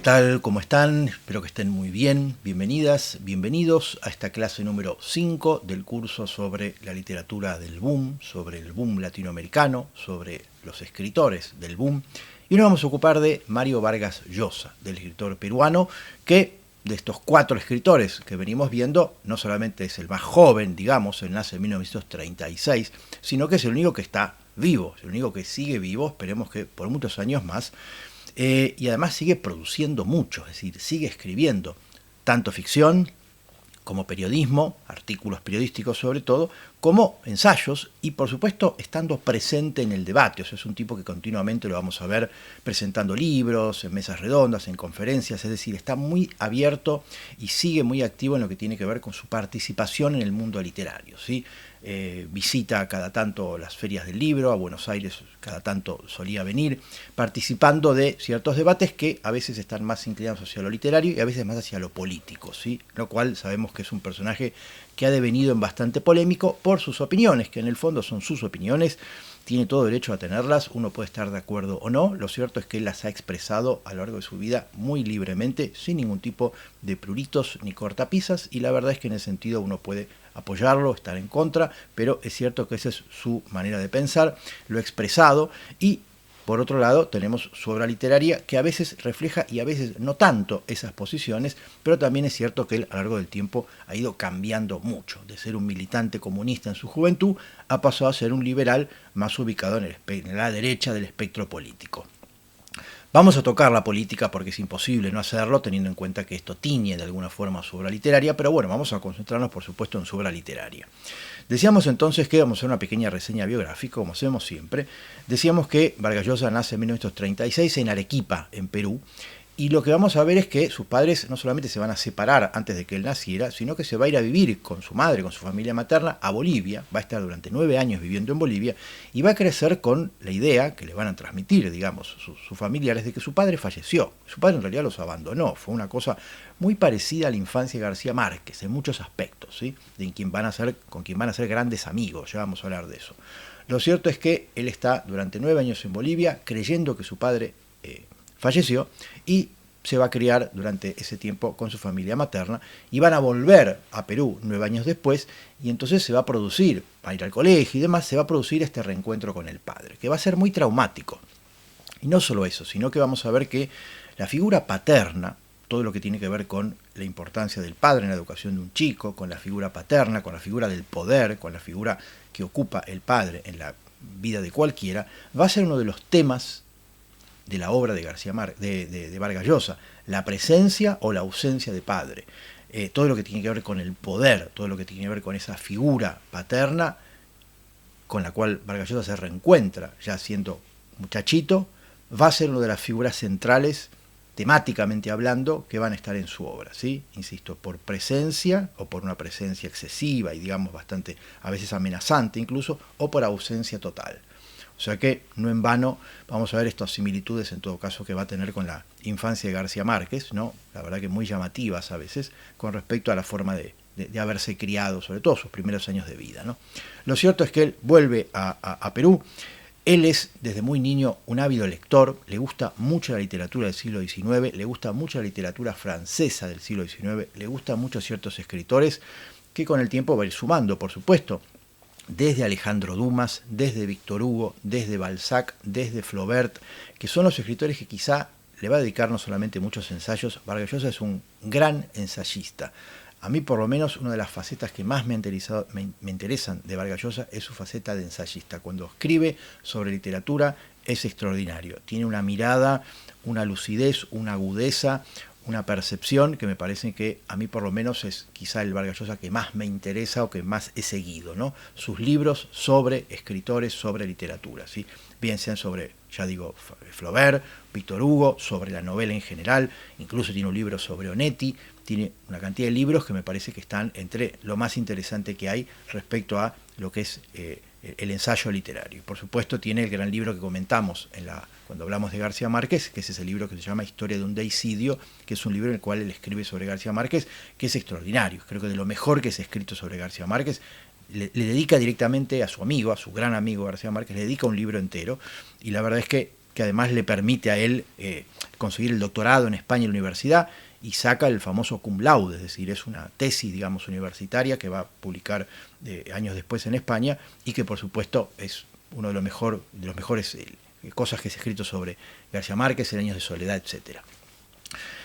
tal? ¿Cómo están? Espero que estén muy bien. Bienvenidas, bienvenidos a esta clase número 5 del curso sobre la literatura del boom, sobre el boom latinoamericano, sobre los escritores del boom. Y nos vamos a ocupar de Mario Vargas Llosa, del escritor peruano, que de estos 4 escritores que venimos viendo, no solamente es el más joven, digamos, él nace en 1936, sino que es el único que está vivo, el único que sigue vivo, esperemos que por muchos años más. Y además sigue produciendo mucho, es decir, sigue escribiendo tanto ficción como periodismo, artículos periodísticos sobre todo, como ensayos y por supuesto estando presente en el debate. O sea, es un tipo que continuamente lo vamos a ver presentando libros, en mesas redondas, en conferencias, es decir, está muy abierto y sigue muy activo en lo que tiene que ver con su participación en el mundo literario, ¿sí? Visita cada tanto las ferias del libro, a Buenos Aires cada tanto solía venir, participando de ciertos debates que a veces están más inclinados hacia lo literario y a veces más hacia lo político, ¿sí? Lo cual sabemos que es un personaje que ha devenido en bastante polémico por sus opiniones, que en el fondo son sus opiniones, tiene todo derecho a tenerlas, uno puede estar de acuerdo o no, lo cierto es que él las ha expresado a lo largo de su vida muy libremente, sin ningún tipo de pruritos ni cortapisas, y la verdad es que en ese sentido uno puede apoyarlo, estar en contra, pero es cierto que esa es su manera de pensar, lo ha expresado, y por otro lado tenemos su obra literaria que a veces refleja y a veces no tanto esas posiciones, pero también es cierto que él a lo largo del tiempo ha ido cambiando mucho, de ser un militante comunista en su juventud, ha pasado a ser un liberal más ubicado en la derecha del espectro político. Vamos a tocar la política porque es imposible no hacerlo, teniendo en cuenta que esto tiñe de alguna forma su obra literaria, pero bueno, vamos a concentrarnos por supuesto en su obra literaria. Decíamos entonces que vamos a hacer una pequeña reseña biográfica, como hacemos siempre. Decíamos que Vargas Llosa nace en 1936 en Arequipa, en Perú, y lo que vamos a ver es que sus padres no solamente se van a separar antes de que él naciera, sino que se va a ir a vivir con su madre, con su familia materna, a Bolivia, va a estar durante 9 años viviendo en Bolivia, y va a crecer con la idea que le van a transmitir, digamos, sus familiares, de que su padre falleció. Su padre en realidad los abandonó, fue una cosa muy parecida a la infancia de García Márquez, en muchos aspectos, ¿sí? Con quien van a ser grandes amigos, ya vamos a hablar de eso. Lo cierto es que él está durante 9 años en Bolivia, creyendo que su padre falleció, y se va a criar durante ese tiempo con su familia materna, y van a volver a Perú 9 años después, y entonces se va a producir, va a ir al colegio y demás, se va a producir este reencuentro con el padre, que va a ser muy traumático. Y no solo eso, sino que vamos a ver que la figura paterna, todo lo que tiene que ver con la importancia del padre en la educación de un chico, con la figura paterna, con la figura del poder, con la figura que ocupa el padre en la vida de cualquiera, va a ser uno de los temas de la obra de de Vargas Llosa, la presencia o la ausencia de padre, todo lo que tiene que ver con el poder, todo lo que tiene que ver con esa figura paterna con la cual Vargas Llosa se reencuentra ya siendo muchachito, va a ser una de las figuras centrales, temáticamente hablando, que van a estar en su obra, ¿sí? Insisto, por presencia o por una presencia excesiva y digamos bastante, a veces amenazante incluso, o por ausencia total. O sea que, no en vano, vamos a ver estas similitudes en todo caso que va a tener con la infancia de García Márquez, ¿no? La verdad que muy llamativas a veces, con respecto a la forma de haberse criado, sobre todo sus primeros años de vida, ¿no? Lo cierto es que él vuelve a Perú. Él es desde muy niño un ávido lector, le gusta mucho la literatura del siglo XIX, le gusta mucho la literatura francesa del siglo XIX, le gustan mucho ciertos escritores que con el tiempo va a ir sumando, por supuesto, desde Alejandro Dumas, desde Víctor Hugo, desde Balzac, desde Flaubert, que son los escritores que quizá le va a dedicar no solamente muchos ensayos. Vargas Llosa es un gran ensayista. A mí, por lo menos, una de las facetas que más me interesan de Vargas Llosa es su faceta de ensayista. Cuando escribe sobre literatura es extraordinario. Tiene una mirada, una lucidez, una agudeza, una percepción que me parece que a mí por lo menos es quizá el Vargas Llosa que más me interesa o que más he seguido, ¿no? Sus libros sobre escritores, sobre literatura, ¿sí? Bien sean sobre, ya digo, Flaubert, Víctor Hugo, sobre la novela en general, incluso tiene un libro sobre Onetti, tiene una cantidad de libros que me parece que están entre lo más interesante que hay respecto a lo que es el ensayo literario. Por supuesto tiene el gran libro que comentamos cuando hablamos de García Márquez, que es ese libro que se llama Historia de un deicidio, que es un libro en el cual él escribe sobre García Márquez, que es extraordinario. Creo que de lo mejor que se ha escrito sobre García Márquez, le dedica directamente a su amigo, a su gran amigo García Márquez, le dedica un libro entero, y la verdad es que que además le permite a él conseguir el doctorado en España en la universidad, y saca el famoso cum laude, es decir, es una tesis, digamos, universitaria que va a publicar años después en España, y que por supuesto es uno de los mejores cosas que se ha escrito sobre García Márquez, en Años de soledad, etc.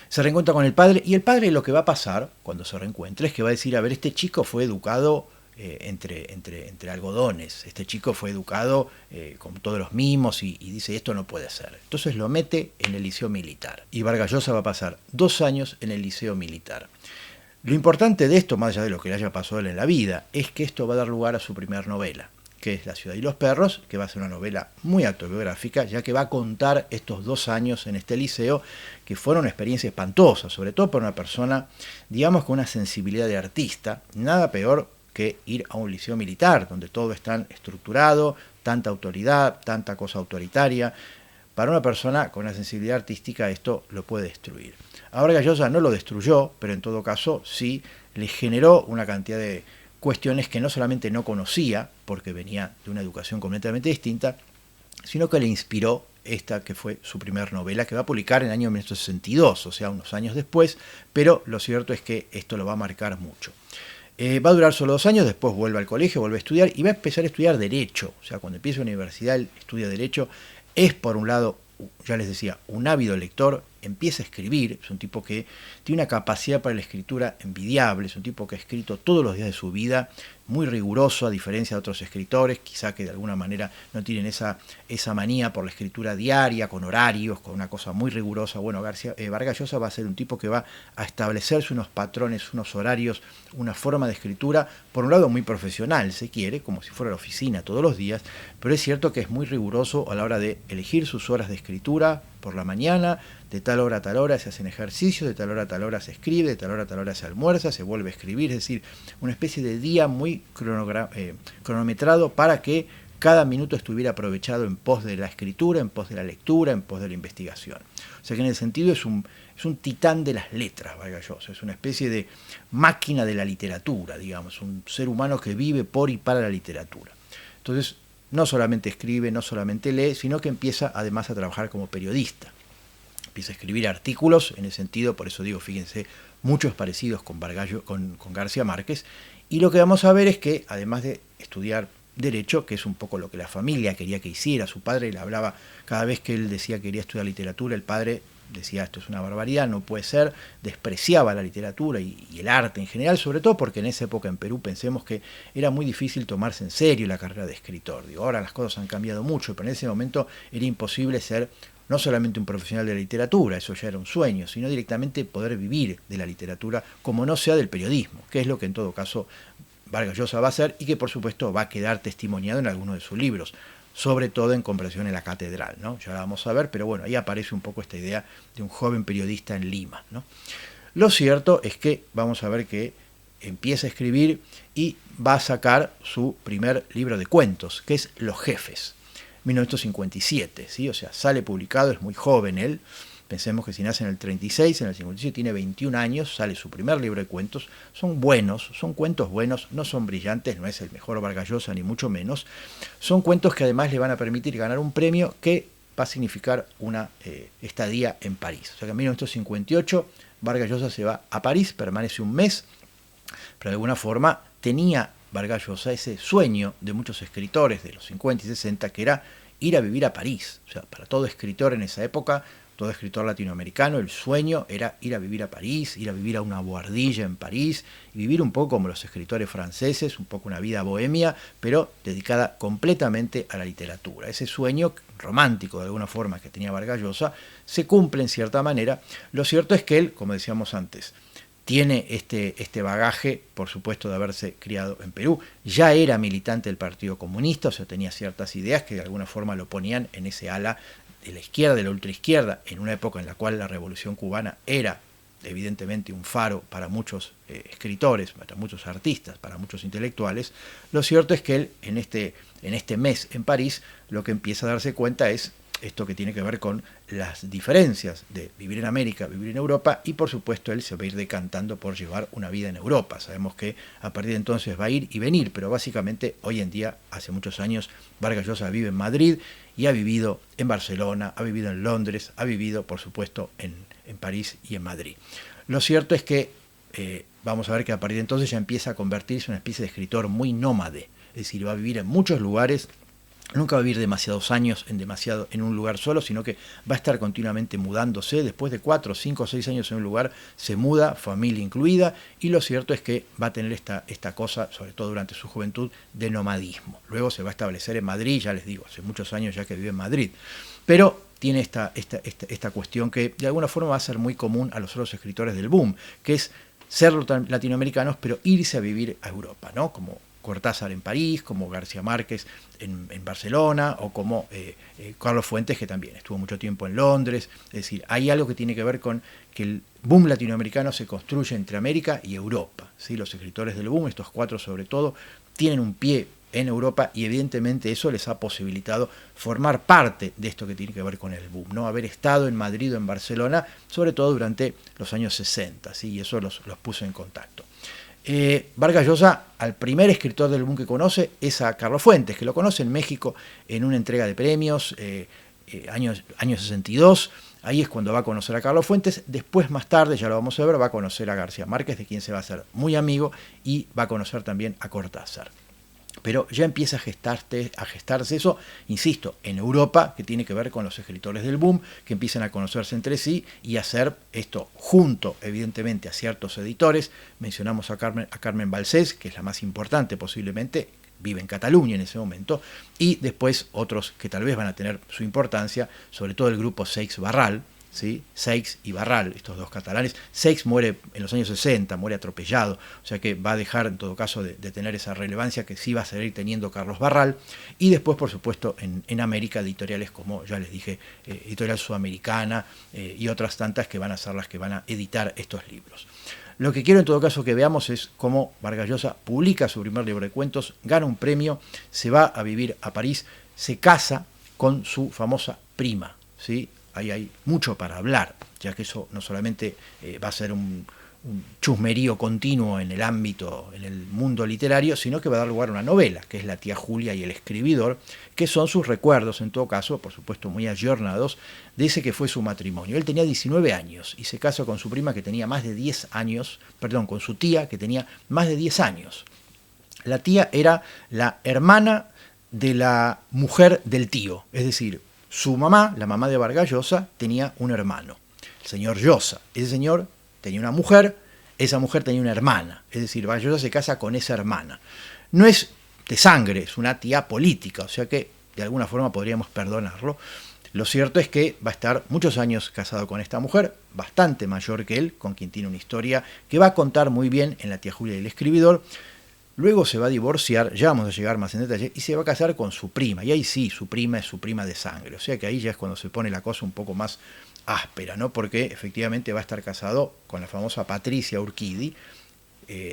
Se reencuentra con el padre, y el padre, lo que va a pasar cuando se reencuentra es que va a decir, a ver, este chico fue educado entre algodones, este chico fue educado con todos los mimos, y dice, esto no puede ser. Entonces lo mete en el Liceo Militar, y Vargas Llosa va a pasar 2 años en el Liceo Militar. Lo importante de esto, más allá de lo que le haya pasado a él en la vida, es que esto va a dar lugar a su primer novela, que es La ciudad y los perros, que va a ser una novela muy autobiográfica, ya que va a contar estos 2 años en este liceo, que fueron una experiencia espantosa, sobre todo para una persona, digamos, con una sensibilidad de artista. Nada peor que ir a un liceo militar, donde todo es tan estructurado, tanta autoridad, tanta cosa autoritaria. Para una persona con una sensibilidad artística esto lo puede destruir. A Vargas Llosa no lo destruyó, pero en todo caso sí le generó una cantidad de cuestiones que no solamente no conocía, porque venía de una educación completamente distinta, sino que le inspiró esta que fue su primer novela, que va a publicar en el año 1962, o sea, unos años después, pero lo cierto es que esto lo va a marcar mucho. Va a durar solo 2 años, después vuelve al colegio, vuelve a estudiar, y va a empezar a estudiar Derecho. O sea, cuando empieza la universidad, él estudia Derecho. Es, por un lado, ya les decía, un ávido lector, empieza a escribir, es un tipo que tiene una capacidad para la escritura envidiable, es un tipo que ha escrito todos los días de su vida, muy riguroso, a diferencia de otros escritores, quizá que de alguna manera no tienen esa manía por la escritura diaria, con horarios, con una cosa muy rigurosa. Bueno, Vargas Llosa va a ser un tipo que va a establecerse unos patrones, unos horarios, una forma de escritura, por un lado muy profesional, se quiere, como si fuera a la oficina todos los días, pero es cierto que es muy riguroso a la hora de elegir sus horas de escritura. Por la mañana, de tal hora a tal hora se hacen ejercicios, de tal hora a tal hora se escribe, de tal hora a tal hora se almuerza, se vuelve a escribir, es decir, una especie de día muy cronometrado para que cada minuto estuviera aprovechado en pos de la escritura, en pos de la lectura, en pos de la investigación. O sea que en el sentido es un titán de las letras, Vargas Llosa, es una especie de máquina de la literatura, digamos, un ser humano que vive por y para la literatura. Entonces, no solamente escribe, no solamente lee, sino que empieza además a trabajar como periodista. Empieza a escribir artículos, en ese sentido, por eso digo, fíjense, muchos parecidos con García Márquez. Y lo que vamos a ver es que, además de estudiar Derecho, que es un poco lo que la familia quería que hiciera, su padre le hablaba, cada vez que él decía que quería estudiar literatura, el padre decía, esto es una barbaridad, no puede ser, despreciaba la literatura y el arte en general, sobre todo porque en esa época en Perú pensemos que era muy difícil tomarse en serio la carrera de escritor. Digo, ahora las cosas han cambiado mucho, pero en ese momento era imposible ser no solamente un profesional de la literatura, eso ya era un sueño, sino directamente poder vivir de la literatura, como no sea del periodismo, que es lo que en todo caso Vargas Llosa va a hacer y que por supuesto va a quedar testimoniado en algunos de sus libros, sobre todo en Conversación en la Catedral, ¿no? Ya la vamos a ver, pero bueno, ahí aparece un poco esta idea de un joven periodista en Lima, ¿no? Lo cierto es que vamos a ver que empieza a escribir y va a sacar su primer libro de cuentos, que es Los Jefes, 1957, ¿sí? O sea, sale publicado, es muy joven él. Pensemos que si nace en el 36, en el 57 tiene 21 años, sale su primer libro de cuentos. Son buenos, son cuentos buenos, no son brillantes, no es el mejor Vargas Llosa ni mucho menos. Son cuentos que además le van a permitir ganar un premio que va a significar una estadía en París. O sea que en 1958 Vargas Llosa se va a París, permanece un mes, pero de alguna forma tenía Vargas Llosa ese sueño de muchos escritores de los 50 y 60, que era ir a vivir a París. O sea, para todo escritor en esa época, todo escritor latinoamericano, el sueño era ir a vivir a París, ir a vivir a una bohardilla en París, y vivir un poco como los escritores franceses, un poco una vida bohemia, pero dedicada completamente a la literatura. Ese sueño romántico, de alguna forma, que tenía Vargas Llosa, se cumple en cierta manera. Lo cierto es que él, como decíamos antes, tiene este bagaje, por supuesto, de haberse criado en Perú. Ya era militante del Partido Comunista, o sea, tenía ciertas ideas que de alguna forma lo ponían en ese ala de la izquierda, de la ultraizquierda, en una época en la cual la Revolución Cubana era evidentemente un faro para muchos escritores, para muchos artistas, para muchos intelectuales. Lo cierto es que él, en este mes en París, lo que empieza a darse cuenta es esto que tiene que ver con las diferencias de vivir en América, vivir en Europa, y por supuesto él se va a ir decantando por llevar una vida en Europa. Sabemos que a partir de entonces va a ir y venir, pero básicamente hoy en día, hace muchos años, Vargas Llosa vive en Madrid y ha vivido en Barcelona, ha vivido en Londres, ha vivido por supuesto en París y en Madrid. Lo cierto es que vamos a ver que a partir de entonces ya empieza a convertirse en una especie de escritor muy nómade, es decir, va a vivir en muchos lugares. Nunca va a vivir demasiados años en un lugar solo, sino que va a estar continuamente mudándose. Después de 4, 5, 6 años en un lugar, se muda, familia incluida, y lo cierto es que va a tener esta cosa, sobre todo durante su juventud, de nomadismo. Luego se va a establecer en Madrid, ya les digo, hace muchos años ya que vive en Madrid. Pero tiene esta cuestión que de alguna forma va a ser muy común a los otros escritores del boom, que es ser latinoamericanos, pero irse a vivir a Europa, ¿no? Como Cortázar en París, como García Márquez en Barcelona, o como Carlos Fuentes, que también estuvo mucho tiempo en Londres. Es decir, hay algo que tiene que ver con que el boom latinoamericano se construye entre América y Europa, ¿sí? Los escritores del boom, estos 4 sobre todo, tienen un pie en Europa y evidentemente eso les ha posibilitado formar parte de esto que tiene que ver con el boom, ¿no? Haber estado en Madrid o en Barcelona, sobre todo durante los años 60, ¿sí? Y eso los puso en contacto. Vargas Llosa, al primer escritor del boom que conoce es a Carlos Fuentes, que lo conoce en México en una entrega de premios, año 62. Ahí es cuando va a conocer a Carlos Fuentes. Después, más tarde, ya lo vamos a ver, va a conocer a García Márquez, de quien se va a hacer muy amigo, y va a conocer también a Cortázar. Pero ya empieza a gestarse eso, insisto, en Europa, que tiene que ver con los escritores del boom, que empiezan a conocerse entre sí y a hacer esto junto, evidentemente, a ciertos editores. Mencionamos a Carmen Balcells, que es la más importante posiblemente, vive en Cataluña en ese momento, y después otros que tal vez van a tener su importancia, sobre todo el grupo Seix-Barral, ¿sí? Seix y Barral, estos dos catalanes. Seix muere en los años 60, muere atropellado, o sea que va a dejar en todo caso de tener esa relevancia que sí va a seguir teniendo Carlos Barral. Y después, por supuesto, en América, editoriales como, ya les dije, Editorial Sudamericana y otras tantas que van a ser las que van a editar estos libros. Lo que quiero en todo caso que veamos es cómo Vargas Llosa publica su primer libro de cuentos, gana un premio, se va a vivir a París, se casa con su famosa prima, ¿sí? Ahí hay mucho para hablar, ya que eso no solamente va a ser un chusmerío continuo en el ámbito, en el mundo literario, sino que va a dar lugar a una novela, que es La tía Julia y el escribidor, que son sus recuerdos, en todo caso, por supuesto muy ayornados, de ese que fue su matrimonio. Él tenía 19 años y se casó con su prima que tenía más de 10 años, perdón, con su tía que tenía más de 10 años. La tía era la hermana de la mujer del tío, es decir, su mamá, la mamá de Vargas Llosa, tenía un hermano, el señor Llosa. Ese señor tenía una mujer, esa mujer tenía una hermana, es decir, Vargas Llosa se casa con esa hermana. No es de sangre, es una tía política, o sea que de alguna forma podríamos perdonarlo. Lo cierto es que va a estar muchos años casado con esta mujer, bastante mayor que él, con quien tiene una historia que va a contar muy bien en La tía Julia y el escribidor. Luego se va a divorciar, ya vamos a llegar más en detalle, y se va a casar con su prima. Y ahí sí, su prima es su prima de sangre. O sea que ahí ya es cuando se pone la cosa un poco más áspera, ¿no? Porque efectivamente va a estar casado con la famosa Patricia Urquidi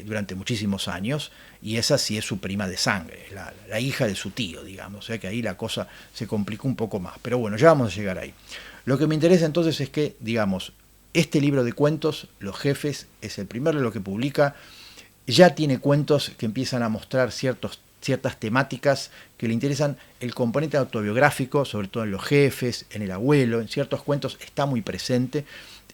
durante muchísimos años, y esa sí es su prima de sangre, la hija de su tío, digamos. O sea que ahí la cosa se complicó un poco más. Pero bueno, ya vamos a llegar ahí. Lo que me interesa entonces es que, digamos, este libro de cuentos, Los Jefes, es el primer libro que publica. Ya tiene cuentos que empiezan a mostrar ciertas temáticas que le interesan. El componente autobiográfico, sobre todo en Los Jefes, en El Abuelo, en ciertos cuentos está muy presente,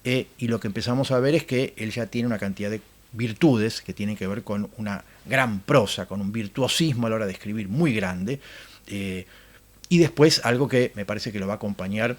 y lo que empezamos a ver es que él ya tiene una cantidad de virtudes que tienen que ver con una gran prosa, con un virtuosismo a la hora de escribir muy grande, y después algo que me parece que lo va a acompañar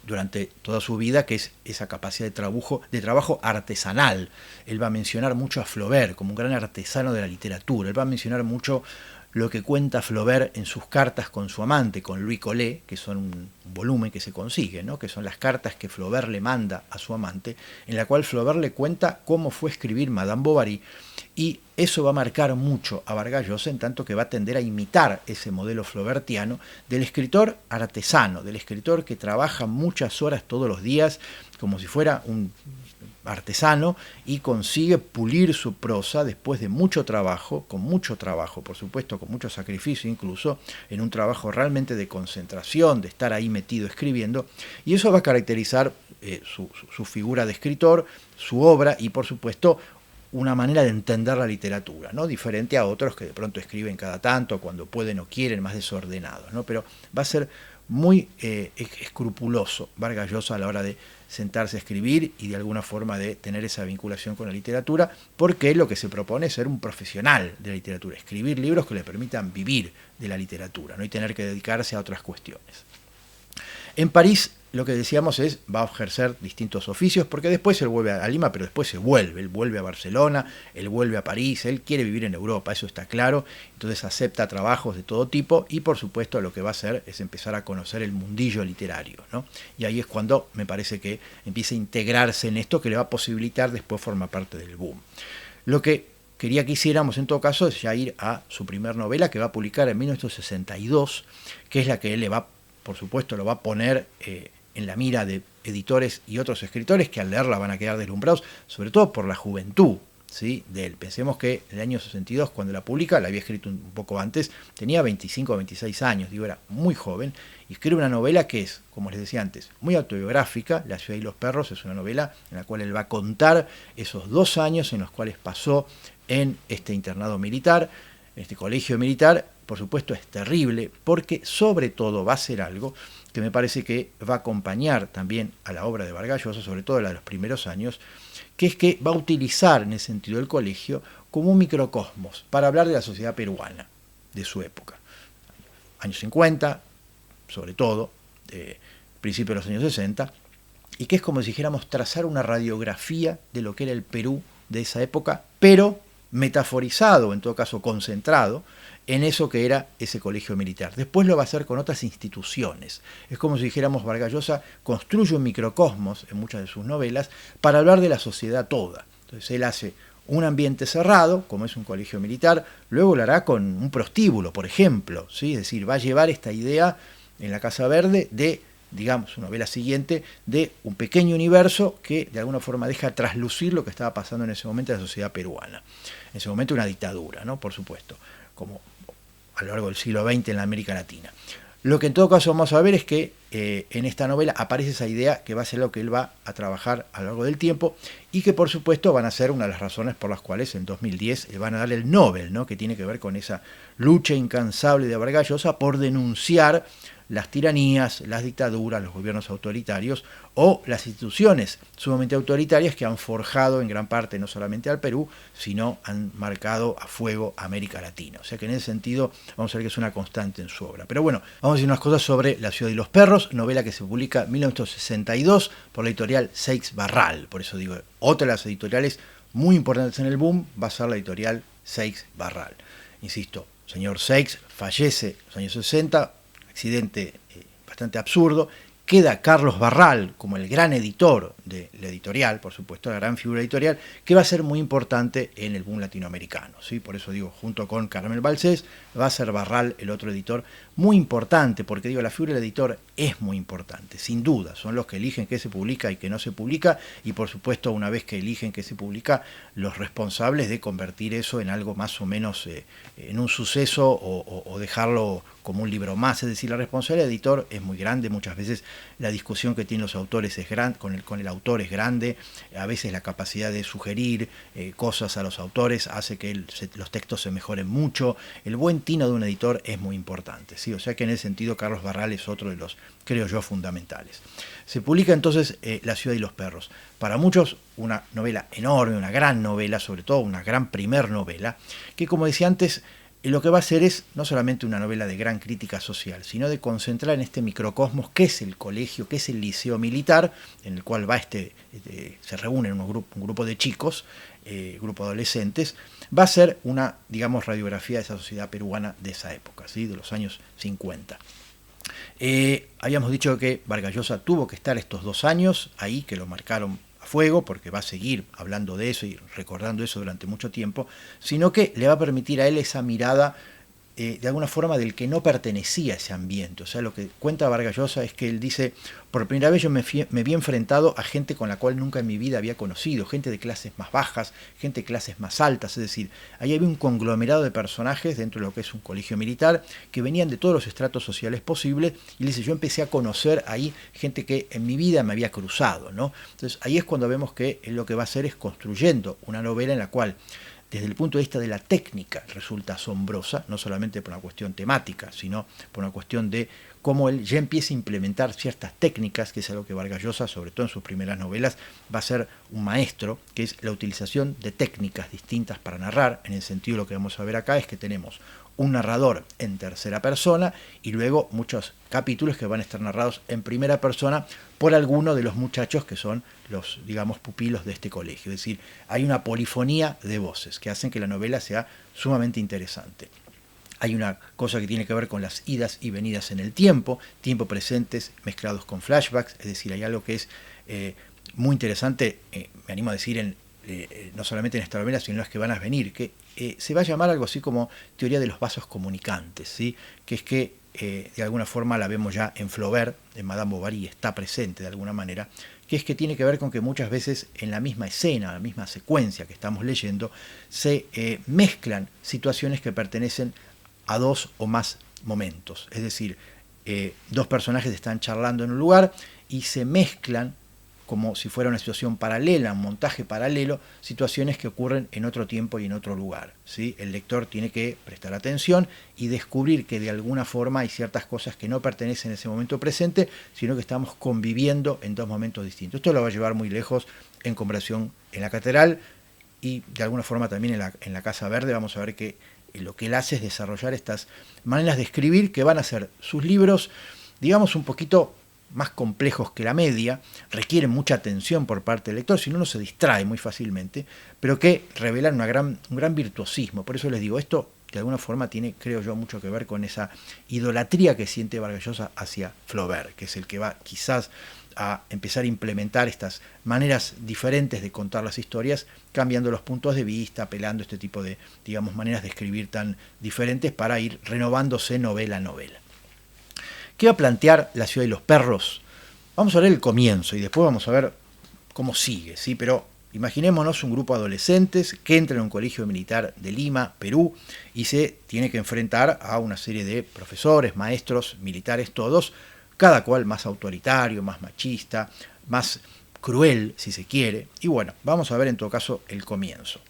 durante toda su vida, que es esa capacidad de trabajo artesanal. Él va a mencionar mucho a Flaubert como un gran artesano de la literatura. Él va a mencionar mucho lo que cuenta Flaubert en sus cartas con su amante, con Louis Collet, que son un volumen que se consigue, ¿no? Que son las cartas que Flaubert le manda a su amante, en la cual Flaubert le cuenta cómo fue escribir Madame Bovary, y eso va a marcar mucho a Vargas Llosa, en tanto que va a tender a imitar ese modelo flaubertiano del escritor artesano, del escritor que trabaja muchas horas todos los días, como si fuera un artesano y consigue pulir su prosa después de mucho trabajo, por supuesto, con mucho sacrificio incluso, en un trabajo realmente de concentración, de estar ahí metido escribiendo, y eso va a caracterizar su figura de escritor, su obra y por supuesto una manera de entender la literatura, ¿no? Diferente a otros que de pronto escriben cada tanto, cuando pueden o quieren, más desordenados, ¿no? Pero va a ser muy escrupuloso Vargas Llosa a la hora de sentarse a escribir y de alguna forma de tener esa vinculación con la literatura, porque lo que se propone es ser un profesional de la literatura, escribir libros que le permitan vivir de la literatura, ¿no? Y tener que dedicarse a otras cuestiones. En París, lo que decíamos es, va a ejercer distintos oficios, porque después él vuelve a Lima, pero después él vuelve a Barcelona, él vuelve a París, él quiere vivir en Europa, eso está claro, entonces acepta trabajos de todo tipo y por supuesto lo que va a hacer es empezar a conocer el mundillo literario, ¿no? Y ahí es cuando me parece que empieza a integrarse en esto que le va a posibilitar después formar parte del boom. Lo que quería que hiciéramos en todo caso es ya ir a su primer novela que va a publicar en 1962, que es la que él le va, por supuesto, lo va a poner en la mira de editores y otros escritores que al leerla van a quedar deslumbrados, sobre todo por la juventud, ¿sí?, de él. Pensemos que en el año 62, cuando la publica, la había escrito un poco antes, tenía 25 o 26 años, digo, era muy joven, y escribe una novela que es, como les decía antes, muy autobiográfica. La ciudad y los perros es una novela en la cual él va a contar esos 2 años en los cuales pasó en este internado militar, en este colegio militar. Por supuesto es terrible, porque sobre todo va a ser algo que me parece que va a acompañar también a la obra de Vargas Llosa, sobre todo la de los primeros años, que es que va a utilizar en ese sentido el colegio como un microcosmos para hablar de la sociedad peruana de su época. Años 50, sobre todo, principios de los años 60, y que es como si dijéramos trazar una radiografía de lo que era el Perú de esa época, pero metaforizado, en todo caso concentrado, en eso que era ese colegio militar. Después lo va a hacer con otras instituciones. Es como si dijéramos Vargas Llosa construye un microcosmos en muchas de sus novelas para hablar de la sociedad toda. Entonces él hace un ambiente cerrado, como es un colegio militar, luego lo hará con un prostíbulo, por ejemplo, ¿sí? Es decir, va a llevar esta idea en La Casa Verde de, digamos, su novela siguiente, de un pequeño universo que de alguna forma deja traslucir lo que estaba pasando en ese momento en la sociedad peruana. En ese momento una dictadura, ¿no? Por supuesto, como a lo largo del siglo XX en la América Latina. Lo que en todo caso vamos a ver es que en esta novela aparece esa idea que va a ser lo que él va a trabajar a lo largo del tiempo y que por supuesto van a ser una de las razones por las cuales en 2010 le van a darle el Nobel, ¿no?, que tiene que ver con esa lucha incansable de Vargas Llosa por denunciar las tiranías, las dictaduras, los gobiernos autoritarios o las instituciones sumamente autoritarias que han forjado en gran parte no solamente al Perú, sino han marcado a fuego a América Latina. O sea que en ese sentido vamos a ver que es una constante en su obra. Pero bueno, vamos a decir unas cosas sobre La ciudad y los perros, novela que se publica en 1962 por la editorial Seix Barral. Por eso digo, otra de las editoriales muy importantes en el boom va a ser la editorial Seix Barral. Insisto, señor Seix fallece en los años 60, accidente bastante absurdo. Queda Carlos Barral como el gran editor de la editorial, por supuesto, la gran figura editorial, que va a ser muy importante en el boom latinoamericano, ¿sí? Por eso digo, junto con Carmel Balcells, va a ser Barral el otro editor muy importante, porque digo, la figura del editor es muy importante, sin duda. Son los que eligen qué se publica y qué no se publica, y por supuesto, una vez que eligen qué se publica, los responsables de convertir eso en algo más o menos, en un suceso o dejarlo como un libro más. Es decir, la responsabilidad del editor es muy grande. Muchas veces la discusión que tienen los autores es grande, con el autor es grande. A veces la capacidad de sugerir cosas a los autores hace que los textos se mejoren mucho. El buen tino de un editor es muy importante, ¿sí? O sea que en ese sentido Carlos Barral es otro de los, creo yo, fundamentales. Se publica entonces La ciudad y los perros. Para muchos una novela enorme, una gran novela, sobre todo una gran primer novela, que como decía antes, lo que va a hacer es no solamente una novela de gran crítica social, sino de concentrar en este microcosmos que es el colegio, que es el liceo militar, en el cual va se reúnen un grupo de chicos, grupo de adolescentes. Va a ser una, digamos, radiografía de esa sociedad peruana de esa época, ¿sí?, de los años 50. Habíamos dicho que Vargas Llosa tuvo que estar estos 2 años ahí, que lo marcaron a fuego, porque va a seguir hablando de eso y recordando eso durante mucho tiempo, sino que le va a permitir a él esa mirada de alguna forma del que no pertenecía a ese ambiente. O sea, lo que cuenta Vargas Llosa es que él dice, por primera vez yo me vi enfrentado a gente con la cual nunca en mi vida había conocido, gente de clases más bajas, gente de clases más altas, es decir, ahí había un conglomerado de personajes dentro de lo que es un colegio militar que venían de todos los estratos sociales posibles, y él dice, yo empecé a conocer ahí gente que en mi vida me había cruzado, ¿no? Entonces ahí es cuando vemos que él lo que va a hacer es construyendo una novela en la cual, desde el punto de vista de la técnica, resulta asombrosa, no solamente por una cuestión temática, sino por una cuestión de cómo él ya empieza a implementar ciertas técnicas, que es algo que Vargas Llosa, sobre todo en sus primeras novelas, va a ser un maestro, que es la utilización de técnicas distintas para narrar. En el sentido, lo que vamos a ver acá es que tenemos un narrador en tercera persona y luego muchos capítulos que van a estar narrados en primera persona por alguno de los muchachos que son los, digamos, pupilos de este colegio. Es decir, hay una polifonía de voces que hacen que la novela sea sumamente interesante. Hay una cosa que tiene que ver con las idas y venidas en el tiempo presentes mezclados con flashbacks, es decir, hay algo que es muy interesante, me animo a decir, no solamente en esta novela, sino en las que van a venir, que se va a llamar algo así como teoría de los vasos comunicantes, ¿sí? Que es que de alguna forma la vemos ya en Flaubert, en Madame Bovary, está presente de alguna manera, que es que tiene que ver con que muchas veces en la misma escena, la misma secuencia que estamos leyendo, se mezclan situaciones que pertenecen a dos o más momentos. Es decir, dos personajes están charlando en un lugar y se mezclan, como si fuera una situación paralela, un montaje paralelo, situaciones que ocurren en otro tiempo y en otro lugar, ¿sí? El lector tiene que prestar atención y descubrir que de alguna forma hay ciertas cosas que no pertenecen a ese momento presente, sino que estamos conviviendo en dos momentos distintos. Esto lo va a llevar muy lejos en Conversación en la Catedral, y de alguna forma también en la Casa Verde. Vamos a ver que lo que él hace es desarrollar estas maneras de escribir que van a ser sus libros, digamos, un poquito más complejos que la media, requieren mucha atención por parte del lector, si no uno se distrae muy fácilmente, pero que revelan un gran virtuosismo. Por eso les digo, esto de alguna forma tiene, creo yo, mucho que ver con esa idolatría que siente Vargas Llosa hacia Flaubert, que es el que va quizás a empezar a implementar estas maneras diferentes de contar las historias, cambiando los puntos de vista, apelando a este tipo de, digamos, maneras de escribir tan diferentes para ir renovándose novela a novela. ¿Qué va a plantear La ciudad y los perros? Vamos a ver el comienzo y después vamos a ver cómo sigue, ¿sí? Pero imaginémonos un grupo de adolescentes que entran a un colegio militar de Lima, Perú, y se tiene que enfrentar a una serie de profesores, maestros, militares, todos, cada cual más autoritario, más machista, más cruel, si se quiere. Y bueno, vamos a ver en todo caso el comienzo.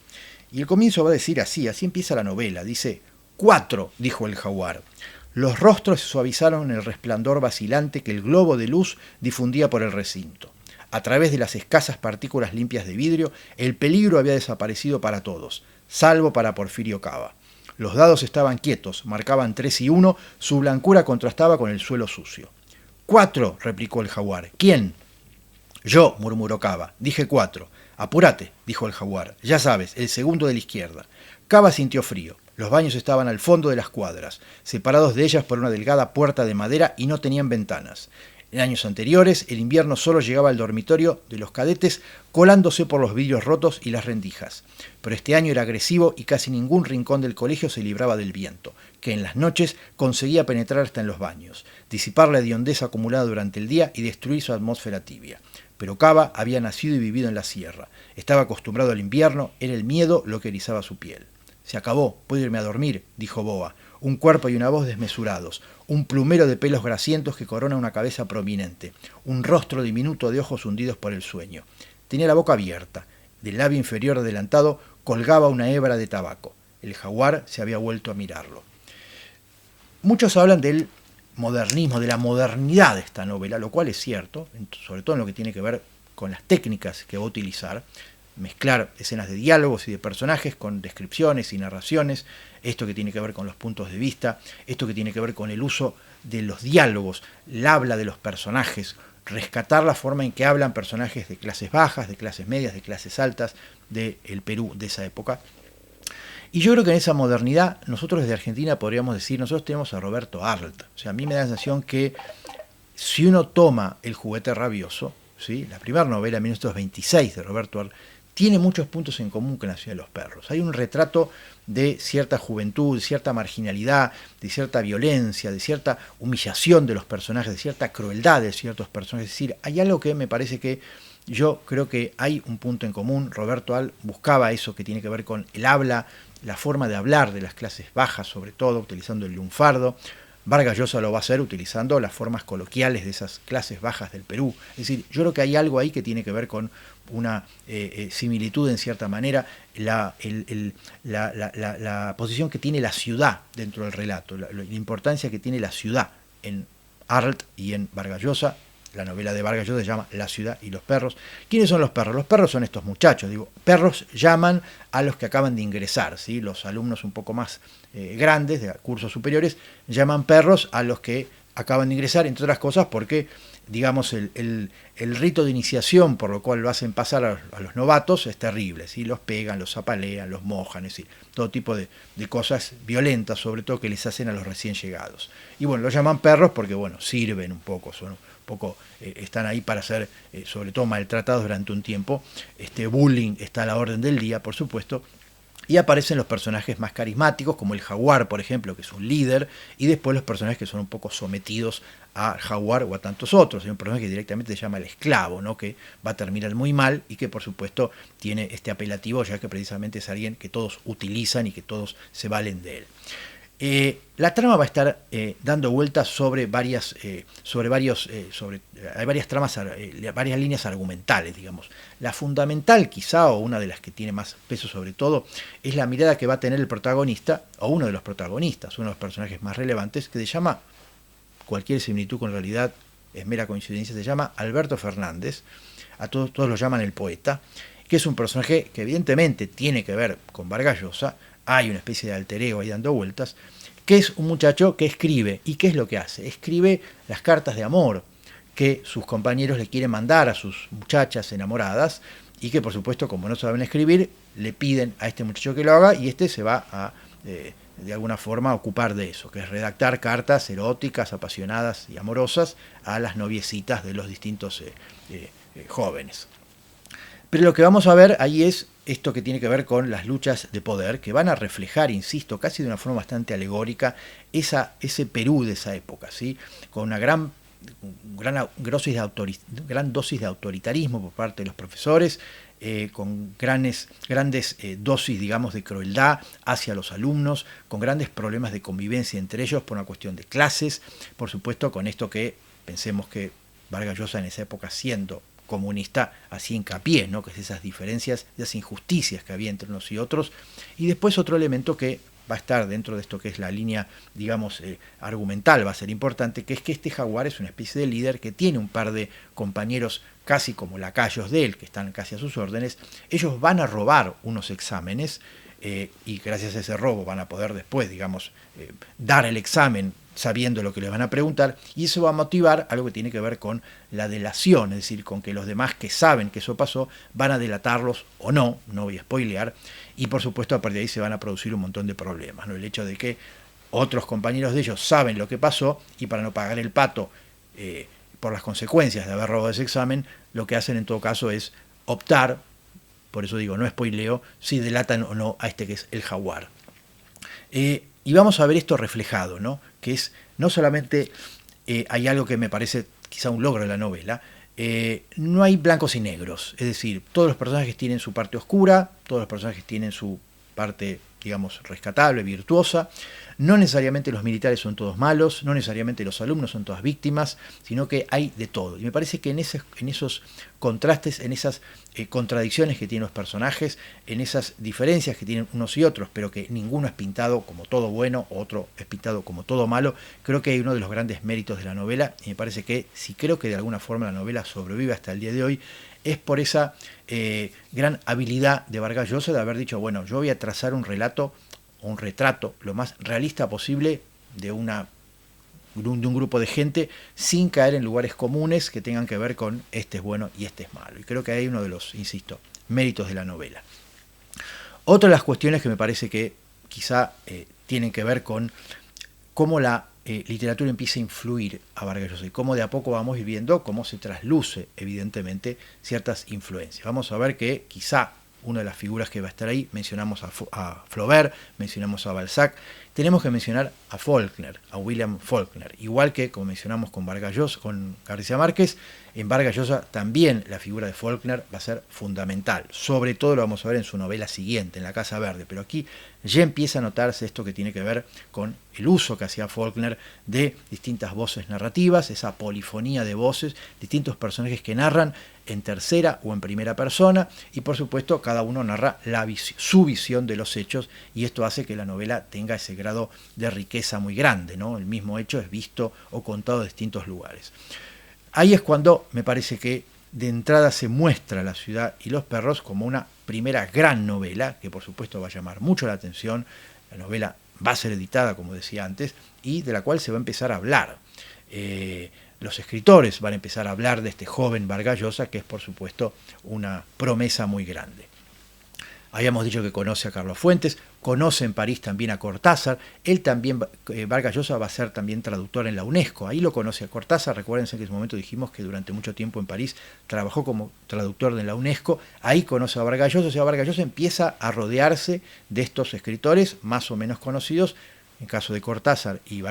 Y el comienzo va a decir así empieza la novela. Dice, 4, dijo el jaguar. Los rostros se suavizaron en el resplandor vacilante que el globo de luz difundía por el recinto. A través de las escasas partículas limpias de vidrio, el peligro había desaparecido para todos, salvo para Porfirio Cava. Los dados estaban quietos, marcaban 3 y 1, su blancura contrastaba con el suelo sucio. 4, replicó el jaguar. ¿Quién? Yo, murmuró Cava. Dije 4. Apúrate, dijo el jaguar. Ya sabes, el segundo de la izquierda. Cava sintió frío. Los baños estaban al fondo de las cuadras, separados de ellas por una delgada puerta de madera y no tenían ventanas. En años anteriores, el invierno solo llegaba al dormitorio de los cadetes colándose por los vidrios rotos y las rendijas. Pero este año era agresivo y casi ningún rincón del colegio se libraba del viento, que en las noches conseguía penetrar hasta en los baños, disipar la hediondez acumulada durante el día y destruir su atmósfera tibia. Pero Cava había nacido y vivido en la sierra. Estaba acostumbrado al invierno, era el miedo lo que erizaba su piel. Se acabó, puedo irme a dormir, dijo Boa. Un cuerpo y una voz desmesurados, un plumero de pelos grasientos que corona una cabeza prominente, un rostro diminuto de ojos hundidos por el sueño. Tenía la boca abierta, del labio inferior adelantado colgaba una hebra de tabaco. El jaguar se había vuelto a mirarlo. Muchos hablan del modernismo, de la modernidad de esta novela, lo cual es cierto, sobre todo en lo que tiene que ver con las técnicas que va a utilizar, mezclar escenas de diálogos y de personajes con descripciones y narraciones, esto que tiene que ver con los puntos de vista, esto que tiene que ver con el uso de los diálogos, el habla de los personajes, rescatar la forma en que hablan personajes de clases bajas, de clases medias, de clases altas del Perú de esa época. Y yo creo que en esa modernidad, nosotros desde Argentina podríamos decir, nosotros tenemos a Roberto Arlt. O sea, a mí me da la sensación que si uno toma El juguete rabioso, ¿sí? La primera novela, 1926, de Roberto Arlt, tiene muchos puntos en común con La ciudad de los perros. Hay un retrato de cierta juventud, de cierta marginalidad, de cierta violencia, de cierta humillación de los personajes, de cierta crueldad de ciertos personajes. Es decir, hay algo que me parece que yo creo que hay un punto en común. Roberto Al buscaba eso que tiene que ver con el habla, la forma de hablar de las clases bajas, sobre todo, utilizando el lunfardo. Vargas Llosa lo va a hacer utilizando las formas coloquiales de esas clases bajas del Perú. Es decir, yo creo que hay algo ahí que tiene que ver con una similitud en cierta manera, la posición que tiene la ciudad dentro del relato, la importancia que tiene la ciudad en Arlt y en Vargas Llosa. La novela de Vargas Llosa se llama La ciudad y los perros. ¿Quiénes son los perros? Los perros son estos muchachos. Digo, perros llaman a los que acaban de ingresar, ¿sí? Los alumnos un poco más grandes, de cursos superiores, llaman perros a los que acaban de ingresar, entre otras cosas porque, digamos, el rito de iniciación por lo cual lo hacen pasar a los novatos es terrible, ¿sí? Los pegan, los apalean, los mojan, es decir, todo tipo de cosas violentas, sobre todo que les hacen a los recién llegados. Y bueno, los llaman perros porque, bueno, sirven un poco, son poco están ahí para ser sobre todo maltratados durante un tiempo. Bullying está a la orden del día, por supuesto, y aparecen los personajes más carismáticos, como el Jaguar, por ejemplo, que es un líder, y después los personajes que son un poco sometidos a Jaguar o a tantos otros. Hay un personaje que directamente se llama el esclavo, ¿no? Que va a terminar muy mal y que por supuesto tiene este apelativo, ya que precisamente es alguien que todos utilizan y que todos se valen de él. La trama va a estar dando vueltas sobre varias tramas, varias líneas argumentales, digamos. La fundamental, quizá, o una de las que tiene más peso sobre todo, es la mirada que va a tener el protagonista, o uno de los protagonistas, uno de los personajes más relevantes, que se llama, cualquier similitud con realidad es mera coincidencia, se llama Alberto Fernández, a todos lo llaman el poeta, que es un personaje que evidentemente tiene que ver con Vargas Llosa. Hay una especie de alter ego ahí dando vueltas, que es un muchacho que escribe. ¿Y qué es lo que hace? Escribe las cartas de amor que sus compañeros le quieren mandar a sus muchachas enamoradas y que, por supuesto, como no saben escribir, le piden a este muchacho que lo haga y este se va a, de alguna forma, ocupar de eso, que es redactar cartas eróticas, apasionadas y amorosas a las noviecitas de los distintos jóvenes. Pero lo que vamos a ver ahí es esto que tiene que ver con las luchas de poder, que van a reflejar, insisto, casi de una forma bastante alegórica, ese Perú de esa época, ¿sí? Con una gran dosis de autoritarismo por parte de los profesores, con grandes dosis, digamos, de crueldad hacia los alumnos, con grandes problemas de convivencia entre ellos por una cuestión de clases, por supuesto con esto que pensemos que Vargas Llosa en esa época, siendo comunista, hacía hincapié, ¿no? Que es esas diferencias, esas injusticias que había entre unos y otros. Y después otro elemento que va a estar dentro de esto que es la línea, digamos, argumental, va a ser importante, que es que este Jaguar es una especie de líder que tiene un par de compañeros casi como lacayos de él, que están casi a sus órdenes. Ellos van a robar unos exámenes y gracias a ese robo van a poder después, digamos, dar el examen sabiendo lo que les van a preguntar, y eso va a motivar algo que tiene que ver con la delación, es decir, con que los demás que saben que eso pasó van a delatarlos o no voy a spoilear, y por supuesto a partir de ahí se van a producir un montón de problemas, ¿no? El hecho de que otros compañeros de ellos saben lo que pasó y para no pagar el pato por las consecuencias de haber robado ese examen, lo que hacen en todo caso es optar, por eso digo, no spoileo, si delatan o no a este que es el Jaguar. Y vamos a ver esto reflejado, ¿no? Que es, no solamente hay algo que me parece quizá un logro de la novela, no hay blancos y negros, es decir, todos los personajes tienen su parte oscura, todos los personajes tienen su parte, digamos, rescatable, virtuosa. No necesariamente los militares son todos malos, no necesariamente los alumnos son todas víctimas, sino que hay de todo. Y me parece que en esos contrastes, en esas contradicciones que tienen los personajes, en esas diferencias que tienen unos y otros, pero que ninguno es pintado como todo bueno, otro es pintado como todo malo, creo que hay uno de los grandes méritos de la novela, y me parece que si creo que de alguna forma la novela sobrevive hasta el día de hoy, es por esa gran habilidad de Vargas Llosa de haber dicho, bueno, yo voy a trazar un relato, un retrato lo más realista posible de un grupo de gente sin caer en lugares comunes que tengan que ver con este es bueno y este es malo. Y creo que hay uno de los, insisto, méritos de la novela. Otra de las cuestiones que me parece que quizá tienen que ver con cómo la literatura empieza a influir a Vargas Llosa y cómo de a poco vamos viendo cómo se trasluce evidentemente ciertas influencias. Vamos a ver que quizá una de las figuras que va a estar ahí. Mencionamos a Flaubert, mencionamos a Balzac. Tenemos que mencionar a Faulkner, a William Faulkner. Igual que, como mencionamos con Vargas Llosa, con García Márquez, en Vargas Llosa también la figura de Faulkner va a ser fundamental. Sobre todo lo vamos a ver en su novela siguiente, en La Casa Verde. Pero aquí ya empieza a notarse esto que tiene que ver con el uso que hacía Faulkner de distintas voces narrativas, esa polifonía de voces, distintos personajes que narran en tercera o en primera persona, y por supuesto cada uno narra su visión de los hechos, y esto hace que la novela tenga ese grado de riqueza muy grande, ¿no? El mismo hecho es visto o contado de distintos lugares. Ahí es cuando me parece que de entrada se muestra La ciudad y los perros como una primera gran novela, que por supuesto va a llamar mucho la atención. La novela va a ser editada, como decía antes, y de la cual se va a empezar a hablar. Los escritores van a empezar a hablar de este joven Vargas Llosa, que es por supuesto una promesa muy grande. Habíamos dicho que conoce a Carlos Fuentes, conoce en París también a Cortázar. Él también, Vargas Llosa, va a ser también traductor en la UNESCO. Ahí lo conoce a Cortázar. Recuérdense que en ese momento dijimos que durante mucho tiempo en París trabajó como traductor de la UNESCO. Ahí conoce a Vargas Llosa. O sea, Vargas Llosa empieza a rodearse de estos escritores más o menos conocidos, en caso de Cortázar y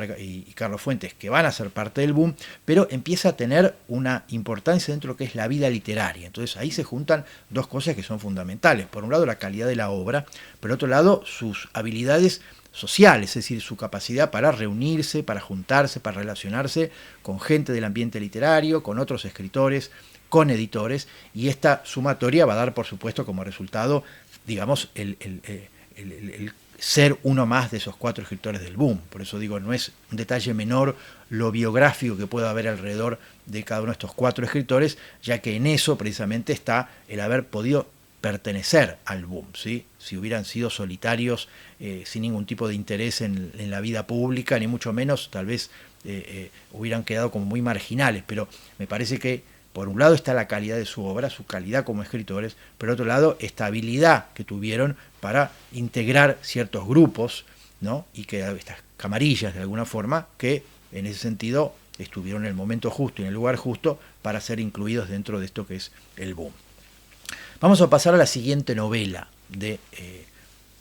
Carlos Fuentes, que van a ser parte del boom, pero empieza a tener una importancia dentro de lo que es la vida literaria. Entonces ahí se juntan dos cosas que son fundamentales. Por un lado, la calidad de la obra, por otro lado, sus habilidades sociales, es decir, su capacidad para reunirse, para juntarse, para relacionarse con gente del ambiente literario, con otros escritores, con editores, y esta sumatoria va a dar, por supuesto, como resultado, digamos, el ser uno más de esos 4 escritores del boom. Por eso digo, no es un detalle menor lo biográfico que pueda haber alrededor de cada uno de estos 4 escritores, ya que en eso precisamente está el haber podido pertenecer al boom, ¿sí? Si hubieran sido solitarios, sin ningún tipo de interés en la vida pública, ni mucho menos, tal vez hubieran quedado como muy marginales, pero me parece que por un lado está la calidad de su obra, su calidad como escritores, por otro lado esta habilidad que tuvieron para integrar ciertos grupos, ¿no? Y que estas camarillas de alguna forma, que en ese sentido estuvieron en el momento justo y en el lugar justo para ser incluidos dentro de esto que es el boom. Vamos a pasar a la siguiente novela de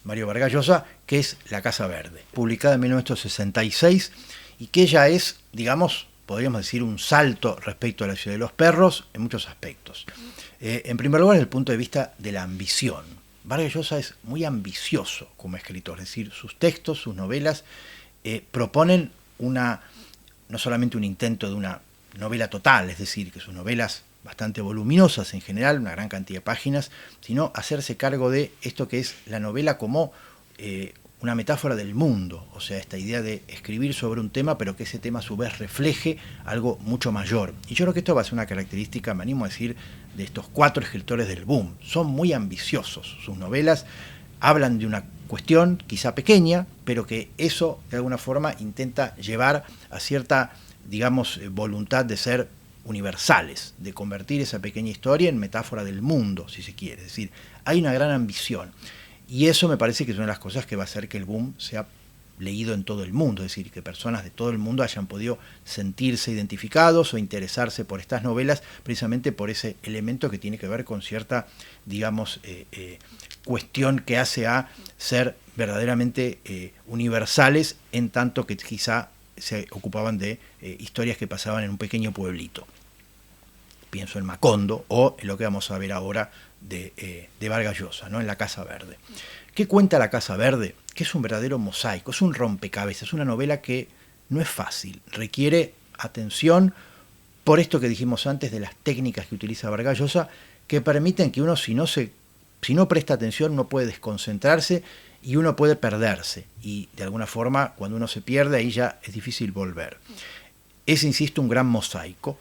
Mario Vargas Llosa, que es La Casa Verde, publicada en 1966, y que ella es, digamos, podríamos decir, un salto respecto a La ciudad de los perros en muchos aspectos. En primer lugar, desde el punto de vista de la ambición. Vargas Llosa es muy ambicioso como escritor, es decir, sus textos, sus novelas proponen no solamente un intento de una novela total, es decir, que sus novelas bastante voluminosas en general, una gran cantidad de páginas, sino hacerse cargo de esto que es la novela como una metáfora del mundo, o sea, esta idea de escribir sobre un tema, pero que ese tema a su vez refleje algo mucho mayor. Y yo creo que esto va a ser una característica, me animo a decir, de estos 4 escritores del boom. Son muy ambiciosos. Sus novelas hablan de una cuestión quizá pequeña, pero que eso de alguna forma intenta llevar a cierta, digamos, voluntad de ser universales, de convertir esa pequeña historia en metáfora del mundo, si se quiere. Es decir, hay una gran ambición. Y eso me parece que es una de las cosas que va a hacer que el boom sea leído en todo el mundo, es decir, que personas de todo el mundo hayan podido sentirse identificados o interesarse por estas novelas, precisamente por ese elemento que tiene que ver con cierta, digamos, cuestión que hace a ser verdaderamente universales, en tanto que quizá se ocupaban de historias que pasaban en un pequeño pueblito. Pienso en Macondo o en lo que vamos a ver ahora de Vargas Llosa, ¿no? En La Casa Verde. ¿Qué cuenta La Casa Verde? Que es un verdadero mosaico, es un rompecabezas, es una novela que no es fácil, requiere atención por esto que dijimos antes de las técnicas que utiliza Vargas Llosa, que permiten que uno, si no presta atención, no puede desconcentrarse y uno puede perderse. Y de alguna forma, cuando uno se pierde, ahí ya es difícil volver. Es, insisto, un gran mosaico,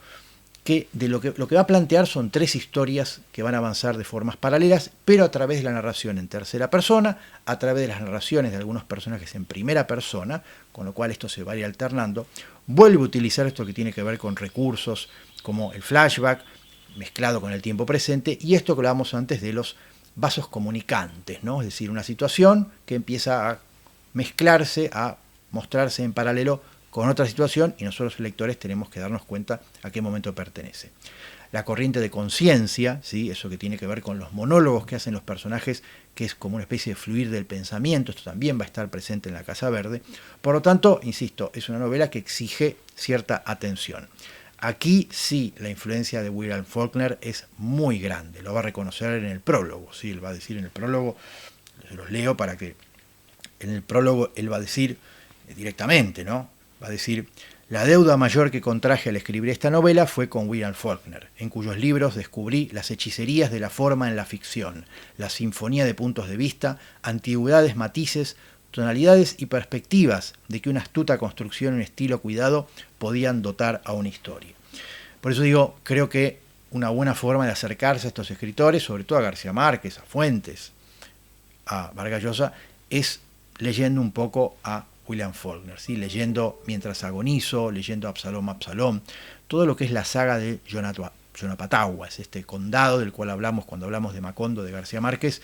que lo que va a plantear son 3 historias que van a avanzar de formas paralelas, pero a través de la narración en tercera persona, a través de las narraciones de algunos personajes en primera persona, con lo cual esto se va a ir alternando. Vuelve a utilizar esto que tiene que ver con recursos como el flashback, mezclado con el tiempo presente, y esto que hablábamos antes de los vasos comunicantes, ¿no? Es decir, una situación que empieza a mezclarse, a mostrarse en paralelo con otra situación y nosotros los lectores tenemos que darnos cuenta a qué momento pertenece. La corriente de conciencia, ¿sí? Eso que tiene que ver con los monólogos que hacen los personajes, que es como una especie de fluir del pensamiento, esto también va a estar presente en La Casa Verde. Por lo tanto, insisto, es una novela que exige cierta atención. Aquí sí la influencia de William Faulkner es muy grande, lo va a reconocer en el prólogo, ¿sí? Él va a decir en el prólogo, se los leo para que en el prólogo él va a decir directamente, ¿no? Va a decir: la deuda mayor que contraje al escribir esta novela fue con William Faulkner, en cuyos libros descubrí las hechicerías de la forma en la ficción, la sinfonía de puntos de vista, antigüedades, matices, tonalidades y perspectivas de que una astuta construcción y un estilo cuidado podían dotar a una historia. Por eso digo, creo que una buena forma de acercarse a estos escritores, sobre todo a García Márquez, a Fuentes, a Vargas Llosa, es leyendo un poco a William Faulkner, ¿sí? Leyendo Mientras agonizo, leyendo Absalom, Absalom, todo lo que es la saga de Yonapatagua, es este condado del cual hablamos cuando hablamos de Macondo, de García Márquez,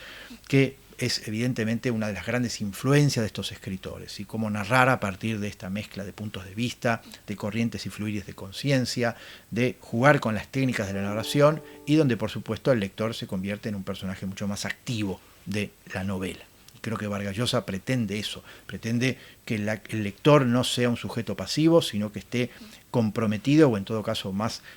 que es evidentemente una de las grandes influencias de estos escritores, y cómo narrar a partir de esta mezcla de puntos de vista, de corrientes y fluires de conciencia, de jugar con las técnicas de la narración, y donde por supuesto el lector se convierte en un personaje mucho más activo de la novela. Creo que Vargas Llosa pretende eso, pretende que el lector no sea un sujeto pasivo, sino que esté comprometido o en todo caso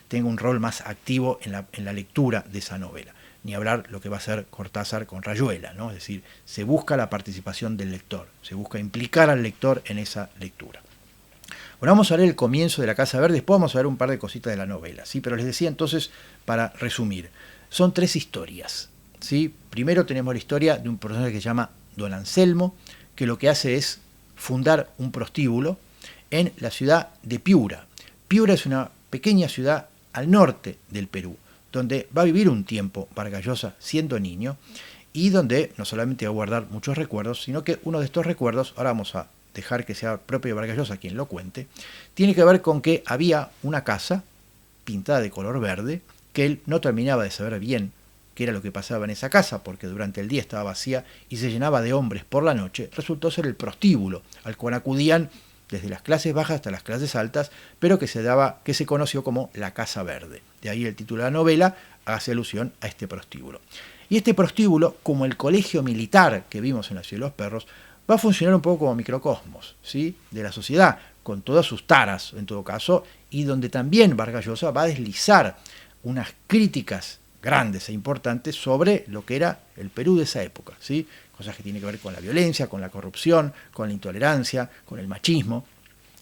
tenga un rol más activo en la lectura de esa novela. Ni hablar lo que va a hacer Cortázar con Rayuela, ¿no? Es decir, se busca la participación del lector, se busca implicar al lector en esa lectura. Bueno, vamos a ver el comienzo de La Casa Verde, después vamos a ver un par de cositas de la novela, ¿sí? Pero les decía entonces, para resumir, son 3 historias, ¿sí? Primero tenemos la historia de un personaje que se llama Don Anselmo, que lo que hace es fundar un prostíbulo en la ciudad de Piura. Piura es una pequeña ciudad al norte del Perú, donde va a vivir un tiempo Vargas Llosa siendo niño, y donde no solamente va a guardar muchos recuerdos, sino que uno de estos recuerdos, ahora vamos a dejar que sea propio de Vargas Llosa quien lo cuente, tiene que ver con que había una casa pintada de color verde, que él no terminaba de saber bien qué era lo que pasaba en esa casa, porque durante el día estaba vacía y se llenaba de hombres por la noche. Resultó ser el prostíbulo, al cual acudían desde las clases bajas hasta las clases altas, pero que se conoció como la Casa Verde. De ahí el título de la novela hace alusión a este prostíbulo. Y este prostíbulo, como el colegio militar que vimos en La Ciudad de los Perros, va a funcionar un poco como microcosmos, ¿sí? De la sociedad, con todas sus taras, en todo caso, y donde también Vargas Llosa va a deslizar unas críticas grandes e importantes sobre lo que era el Perú de esa época, ¿sí? Cosas que tienen que ver con la violencia, con la corrupción, con la intolerancia, con el machismo,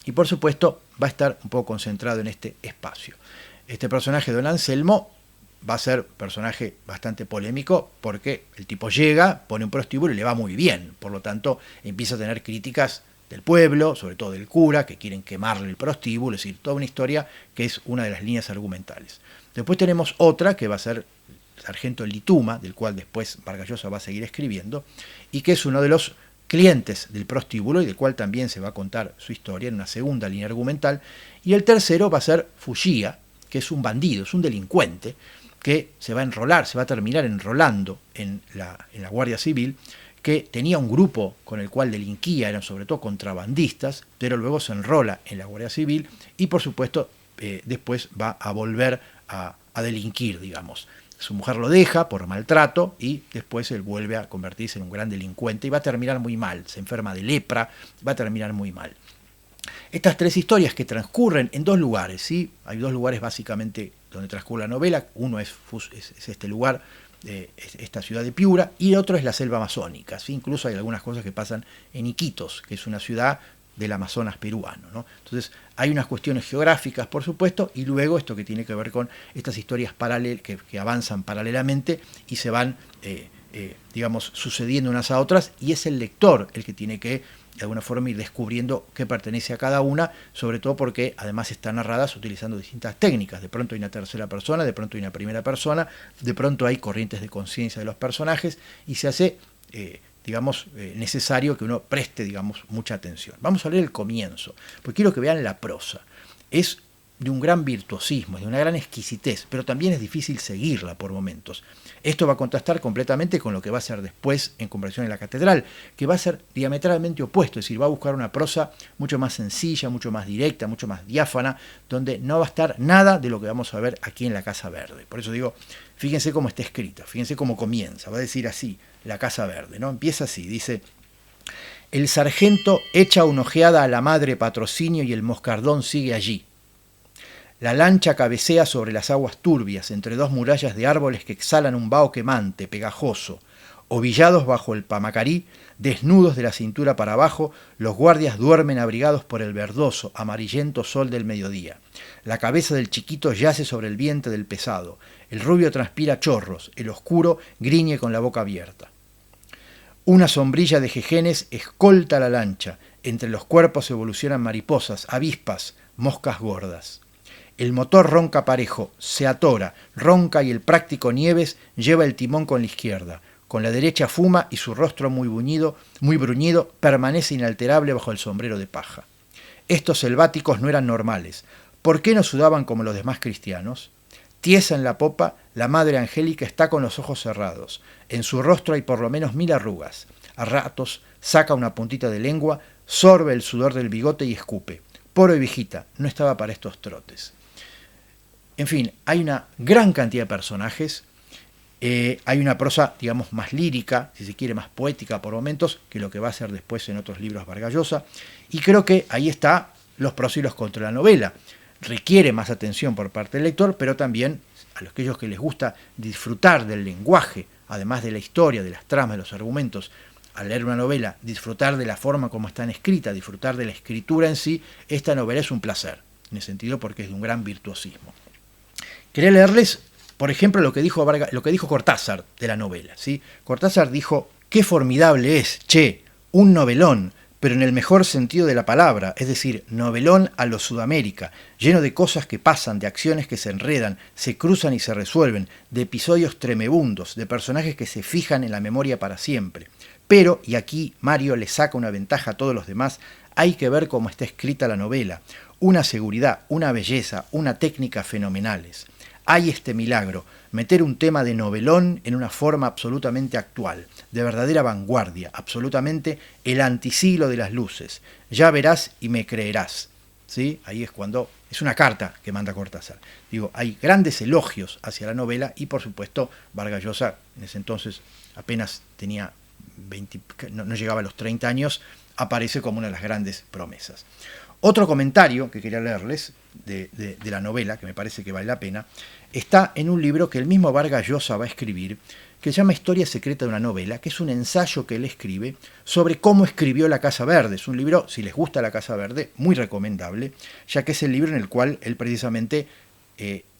y por supuesto va a estar un poco concentrado en este espacio. Este personaje, Don Anselmo, va a ser un personaje bastante polémico porque el tipo llega, pone un prostíbulo y le va muy bien, por lo tanto empieza a tener críticas del pueblo, sobre todo del cura, que quieren quemarle el prostíbulo, es decir, toda una historia que es una de las líneas argumentales. Después tenemos otra que va a ser Sargento Lituma, del cual después Vargas Llosa va a seguir escribiendo, y que es uno de los clientes del prostíbulo y del cual también se va a contar su historia en una segunda línea argumental. Y el tercero va a ser Fugia, que es un bandido, es un delincuente, que se va a terminar enrolando en la Guardia Civil, que tenía un grupo con el cual delinquía, eran sobre todo contrabandistas, pero luego se enrola en la Guardia Civil y por supuesto después va a volver a delinquir, digamos. Su mujer lo deja por maltrato y después él vuelve a convertirse en un gran delincuente y va a terminar muy mal, se enferma de lepra, va a terminar muy mal. Estas 3 historias que transcurren en 2 lugares, ¿sí? Hay 2 lugares básicamente donde transcurre la novela, uno es este lugar, esta ciudad de Piura, y el otro es la selva amazónica, ¿sí? Incluso hay algunas cosas que pasan en Iquitos, que es una ciudad del Amazonas peruano, ¿no? Entonces hay unas cuestiones geográficas, por supuesto, y luego esto que tiene que ver con estas historias que avanzan paralelamente y se van, digamos, sucediendo unas a otras, y es el lector el que tiene que, de alguna forma, ir descubriendo qué pertenece a cada una, sobre todo porque además están narradas utilizando distintas técnicas. De pronto hay una tercera persona, de pronto hay una primera persona, de pronto hay corrientes de conciencia de los personajes, y se hace necesario que uno preste, digamos, mucha atención. Vamos a leer el comienzo, porque quiero que vean la prosa. Es de un gran virtuosismo, de una gran exquisitez, pero también es difícil seguirla por momentos. Esto va a contrastar completamente con lo que va a ser después en Conversación en la Catedral, que va a ser diametralmente opuesto, es decir, va a buscar una prosa mucho más sencilla, mucho más directa, mucho más diáfana, donde no va a estar nada de lo que vamos a ver aquí en La Casa Verde. Por eso digo, fíjense cómo está escrita, fíjense cómo comienza, va a decir así, La Casa Verde, ¿no? Empieza así, dice: el sargento echa una ojeada a la madre Patrocinio y el moscardón sigue allí. La lancha cabecea sobre las aguas turbias, entre dos murallas de árboles que exhalan un vaho quemante, pegajoso. Ovillados bajo el pamacarí, desnudos de la cintura para abajo, los guardias duermen abrigados por el verdoso, amarillento sol del mediodía. La cabeza del chiquito yace sobre el vientre del pesado. El rubio transpira chorros, el oscuro griñe con la boca abierta. Una sombrilla de jejenes escolta la lancha. Entre los cuerpos evolucionan mariposas, avispas, moscas gordas. El motor ronca parejo, se atora, ronca y el práctico Nieves lleva el timón con la izquierda. Con la derecha fuma y su rostro muy bruñido, permanece inalterable bajo el sombrero de paja. Estos selváticos no eran normales. ¿Por qué no sudaban como los demás cristianos? Tiesa en la popa, la madre Angélica está con los ojos cerrados. En su rostro hay por lo menos 1000 arrugas. A ratos saca una puntita de lengua, sorbe el sudor del bigote y escupe. Pobre viejita, no estaba para estos trotes. En fin, hay una gran cantidad de personajes, hay una prosa, digamos, más lírica, si se quiere, más poética por momentos, que lo que va a ser después en otros libros Vargas Llosa, y creo que ahí está los pros y los contras de la novela. Requiere más atención por parte del lector, pero también a aquellos que les gusta disfrutar del lenguaje, además de la historia, de las tramas, de los argumentos, al leer una novela, disfrutar de la forma como están escritas, disfrutar de la escritura en sí, esta novela es un placer, en el sentido porque es de un gran virtuosismo. Quería leerles, por ejemplo, lo que dijo Cortázar de la novela, ¿sí? Cortázar dijo: qué formidable es, un novelón, pero en el mejor sentido de la palabra, es decir, novelón a lo Sudamérica, lleno de cosas que pasan, de acciones que se enredan, se cruzan y se resuelven, de episodios tremebundos, de personajes que se fijan en la memoria para siempre. Pero, y aquí Mario le saca una ventaja a todos los demás, hay que ver cómo está escrita la novela. Una seguridad, una belleza, una técnica fenomenales. Hay este milagro, meter un tema de novelón en una forma absolutamente actual, de verdadera vanguardia, absolutamente el antisiglo de las luces. Ya verás y me creerás. ¿Sí? Ahí es cuando es una carta que manda Cortázar. Digo, hay grandes elogios hacia la novela y por supuesto Vargas Llosa en ese entonces apenas tenía 20, no llegaba a los 30 años, aparece como una de las grandes promesas. Otro comentario que quería leerles de la novela, que me parece que vale la pena, está en un libro que el mismo Vargas Llosa va a escribir, que se llama Historia secreta de una novela, que es un ensayo que él escribe sobre cómo escribió La Casa Verde. Es un libro, si les gusta La Casa Verde, muy recomendable, ya que es el libro en el cual él precisamente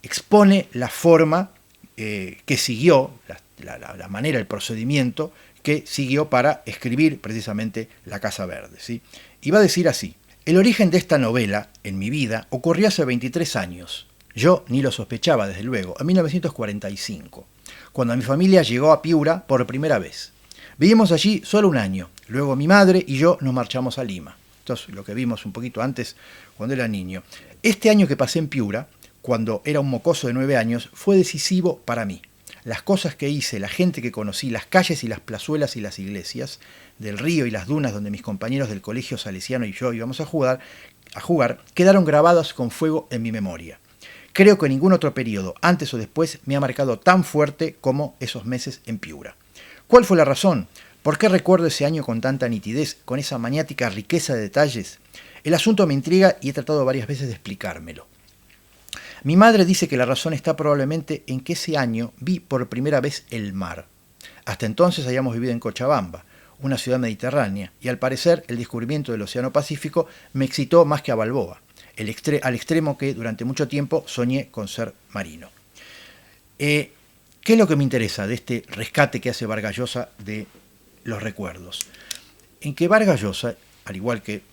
expone la forma que siguió, la manera, el procedimiento que siguió para escribir precisamente La Casa Verde, ¿sí? Y va a decir así: el origen de esta novela, en mi vida, ocurrió hace 23 años. Yo ni lo sospechaba, desde luego, en 1945, cuando mi familia llegó a Piura por primera vez. Vivimos allí solo un año, luego mi madre y yo nos marchamos a Lima. Esto es lo que vimos un poquito antes, cuando era niño. Este año que pasé en Piura, cuando era un mocoso de 9 años, fue decisivo para mí. Las cosas que hice, la gente que conocí, las calles y las plazuelas y las iglesias, del río y las dunas donde mis compañeros del colegio salesiano y yo íbamos a jugar, quedaron grabadas con fuego en mi memoria. Creo que ningún otro periodo, antes o después, me ha marcado tan fuerte como esos meses en Piura. ¿Cuál fue la razón? ¿Por qué recuerdo ese año con tanta nitidez, con esa maniática riqueza de detalles? El asunto me intriga y he tratado varias veces de explicármelo. Mi madre dice que la razón está probablemente en que ese año vi por primera vez el mar. Hasta entonces habíamos vivido en Cochabamba, una ciudad mediterránea, y al parecer el descubrimiento del Océano Pacífico me excitó más que a Balboa, al extremo que durante mucho tiempo soñé con ser marino. ¿Qué es lo que me interesa de este rescate que hace Vargas Llosa de los recuerdos? En que Vargas Llosa, al igual que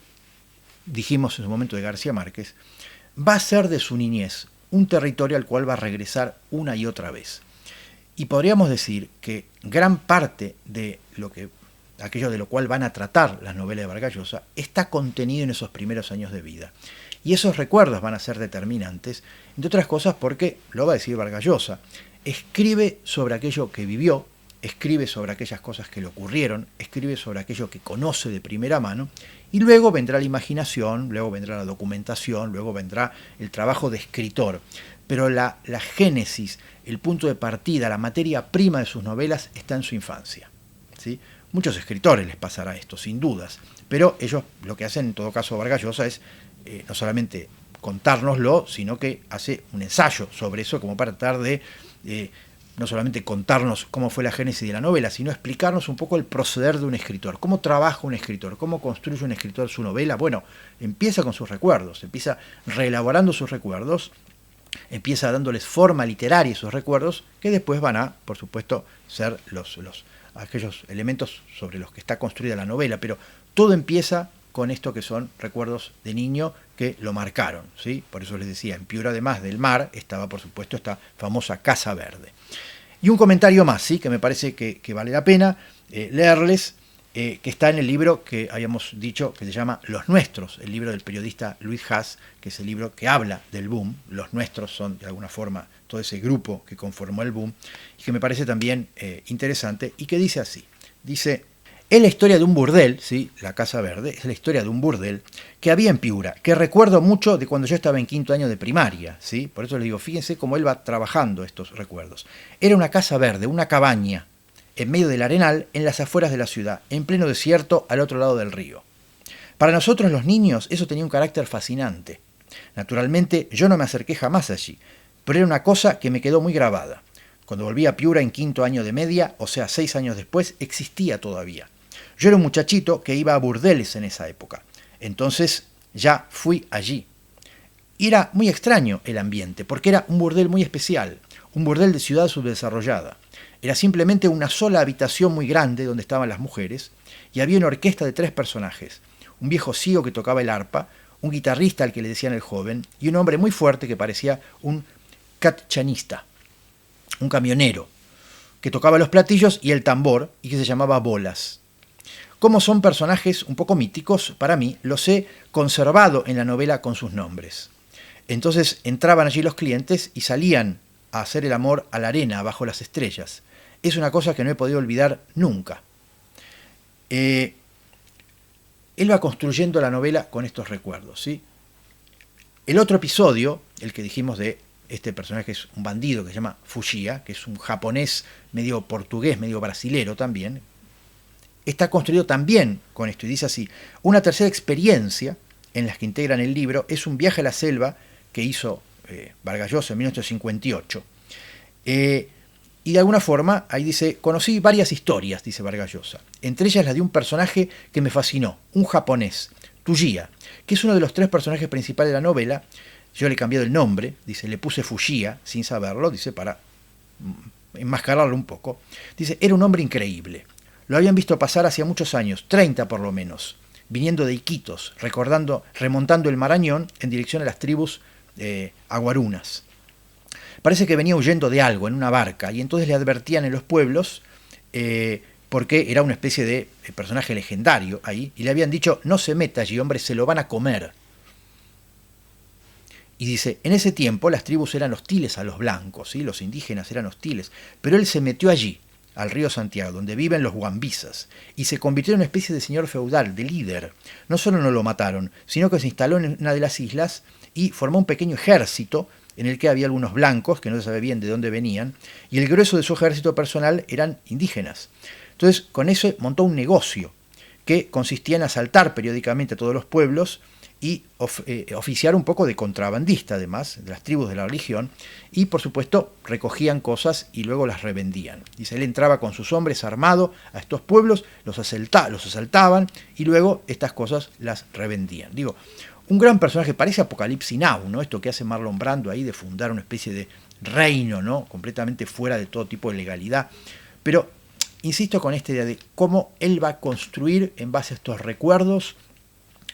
dijimos en su momento de García Márquez, va a ser de su niñez un territorio al cual va a regresar una y otra vez. Y podríamos decir que gran parte de aquello de lo cual van a tratar las novelas de Vargas Llosa está contenido en esos primeros años de vida. Y esos recuerdos van a ser determinantes, entre otras cosas porque, lo va a decir Vargas Llosa, escribe sobre aquello que vivió, escribe sobre aquellas cosas que le ocurrieron, escribe sobre aquello que conoce de primera mano, y luego vendrá la imaginación, luego vendrá la documentación, luego vendrá el trabajo de escritor. Pero la génesis, el punto de partida, la materia prima de sus novelas está en su infancia, ¿sí? Muchos escritores les pasará esto, sin dudas, pero ellos lo que hacen en todo caso Vargas Llosa es no solamente contárnoslo, sino que hace un ensayo sobre eso como para tratar de no solamente contarnos cómo fue la génesis de la novela, sino explicarnos un poco el proceder de un escritor, cómo trabaja un escritor, cómo construye un escritor su novela. Bueno, empieza con sus recuerdos, empieza reelaborando sus recuerdos, empieza dándoles forma literaria a esos recuerdos, que después van a, por supuesto, ser aquellos elementos sobre los que está construida la novela, pero todo empieza con esto que son recuerdos de niño que lo marcaron, ¿sí? Por eso les decía, en Piura, además del mar, estaba, por supuesto, esta famosa Casa Verde. Y un comentario más, ¿sí? Que me parece que vale la pena leerles, que está en el libro que habíamos dicho que se llama Los Nuestros, el libro del periodista Luis Haas, que es el libro que habla del boom. Los Nuestros son, de alguna forma, todo ese grupo que conformó el boom, y que me parece también interesante, y que dice así, dice: es la historia de un burdel, ¿sí? La Casa Verde, es la historia de un burdel que había en Piura, que recuerdo mucho de cuando yo estaba en quinto año de primaria, ¿sí? Por eso les digo, fíjense cómo él va trabajando estos recuerdos. Era una casa verde, una cabaña, en medio del arenal, en las afueras de la ciudad, en pleno desierto, al otro lado del río. Para nosotros los niños eso tenía un carácter fascinante. Naturalmente yo no me acerqué jamás allí, pero era una cosa que me quedó muy grabada. Cuando volví a Piura en quinto año de media, o sea 6 años después, existía todavía. Yo era un muchachito que iba a burdeles en esa época. Entonces ya fui allí. Y era muy extraño el ambiente, porque era un burdel muy especial, un burdel de ciudad subdesarrollada. Era simplemente una sola habitación muy grande donde estaban las mujeres, y había una orquesta de 3 personajes. Un viejo ciego que tocaba el arpa, un guitarrista al que le decían el joven, y un hombre muy fuerte que parecía un catchanista, un camionero, que tocaba los platillos y el tambor, y que se llamaba Bolas. Como son personajes un poco míticos, para mí, los he conservado en la novela con sus nombres. Entonces entraban allí los clientes y salían a hacer el amor a la arena, bajo las estrellas. Es una cosa que no he podido olvidar nunca. Él va construyendo la novela con estos recuerdos, ¿sí? El otro episodio, el que dijimos de este personaje, es un bandido que se llama Fujiya, que es un japonés medio portugués, medio brasilero también, está construido también con esto, y dice así: una tercera experiencia en las que integran el libro es un viaje a la selva que hizo Vargas Llosa en 1958. Y de alguna forma, ahí dice, conocí varias historias, dice Vargas Llosa, entre ellas la de un personaje que me fascinó, un japonés, Tujiya, que es uno de los 3 personajes principales de la novela. Yo le he cambiado el nombre, dice, le puse Fujiya, sin saberlo, dice, para enmascararlo un poco. Dice, era un hombre increíble. Lo habían visto pasar hacía muchos años, 30 por lo menos, viniendo de Iquitos, remontando el Marañón en dirección a las tribus aguarunas. Parece que venía huyendo de algo en una barca, y entonces le advertían en los pueblos, porque era una especie de personaje legendario ahí, y le habían dicho, no se meta allí, hombre, se lo van a comer. Y dice, en ese tiempo las tribus eran hostiles a los blancos, ¿sí? Los indígenas eran hostiles, pero él se metió allí, al río Santiago, donde viven los guambisas, y se convirtió en una especie de señor feudal, de líder. No solo no lo mataron, sino que se instaló en una de las islas y formó un pequeño ejército en el que había algunos blancos, que no se sabe bien de dónde venían, y el grueso de su ejército personal eran indígenas. Entonces, con eso montó un negocio que consistía en asaltar periódicamente a todos los pueblos y oficiar un poco de contrabandista, además, de las tribus de la religión, y por supuesto recogían cosas y luego las revendían. Dice, él entraba con sus hombres armado a estos pueblos, los asaltaban y luego estas cosas las revendían. Digo, un gran personaje, parece Apocalipsis Now, ¿no? Esto que hace Marlon Brando ahí de fundar una especie de reino, ¿no? Completamente fuera de todo tipo de legalidad. Pero insisto con esta idea de cómo él va a construir en base a estos recuerdos,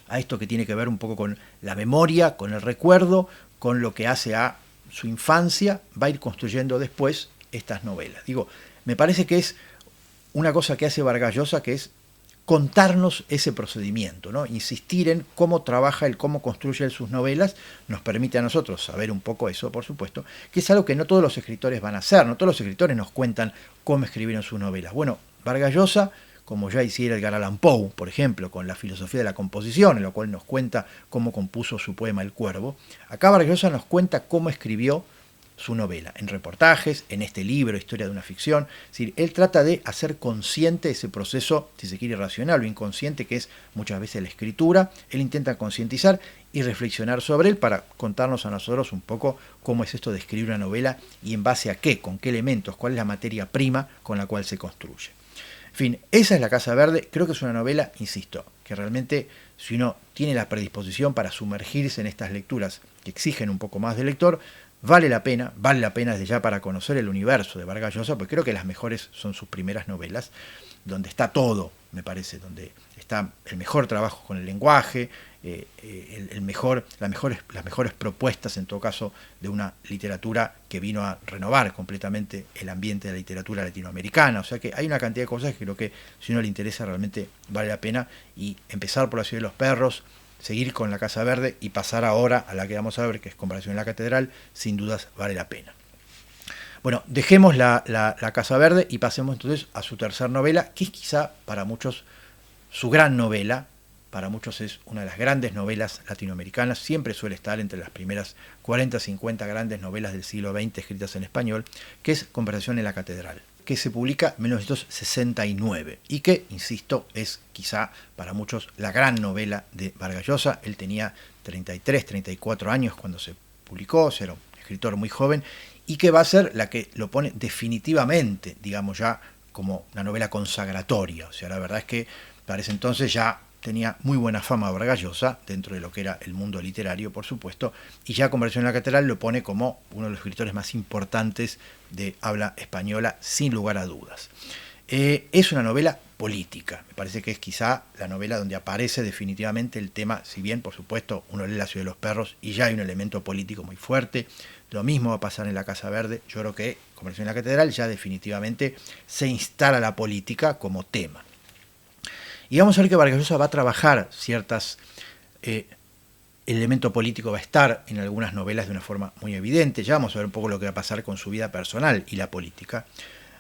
a esto que tiene que ver un poco con la memoria, con el recuerdo, con lo que hace a su infancia, va a ir construyendo después estas novelas. Digo, me parece que es una cosa que hace Vargas Llosa, que es contarnos ese procedimiento, ¿no? Insistir en cómo trabaja él, cómo construye él sus novelas, nos permite a nosotros saber un poco eso, por supuesto, que es algo que no todos los escritores van a hacer, no todos los escritores nos cuentan cómo escribieron sus novelas. Bueno, Vargas Llosa, como ya hiciera Edgar Allan Poe, por ejemplo, con la filosofía de la composición, en lo cual nos cuenta cómo compuso su poema El Cuervo, acá Vargas Llosa nos cuenta cómo escribió su novela, en reportajes, en este libro, Historia de una ficción. Es decir, él trata de hacer consciente ese proceso, si se quiere, racional o inconsciente, que es muchas veces la escritura. Él intenta concientizar y reflexionar sobre él para contarnos a nosotros un poco cómo es esto de escribir una novela y en base a qué, con qué elementos, cuál es la materia prima con la cual se construye. En fin, esa es La Casa Verde. Creo que es una novela, insisto, que realmente si uno tiene la predisposición para sumergirse en estas lecturas que exigen un poco más del lector, vale la pena desde ya para conocer el universo de Vargas Llosa, porque creo que las mejores son sus primeras novelas, donde está todo, me parece, donde está el mejor trabajo con el lenguaje, las mejores propuestas, en todo caso, de una literatura que vino a renovar completamente el ambiente de la literatura latinoamericana. O sea que hay una cantidad de cosas que creo que si a uno le interesa realmente vale la pena, y empezar por La Ciudad de los Perros, seguir con La Casa Verde y pasar ahora a la que vamos a ver, que es Conversación en la Catedral, sin dudas vale la pena. Bueno, dejemos la Casa Verde y pasemos entonces a su tercera novela, que es quizá para muchos su gran novela. Para muchos es una de las grandes novelas latinoamericanas, siempre suele estar entre las primeras 40, 50 grandes novelas del siglo XX escritas en español, que es Conversación en la Catedral, que se publica en 1969 y que, insisto, es quizá para muchos la gran novela de Vargas Llosa. Él tenía 33, 34 años cuando se publicó, o sea, era un escritor muy joven, y que va a ser la que lo pone definitivamente, digamos, ya como una novela consagratoria. O sea, la verdad es que para ese entonces ya tenía muy buena fama Vargas Llosa dentro de lo que era el mundo literario, por supuesto, y ya Conversación en la Catedral lo pone como uno de los escritores más importantes de habla española, sin lugar a dudas. Es una novela política, me parece que es quizá la novela donde aparece definitivamente el tema, si bien, por supuesto, uno lee La Ciudad de los Perros y ya hay un elemento político muy fuerte. Lo mismo va a pasar en La Casa Verde. Yo creo que Conversación en la Catedral ya definitivamente se instala la política como tema. Y vamos a ver que Vargas Llosa va a trabajar ciertas... el elemento político va a estar en algunas novelas de una forma muy evidente. Ya vamos a ver un poco lo que va a pasar con su vida personal y la política.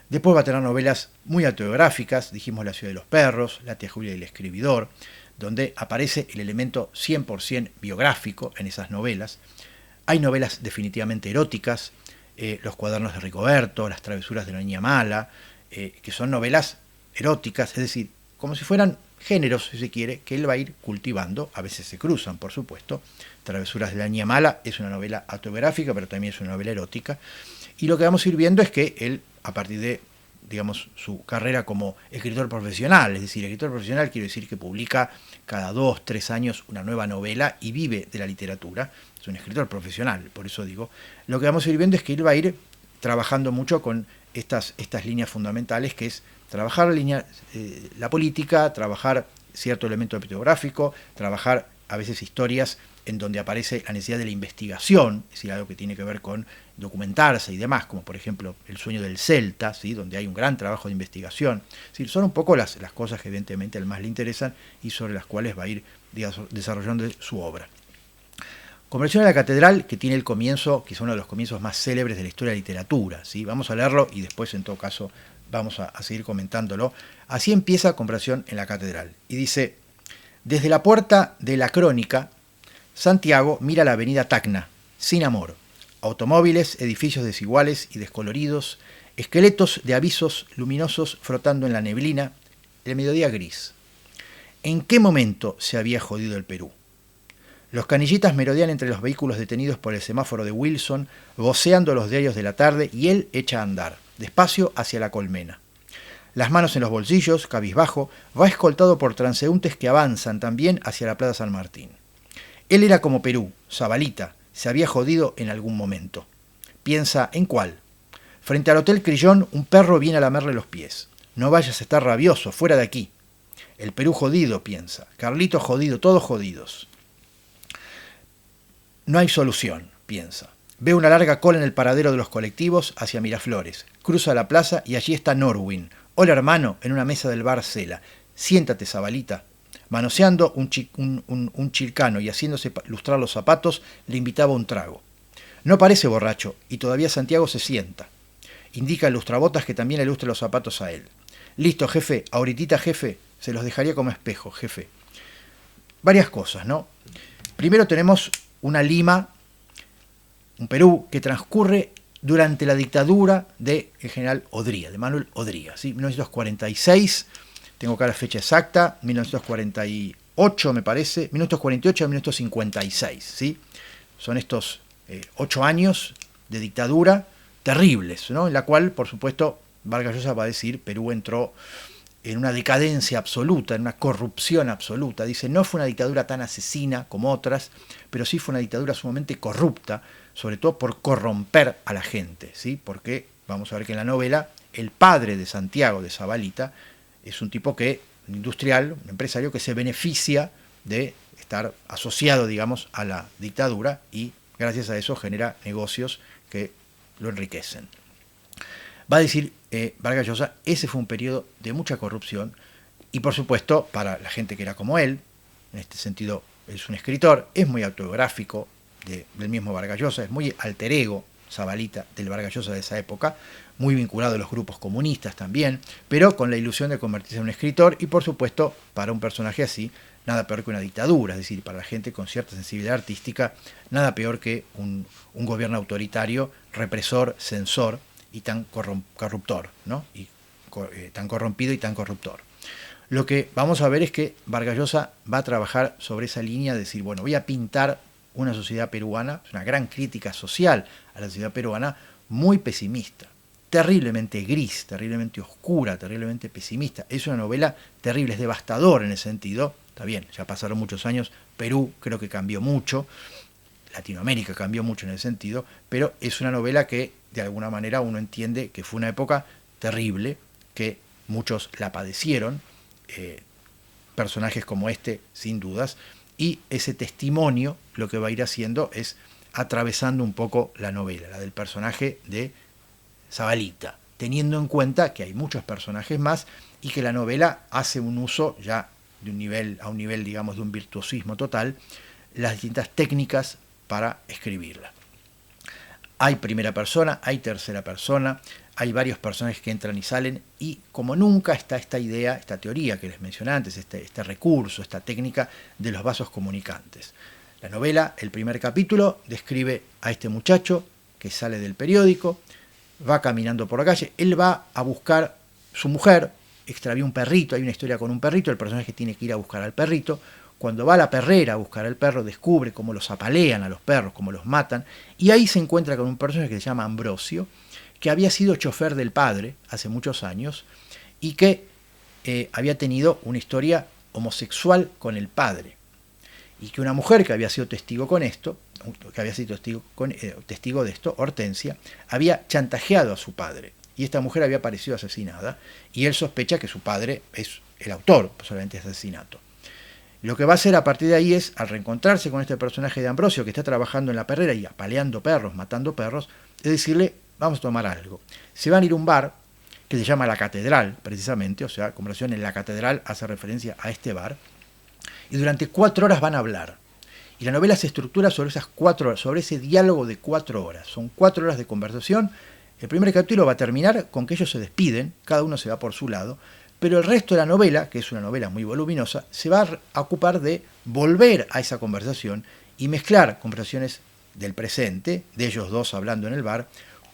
Después va a tener novelas muy autobiográficas, dijimos La Ciudad de los Perros, La tía Julia y el escribidor, donde aparece el elemento 100% biográfico en esas novelas. Hay novelas definitivamente eróticas, Los cuadernos de Rigoberto, Las travesuras de la niña mala, que son novelas eróticas, es decir, como si fueran géneros, si se quiere, que él va a ir cultivando. A veces se cruzan, por supuesto. Travesuras de la niña mala es una novela autobiográfica, pero también es una novela erótica. Y lo que vamos a ir viendo es que él, a partir de, digamos, su carrera como escritor profesional, es decir, escritor profesional quiere decir que publica cada 2, 3 años una nueva novela y vive de la literatura. Es un escritor profesional, por eso digo. Lo que vamos a ir viendo es que él va a ir trabajando mucho con estas líneas fundamentales, que es trabajar la política, trabajar cierto elemento bibliográfico, trabajar a veces historias en donde aparece la necesidad de la investigación, es decir, algo que tiene que ver con documentarse y demás, como por ejemplo El sueño del Celta, ¿sí?, donde hay un gran trabajo de investigación. Es decir, son un poco las cosas que evidentemente a él más le interesan y sobre las cuales va a ir, digamos, desarrollando su obra. Conversación en la Catedral, que tiene el comienzo, que es uno de los comienzos más célebres de la historia de la literatura, ¿sí? Vamos a leerlo y después, en todo caso, vamos a seguir comentándolo. Así empieza Conversación en la Catedral. Y dice: desde la puerta de la Crónica, Santiago mira la avenida Tacna, sin amor. Automóviles, edificios desiguales y descoloridos, esqueletos de avisos luminosos frotando en la neblina, el mediodía gris. ¿En qué momento se había jodido el Perú? Los canillitas merodean entre los vehículos detenidos por el semáforo de Wilson, voceando los diarios de la tarde, y él echa a andar, despacio hacia la colmena. Las manos en los bolsillos, cabizbajo, va escoltado por transeúntes que avanzan también hacia la Plaza San Martín. Él era como Perú, Zabalita, se había jodido en algún momento. Piensa, ¿en cuál? Frente al Hotel Crillón, un perro viene a lamerle los pies. No vayas a estar rabioso, fuera de aquí. El Perú jodido, piensa. Carlito jodido, todos jodidos. No hay solución, piensa. Ve una larga cola en el paradero de los colectivos hacia Miraflores. Cruza la plaza y allí está Norwin. Hola hermano, en una mesa del bar Cela. Siéntate, Zabalita. Manoseando un chilcano y haciéndose lustrar los zapatos, le invitaba un trago. No parece borracho, y todavía Santiago se sienta. Indica al lustrabotas que también le lustre los zapatos a él. Listo, jefe, ahoritita, jefe, se los dejaría como espejo, jefe. Varias cosas, ¿no? Primero tenemos una Lima, un Perú, que transcurre durante la dictadura del general Odría, de Manuel Odría, ¿sí? 1946, tengo acá la fecha exacta, 1948 me parece, 1948 a 1956, ¿sí? Son estos 8 años de dictadura terribles, ¿no? En la cual, por supuesto, Vargas Llosa va a decir, Perú entró en una decadencia absoluta, en una corrupción absoluta. Dice, no fue una dictadura tan asesina como otras, pero sí fue una dictadura sumamente corrupta, sobre todo por corromper a la gente, ¿sí? Porque vamos a ver que en la novela el padre de Santiago, de Zabalita, es un tipo que, un industrial, un empresario que se beneficia de estar asociado, digamos, a la dictadura y gracias a eso genera negocios que lo enriquecen. Va a decir Vargas Llosa, ese fue un periodo de mucha corrupción y por supuesto para la gente que era como él, en este sentido es un escritor, es muy autobiográfico del mismo Vargas Llosa, es muy alter ego, Zabalita, del Vargas Llosa de esa época, muy vinculado a los grupos comunistas también, pero con la ilusión de convertirse en un escritor y por supuesto para un personaje así, nada peor que una dictadura, es decir, para la gente con cierta sensibilidad artística, nada peor que un gobierno autoritario, represor, censor, y tan corruptor, ¿no? Y tan corrompido y tan corruptor. Lo que vamos a ver es que Vargas Llosa va a trabajar sobre esa línea de decir, bueno, voy a pintar una sociedad peruana, una gran crítica social a la sociedad peruana, muy pesimista, terriblemente gris, terriblemente oscura, terriblemente pesimista. Es una novela terrible, es devastadora en ese sentido. Está bien, ya pasaron muchos años, Perú creo que cambió mucho, Latinoamérica cambió mucho en ese sentido, pero es una novela que de alguna manera uno entiende que fue una época terrible, que muchos la padecieron, personajes como este sin dudas, y ese testimonio lo que va a ir haciendo es atravesando un poco la novela, la del personaje de Zabalita, teniendo en cuenta que hay muchos personajes más y que la novela hace un uso ya de un nivel digamos de un virtuosismo total, las distintas técnicas para escribirla. Hay primera persona, hay tercera persona, hay varios personajes que entran y salen y como nunca está esta idea, esta teoría que les mencioné antes, este recurso, esta técnica de los vasos comunicantes. La novela, el primer capítulo, describe a este muchacho que sale del periódico, va caminando por la calle, él va a buscar su mujer, extravió un perrito, hay una historia con un perrito, el personaje tiene que ir a buscar al perrito. Cuando va a la perrera a buscar al perro, descubre cómo los apalean a los perros, cómo los matan, y ahí se encuentra con un personaje que se llama Ambrosio, que había sido chofer del padre hace muchos años, y que había tenido una historia homosexual con el padre, y que una mujer que había sido testigo con esto, que había sido testigo de esto, Hortensia, había chantajeado a su padre, y esta mujer había aparecido asesinada, y él sospecha que su padre es el autor, posiblemente de asesinato. Lo que va a hacer a partir de ahí es, al reencontrarse con este personaje de Ambrosio que está trabajando en la perrera y apaleando perros, matando perros, es decirle, vamos a tomar algo. Se van a ir a un bar que se llama La Catedral, precisamente, o sea, conversación en La Catedral hace referencia a este bar, y durante 4 horas van a hablar. Y la novela se estructura sobre esas 4 horas, sobre ese diálogo de 4 horas. Son 4 horas de conversación. El primer capítulo va a terminar con que ellos se despiden, cada uno se va por su lado, pero el resto de la novela, que es una novela muy voluminosa, se va a ocupar de volver a esa conversación y mezclar conversaciones del presente, de ellos dos hablando en el bar,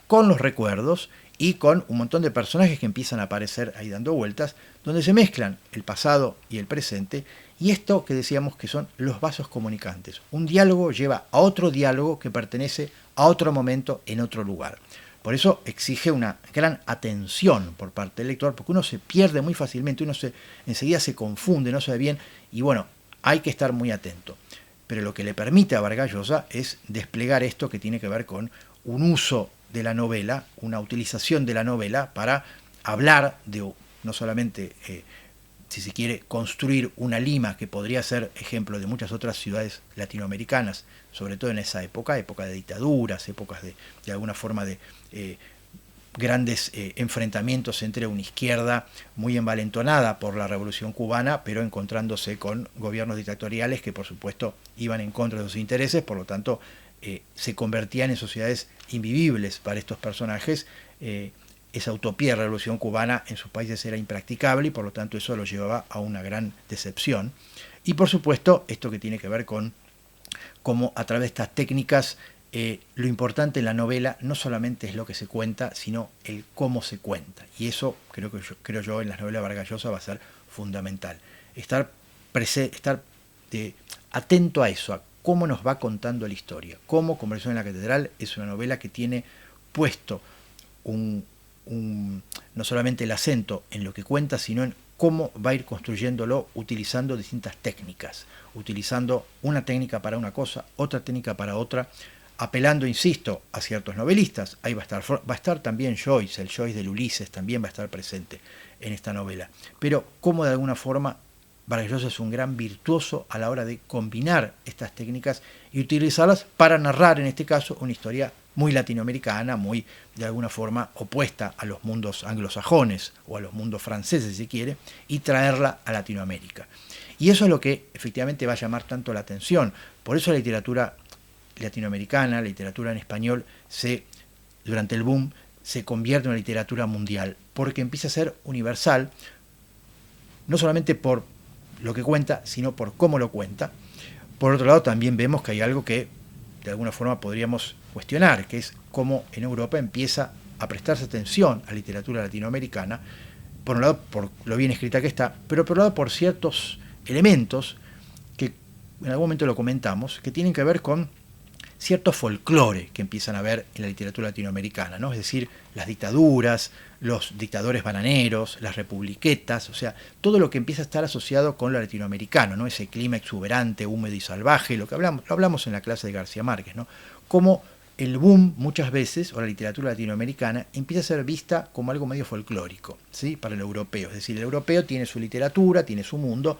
con los recuerdos y con un montón de personajes que empiezan a aparecer ahí dando vueltas, donde se mezclan el pasado y el presente, y esto que decíamos que son los vasos comunicantes. Un diálogo lleva a otro diálogo que pertenece a otro momento en otro lugar. Por eso exige una gran atención por parte del lector, porque uno se pierde muy fácilmente, enseguida se confunde, no sabe bien, y bueno, hay que estar muy atento. Pero lo que le permite a Vargas Llosa es desplegar esto que tiene que ver con un uso de la novela, una utilización de la novela para hablar de no solamente, si se quiere, construir una Lima que podría ser ejemplo de muchas otras ciudades latinoamericanas, sobre todo en esa época de dictaduras, épocas de alguna forma de grandes enfrentamientos entre una izquierda muy envalentonada por la Revolución Cubana, pero encontrándose con gobiernos dictatoriales que por supuesto iban en contra de sus intereses, por lo tanto se convertían en sociedades invivibles para estos personajes. Esa utopía de la Revolución Cubana en sus países era impracticable y por lo tanto eso lo llevaba a una gran decepción. Y por supuesto esto que tiene que ver con cómo a través de estas técnicas lo importante en la novela no solamente es lo que se cuenta, sino el cómo se cuenta. Y eso creo yo en las novelas de Vargas Llosa va a ser fundamental. Estar atento a eso, a cómo nos va contando la historia. Cómo Conversación en la Catedral es una novela que tiene puesto no solamente el acento en lo que cuenta, sino en cómo va a ir construyéndolo utilizando distintas técnicas, utilizando una técnica para una cosa, otra técnica para otra, apelando, insisto, a ciertos novelistas. Ahí va a estar también Joyce, el Joyce del Ulises también va a estar presente en esta novela. Pero cómo de alguna forma Vargas Llosa es un gran virtuoso a la hora de combinar estas técnicas y utilizarlas para narrar, en este caso, una historia muy latinoamericana, muy de alguna forma opuesta a los mundos anglosajones o a los mundos franceses, si quiere, y traerla a Latinoamérica. Y eso es lo que efectivamente va a llamar tanto la atención. Por eso la literatura latinoamericana, la literatura en español, durante el boom, se convierte en una literatura mundial, porque empieza a ser universal, no solamente por lo que cuenta, sino por cómo lo cuenta. Por otro lado, también vemos que hay algo que de alguna forma podríamos cuestionar, que es cómo en Europa empieza a prestarse atención a la literatura latinoamericana, por un lado por lo bien escrita que está, pero por otro lado por ciertos elementos que en algún momento lo comentamos, que tienen que ver con cierto folclore que empiezan a ver en la literatura latinoamericana, ¿no? Es decir, las dictaduras, los dictadores bananeros, las republiquetas, o sea, todo lo que empieza a estar asociado con lo latinoamericano, ¿no? Ese clima exuberante, húmedo y salvaje, lo hablamos en la clase de García Márquez, ¿no? Como el boom muchas veces, o la literatura latinoamericana, empieza a ser vista como algo medio folclórico, ¿sí? Para el europeo. Es decir, el europeo tiene su literatura, tiene su mundo,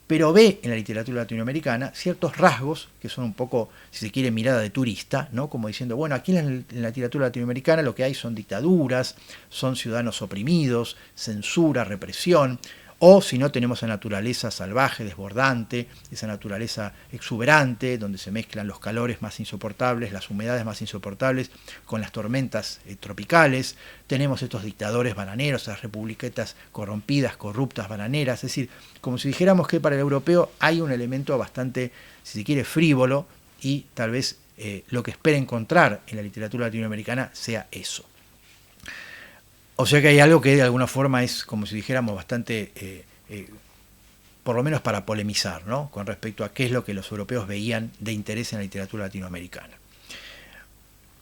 pero ve en la literatura latinoamericana ciertos rasgos que son un poco, si se quiere, mirada de turista, ¿no? Como diciendo, bueno, aquí en la literatura latinoamericana lo que hay son dictaduras, son ciudadanos oprimidos, censura, represión, o si no tenemos esa naturaleza salvaje, desbordante, esa naturaleza exuberante, donde se mezclan los calores más insoportables, las humedades más insoportables, con las tormentas tropicales. Tenemos estos dictadores bananeros, esas republiquetas corrompidas, corruptas, bananeras, es decir, como si dijéramos que para el europeo hay un elemento bastante, si se quiere, frívolo, y tal vez lo que espera encontrar en la literatura latinoamericana sea eso. O sea que hay algo que de alguna forma es, como si dijéramos, bastante, por lo menos para polemizar, ¿no? Con respecto a qué es lo que los europeos veían de interés en la literatura latinoamericana.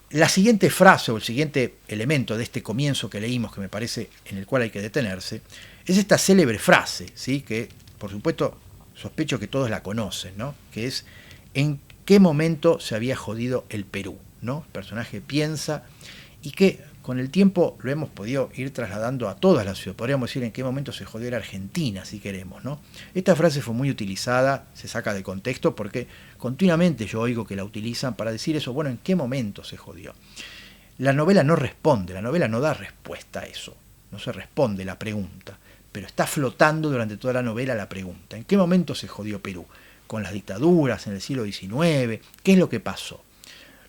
La siguiente frase o el siguiente elemento de este comienzo que leímos, que me parece en el cual hay que detenerse, es esta célebre frase, ¿sí? Que por supuesto sospecho que todos la conocen, ¿no? Que es ¿en qué momento se había jodido el Perú? ¿No? El personaje piensa y que con el tiempo lo hemos podido ir trasladando a todas las ciudades. Podríamos decir en qué momento se jodió la Argentina, si queremos, ¿no? Esta frase fue muy utilizada, se saca de contexto porque continuamente yo oigo que la utilizan para decir eso, bueno, ¿en qué momento se jodió? La novela no responde, la novela no da respuesta a eso, no se responde la pregunta, pero está flotando durante toda la novela la pregunta. ¿En qué momento se jodió Perú? ¿Con las dictaduras en el siglo XIX? ¿Qué es lo que pasó?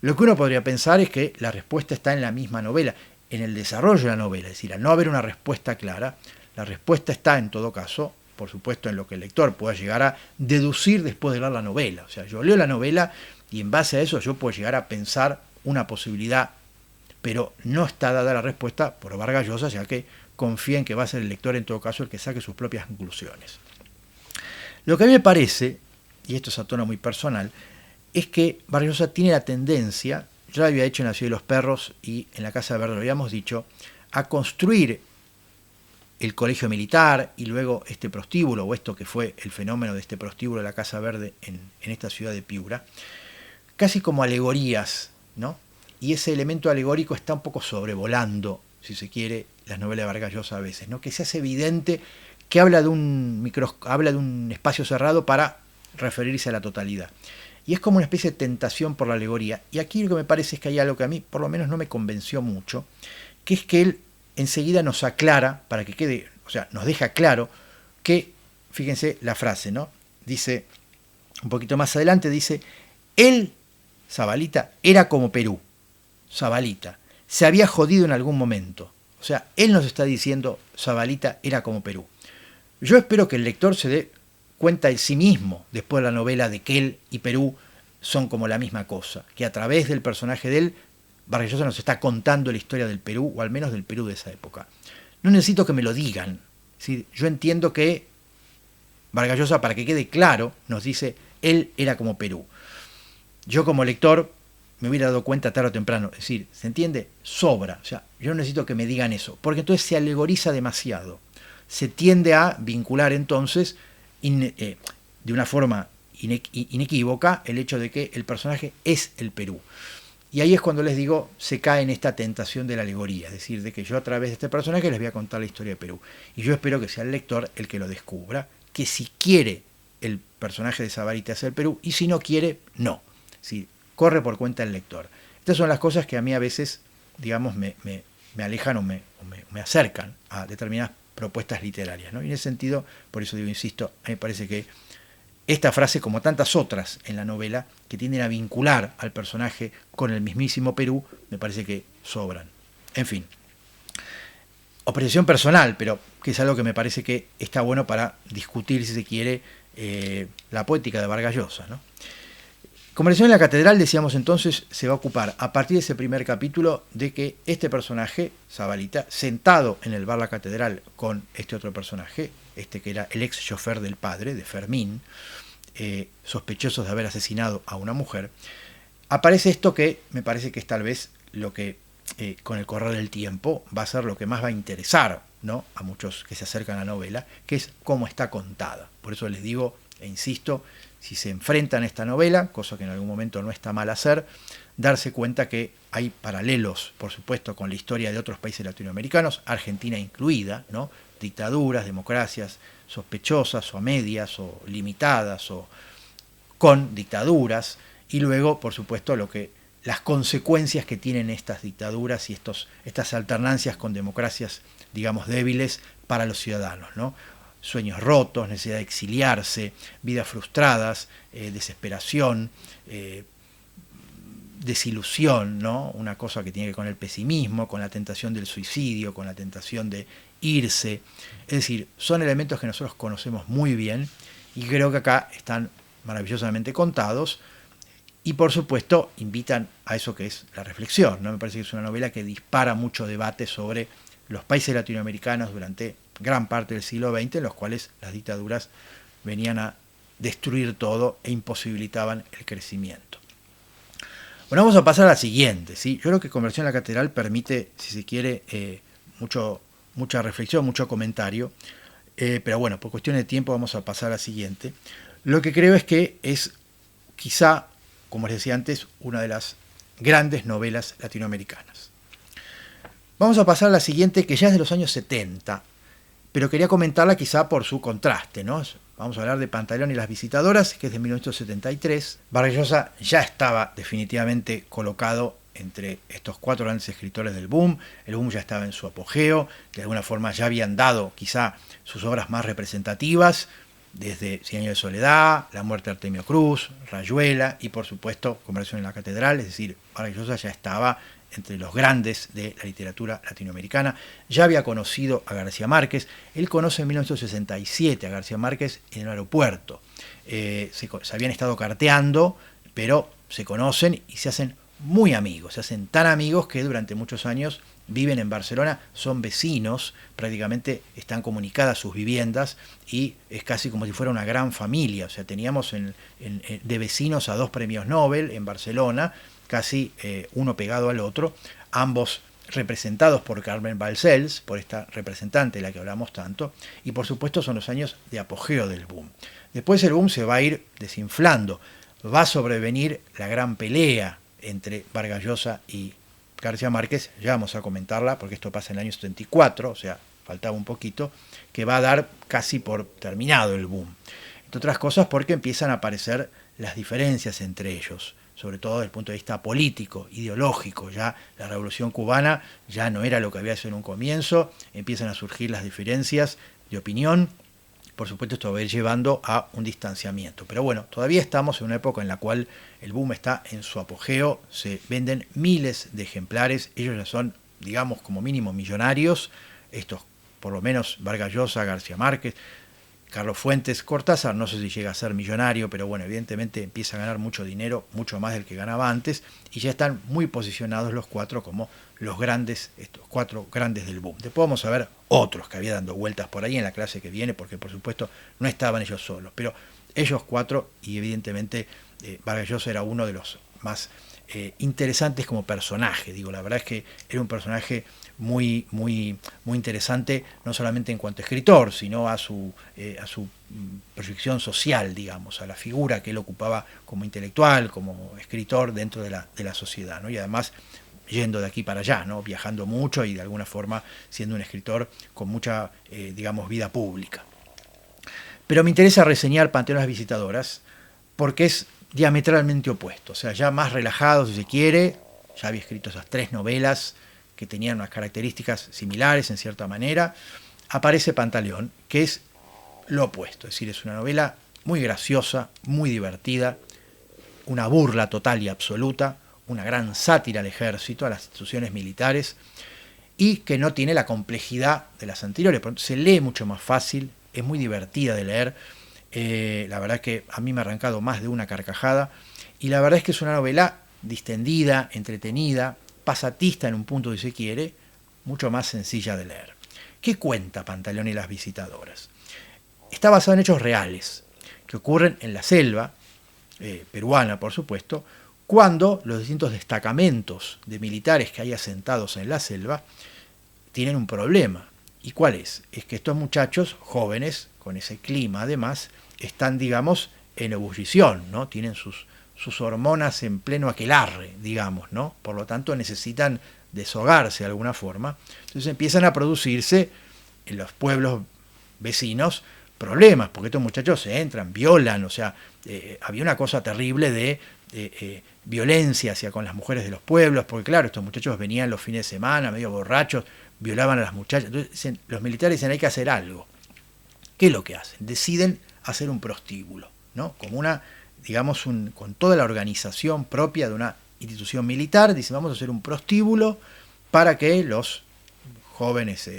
Lo que uno podría pensar es que la respuesta está en la misma novela, en el desarrollo de la novela, es decir, al no haber una respuesta clara, la respuesta está en todo caso, por supuesto, en lo que el lector pueda llegar a deducir después de leer la novela. O sea, yo leo la novela y en base a eso yo puedo llegar a pensar una posibilidad, pero no está dada la respuesta por Vargas Llosa, ya que confía en que va a ser el lector en todo caso el que saque sus propias conclusiones. Lo que a mí me parece, y esto es a tono muy personal, es que Vargas Llosa tiene la tendencia, ya lo había hecho en La ciudad de los perros y en La casa verde lo habíamos dicho, a construir el colegio militar y luego este prostíbulo, o esto que fue el fenómeno de este prostíbulo de la Casa Verde en esta ciudad de Piura, casi como alegorías, ¿no? Y ese elemento alegórico está un poco sobrevolando, si se quiere, las novelas de Vargas Llosa a veces, ¿no? Que se hace evidente que habla de un espacio cerrado para referirse a la totalidad. Y es como una especie de tentación por la alegoría. Y aquí lo que me parece es que hay algo que a mí por lo menos no me convenció mucho, que es que él enseguida nos aclara, para que quede, o sea, nos deja claro que, fíjense la frase, ¿no? Dice, un poquito más adelante, dice, él, Zabalita, era como Perú. Zabalita se había jodido en algún momento. O sea, él nos está diciendo, Zabalita era como Perú. Yo espero que el lector se dé cuenta en sí mismo, después de la novela, de que él y Perú son como la misma cosa, que a través del personaje de él, Vargas Llosa nos está contando la historia del Perú, o al menos del Perú de esa época. No necesito que me lo digan. Es decir, yo entiendo que Vargas Llosa, para que quede claro, nos dice, él era como Perú. Yo como lector me hubiera dado cuenta tarde o temprano. Es decir, ¿se entiende? Sobra. O sea, yo no necesito que me digan eso, porque entonces se alegoriza demasiado. Se tiende a vincular entonces de una forma inequívoca el hecho de que el personaje es el Perú. Y ahí es cuando les digo, se cae en esta tentación de la alegoría, es decir, de que yo a través de este personaje les voy a contar la historia de Perú. Y yo espero que sea el lector el que lo descubra, que si quiere el personaje de Zabalita es el Perú, y si no quiere, no. Si corre por cuenta del lector. Estas son las cosas que a mí a veces, digamos, me alejan o me acercan a determinadas propuestas literarias, ¿no? Y en ese sentido, por eso digo, insisto, a mí me parece que esta frase, como tantas otras en la novela, que tienden a vincular al personaje con el mismísimo Perú, me parece que sobran. En fin, apreciación personal, pero que es algo que me parece que está bueno para discutir, si se quiere, la poética de Vargas Llosa, ¿no? Conversación en la catedral, decíamos entonces, se va a ocupar a partir de ese primer capítulo de que este personaje, Zabalita, sentado en el bar La Catedral con este otro personaje, este que era el ex chofer del padre, de Fermín, sospechosos de haber asesinado a una mujer, aparece esto que me parece que es tal vez lo que con el correr del tiempo va a ser lo que más va a interesar, ¿no?, a muchos que se acercan a la novela, que es cómo está contada. Por eso les digo e insisto, si se enfrentan a esta novela, cosa que en algún momento no está mal hacer, darse cuenta que hay paralelos, por supuesto, con la historia de otros países latinoamericanos, Argentina incluida, ¿no?, dictaduras, democracias sospechosas o a medias o limitadas o con dictaduras, y luego, por supuesto, las consecuencias que tienen estas dictaduras y estas alternancias con democracias, digamos, débiles para los ciudadanos, ¿no? Sueños rotos, necesidad de exiliarse, vidas frustradas, desesperación, desilusión, ¿no? Una cosa que tiene que ver con el pesimismo, con la tentación del suicidio, con la tentación de irse. Es decir, son elementos que nosotros conocemos muy bien y creo que acá están maravillosamente contados y por supuesto invitan a eso que es la reflexión, ¿no? Me parece que es una novela que dispara mucho debate sobre los países latinoamericanos durante gran parte del siglo XX, en los cuales las dictaduras venían a destruir todo e imposibilitaban el crecimiento. Bueno, vamos a pasar a la siguiente, ¿sí? Yo creo que Conversión a la Catedral permite, si se quiere, mucha reflexión, mucho comentario, pero bueno, por cuestión de tiempo vamos a pasar a la siguiente. Lo que creo es que es quizá, como les decía antes, una de las grandes novelas latinoamericanas. Vamos a pasar a la siguiente, que ya es de los años 70, pero quería comentarla quizá por su contraste, ¿no? Vamos a hablar de Pantaleón y las visitadoras, que es de 1973. Vargas Llosa ya estaba definitivamente colocado entre estos cuatro grandes escritores del boom. El boom ya estaba en su apogeo, de alguna forma ya habían dado quizá sus obras más representativas, desde Cien años de soledad, La muerte de Artemio Cruz, Rayuela y por supuesto Conversión en la Catedral, es decir, Vargas Llosa ya estaba entre los grandes de la literatura latinoamericana. Ya había conocido a García Márquez. Él conoce en 1967 a García Márquez en el aeropuerto. Se habían estado carteando, pero se conocen y se hacen muy amigos. Se hacen tan amigos que durante muchos años viven en Barcelona, son vecinos, prácticamente están comunicadas sus viviendas y es casi como si fuera una gran familia. O sea, teníamos de vecinos a dos premios Nobel en Barcelona, casi uno pegado al otro, ambos representados por Carmen Balcells, por esta representante de la que hablamos tanto, y por supuesto son los años de apogeo del boom. Después el boom se va a ir desinflando, va a sobrevenir la gran pelea entre Vargas Llosa y García Márquez, ya vamos a comentarla porque esto pasa en el año 74, o sea, faltaba un poquito, que va a dar casi por terminado el boom. Entre otras cosas porque empiezan a aparecer las diferencias entre ellos. sobre todo desde el punto de vista político, ideológico. Ya la Revolución Cubana ya no era lo que había sido en un comienzo, empiezan a surgir las diferencias de opinión. Por supuesto, esto va a ir llevando a un distanciamiento. Pero bueno, todavía estamos en una época en la cual el boom está en su apogeo, se venden miles de ejemplares, ellos ya son, digamos, como mínimo millonarios, estos, por lo menos Vargas Llosa, García Márquez, Carlos Fuentes, Cortázar, no sé si llega a ser millonario, pero bueno, evidentemente empieza a ganar mucho dinero, mucho más del que ganaba antes, y ya están muy posicionados los cuatro como los grandes, estos cuatro grandes del boom. Después vamos a ver otros que había dando vueltas por ahí en la clase que viene, porque por supuesto no estaban ellos solos, pero ellos cuatro, y evidentemente Vargas Llosa era uno de los más interesantes como personaje. Digo, la verdad es que era un personaje muy interesante, no solamente en cuanto a escritor, sino a su proyección social, digamos, a la figura que él ocupaba como intelectual, como escritor dentro de la sociedad, ¿no? Y además yendo de aquí para allá, ¿no? Viajando mucho y de alguna forma siendo un escritor con mucha, digamos, vida pública. Pero me interesa reseñar Panteón de las Visitadoras porque es diametralmente opuesto, o sea, ya más relajado si se quiere. Ya había escrito esas 3 novelas que tenían unas características similares en cierta manera. Aparece Pantaleón, que es lo opuesto, es decir, es una novela muy graciosa, muy divertida, una burla total y absoluta, una gran sátira al ejército, a las instituciones militares, y que no tiene la complejidad de las anteriores, se lee mucho más fácil, es muy divertida de leer. La verdad es que a mí me ha arrancado más de una carcajada, y la verdad es que es una novela distendida, entretenida, pasatista en un punto si se quiere, mucho más sencilla de leer. ¿Qué cuenta Pantaleón y las Visitadoras? Está basado en hechos reales, que ocurren en la selva, peruana por supuesto, cuando los distintos destacamentos de militares que hay asentados en la selva tienen un problema. ¿Y cuál es? Es que estos muchachos jóvenes, con ese clima además, están, digamos, en ebullición, ¿no? Tienen sus hormonas en pleno aquelarre, digamos, ¿no? Por lo tanto necesitan deshogarse de alguna forma. Entonces empiezan a producirse en los pueblos vecinos problemas, porque estos muchachos se entran, violan, o sea, había una cosa terrible de violencia hacia con las mujeres de los pueblos, porque claro, estos muchachos venían los fines de semana, medio borrachos, violaban a las muchachas. Entonces los militares dicen, hay que hacer algo. ¿Qué es lo que hacen? Deciden hacer un prostíbulo, ¿no? Como una, digamos, con toda la organización propia de una institución militar, dicen, vamos a hacer un prostíbulo para que los jóvenes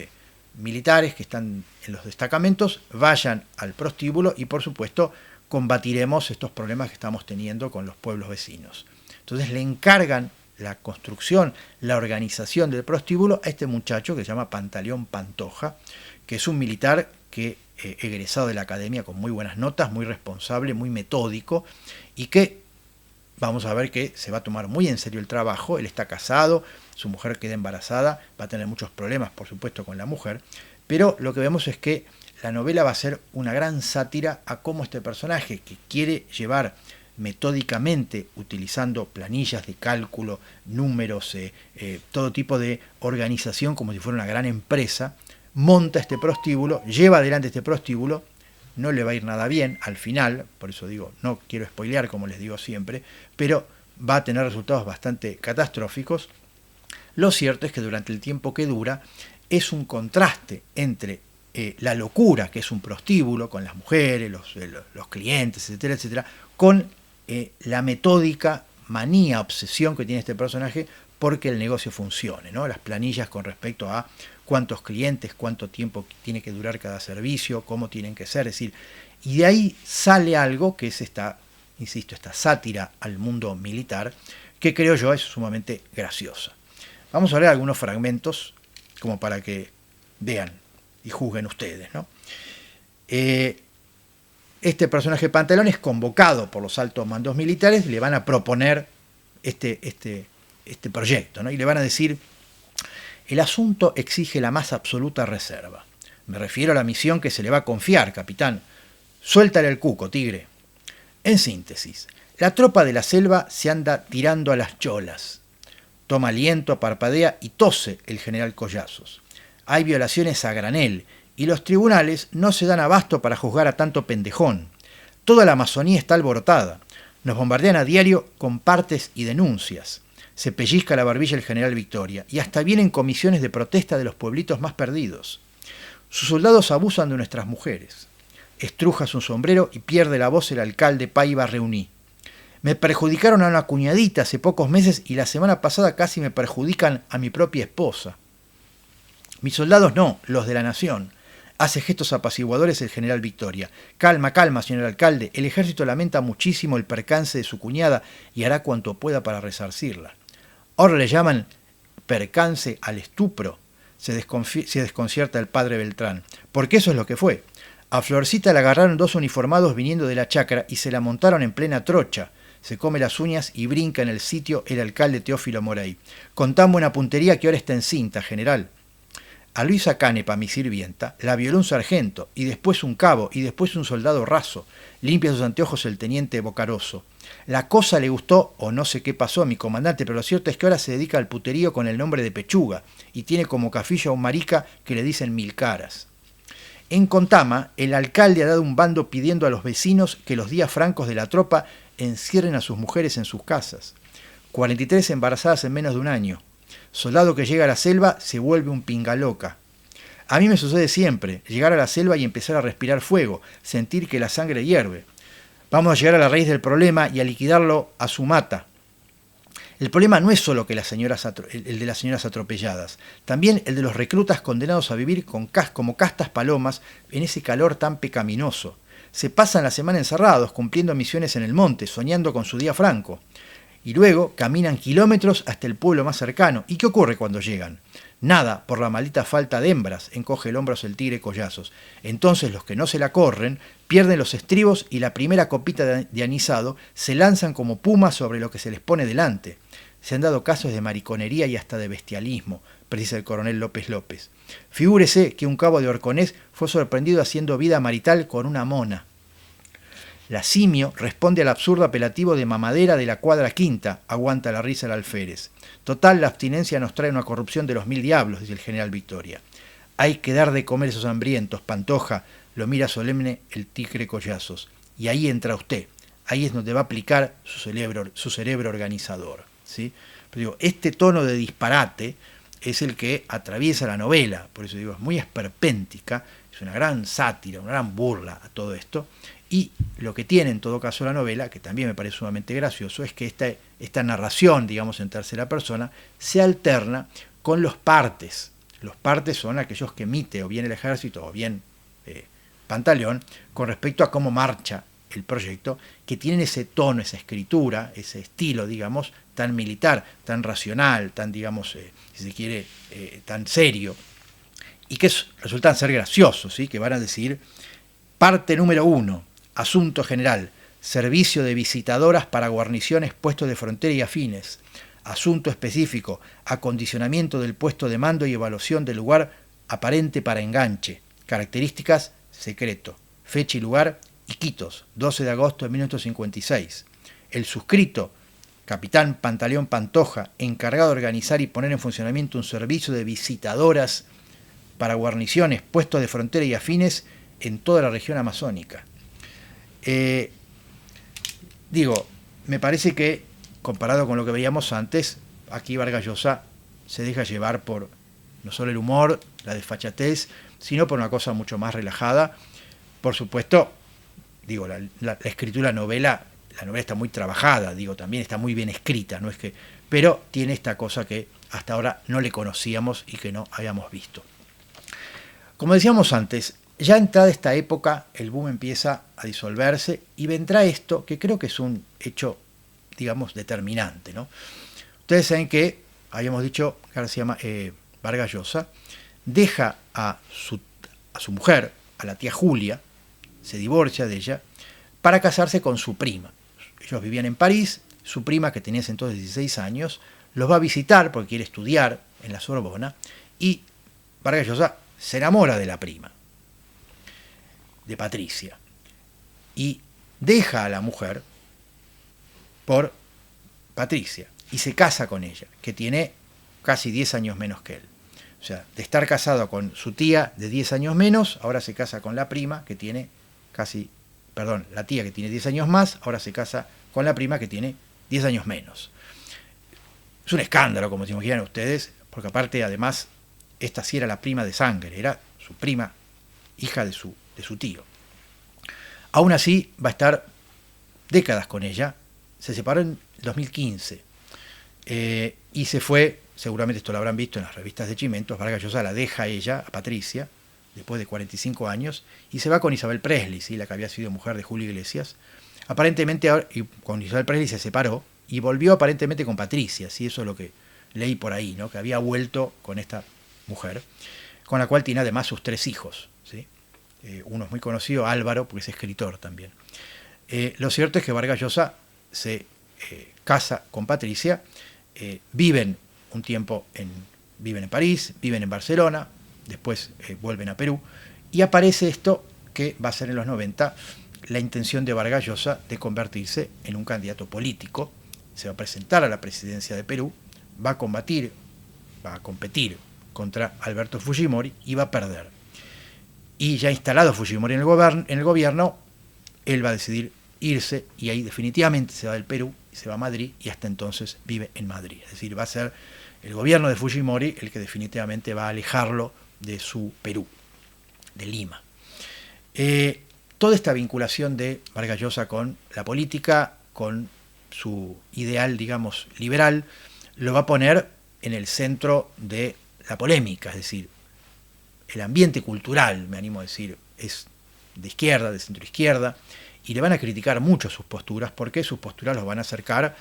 militares que están en los destacamentos vayan al prostíbulo y por supuesto combatiremos estos problemas que estamos teniendo con los pueblos vecinos. Entonces le encargan la construcción, la organización del prostíbulo a este muchacho que se llama Pantaleón Pantoja, que es un militar que egresado de la academia con muy buenas notas, muy responsable, muy metódico, y que vamos a ver que se va a tomar muy en serio el trabajo. Él está casado, su mujer queda embarazada, va a tener muchos problemas por supuesto con la mujer, pero lo que vemos es que la novela va a ser una gran sátira a cómo este personaje, que quiere llevar metódicamente, utilizando planillas de cálculo, números, todo tipo de organización como si fuera una gran empresa, monta este prostíbulo, lleva adelante este prostíbulo, no le va a ir nada bien al final, por eso digo, no quiero spoilear como les digo siempre, pero va a tener resultados bastante catastróficos. Lo cierto es que durante el tiempo que dura es un contraste entre la locura, que es un prostíbulo, con las mujeres, los clientes, etcétera, etcétera, con la metódica manía, obsesión que tiene este personaje porque el negocio funcione, ¿no? Las planillas con respecto a cuántos clientes, cuánto tiempo tiene que durar cada servicio, cómo tienen que ser, es decir, y de ahí sale algo que es esta, insisto, esta sátira al mundo militar, que creo yo es sumamente graciosa. Vamos a ver algunos fragmentos como para que vean y juzguen ustedes, ¿no? Este personaje Pantaleón es convocado por los altos mandos militares, le van a proponer este proyecto, ¿no? Y le van a decir, el asunto exige la más absoluta reserva. Me refiero a la misión que se le va a confiar, capitán. Suéltale el cuco, tigre. En síntesis, la tropa de la selva se anda tirando a las cholas. Toma aliento, parpadea y tose el general Collazos. Hay violaciones a granel y los tribunales no se dan abasto para juzgar a tanto pendejón. Toda la Amazonía está alborotada. Nos bombardean a diario con partes y denuncias. Se pellizca la barbilla el general Victoria y hasta vienen comisiones de protesta de los pueblitos más perdidos. Sus soldados abusan de nuestras mujeres. Estruja su sombrero y pierde la voz el alcalde Paiva Reuní. Me perjudicaron a una cuñadita hace pocos meses y la semana pasada casi me perjudican a mi propia esposa. Mis soldados no, los de la nación. Hace gestos apaciguadores el general Victoria. Calma, calma, señor alcalde. El ejército lamenta muchísimo el percance de su cuñada y hará cuanto pueda para resarcirla. Ahora le llaman percance al estupro. Se desconcierta el padre Beltrán. Porque eso es lo que fue. A Florcita la agarraron dos uniformados viniendo de la chacra y se la montaron en plena trocha. Se come las uñas y brinca en el sitio el alcalde Teófilo Morey. Con tan buena puntería que ahora está encinta, general. A Luisa Canepa, mi sirvienta, la violó un sargento, y después un cabo, y después un soldado raso. Limpia sus anteojos el teniente Bocaroso. La cosa le gustó, o no sé qué pasó a mi comandante, pero lo cierto es que ahora se dedica al puterío con el nombre de Pechuga, y tiene como cafilla a un marica que le dicen Mil Caras. En Contama, el alcalde ha dado un bando pidiendo a los vecinos que los días francos de la tropa encierren a sus mujeres en sus casas. 43 embarazadas en menos de un año. Soldado que llega a la selva se vuelve un pingaloca. A mí me sucede siempre, llegar a la selva y empezar a respirar fuego, sentir que la sangre hierve. Vamos a llegar a la raíz del problema y a liquidarlo a su mata. El problema no es solo que el de las señoras atropelladas, también el de los reclutas condenados a vivir como castas palomas en ese calor tan pecaminoso. Se pasan la semana encerrados, cumpliendo misiones en el monte, soñando con su día franco. Y luego caminan kilómetros hasta el pueblo más cercano. ¿Y qué ocurre cuando llegan? Nada, por la maldita falta de hembras, encoge el hombro el tigre Collazos. Entonces los que no se la corren pierden los estribos y la primera copita de anisado se lanzan como pumas sobre lo que se les pone delante. Se han dado casos de mariconería y hasta de bestialismo, precisa el coronel López López. Figúrese que un cabo de Orconés fue sorprendido haciendo vida marital con una mona. La simio responde al absurdo apelativo de mamadera de la cuadra quinta, aguanta la risa el alférez. Total, la abstinencia nos trae una corrupción de los 1000 diablos, dice el general Victoria. Hay que dar de comer esos hambrientos, Pantoja, lo mira solemne el tigre Collazos. Y ahí entra usted, ahí es donde va a aplicar su cerebro organizador, ¿sí? Pero digo, este tono de disparate es el que atraviesa la novela, por eso digo, es muy esperpéntica, es una gran sátira, una gran burla a todo esto. Y lo que tiene en todo caso la novela, que también me parece sumamente gracioso, es que esta narración, digamos en tercera persona, se alterna con los partes. Los partes son aquellos que emite o bien el ejército o bien Pantaleón con respecto a cómo marcha el proyecto, que tienen ese tono, esa escritura, ese estilo, digamos, tan militar, tan racional, tan, digamos, si se quiere, tan serio, y que resultan ser graciosos, ¿sí? Que van a decir, parte número 1, asunto general, servicio de visitadoras para guarniciones, puestos de frontera y afines. Asunto específico, acondicionamiento del puesto de mando y evaluación del lugar aparente para enganche. Características, secreto. Fecha y lugar, Iquitos, 12 de agosto de 1956. El suscrito, capitán Pantaleón Pantoja, encargado de organizar y poner en funcionamiento un servicio de visitadoras para guarniciones, puestos de frontera y afines en toda la región amazónica. Me parece que, comparado con lo que veíamos antes, aquí Vargas Llosa se deja llevar por no solo el humor, la desfachatez, sino por una cosa mucho más relajada. Por supuesto, la escritura la novela está muy trabajada, también está muy bien escrita, no es que, pero tiene esta cosa que hasta ahora no le conocíamos y que no habíamos visto. Como decíamos antes, ya entrada esta época, el boom empieza a disolverse y vendrá esto, que creo que es un hecho, determinante, ¿no? Ustedes saben que, habíamos dicho, Vargas Llosa deja a su mujer, a la tía Julia, se divorcia de ella, para casarse con su prima. Ellos vivían en París, su prima, que tenía entonces 16 años, los va a visitar porque quiere estudiar en la Sorbona, y Vargas Llosa se enamora de la prima, de Patricia, y deja a la mujer por Patricia y se casa con ella, que tiene casi 10 años menos que él. O sea, de estar casado con su tía de 10 años menos, ahora se casa con la prima que tiene la tía que tiene 10 años más, ahora se casa con la prima que tiene 10 años menos. Es un escándalo, como se imaginan ustedes, porque aparte, además, esta sí era la prima de sangre, era su prima, hija de su tío. Aún así, va a estar décadas con ella. Se separó en 2015 y se fue, seguramente esto lo habrán visto en las revistas de Chimentos, Vargas Llosa la deja a ella, a Patricia, después de 45 años, y se va con Isabel Presley, ¿sí? La que había sido mujer de Julio Iglesias. Aparentemente, con Isabel Presley se separó y volvió aparentemente con Patricia, ¿sí? Eso es lo que leí por ahí, ¿no? Que había vuelto con esta mujer, con la cual tiene además sus 3 hijos, ¿sí? Uno es muy conocido, Álvaro, porque es escritor también. Lo cierto es que Vargas Llosa se casa con Patricia, viven un tiempo viven en París, viven en Barcelona, después vuelven a Perú, y aparece esto que va a ser en los 90 la intención de Vargas Llosa de convertirse en un candidato político. Se va a presentar a la presidencia de Perú, va a competir contra Alberto Fujimori y va a perder. Y ya instalado Fujimori en el gobierno, él va a decidir irse y ahí definitivamente se va del Perú y se va a Madrid y hasta entonces vive en Madrid. Es decir, va a ser el gobierno de Fujimori el que definitivamente va a alejarlo de su Perú, de Lima. Toda esta vinculación de Vargas Llosa con la política, con su ideal, digamos, liberal, lo va a poner en el centro de la polémica, es decir, el ambiente cultural, me animo a decir, es de izquierda, de centroizquierda, y le van a criticar mucho sus posturas, porque sus posturas los van a acercar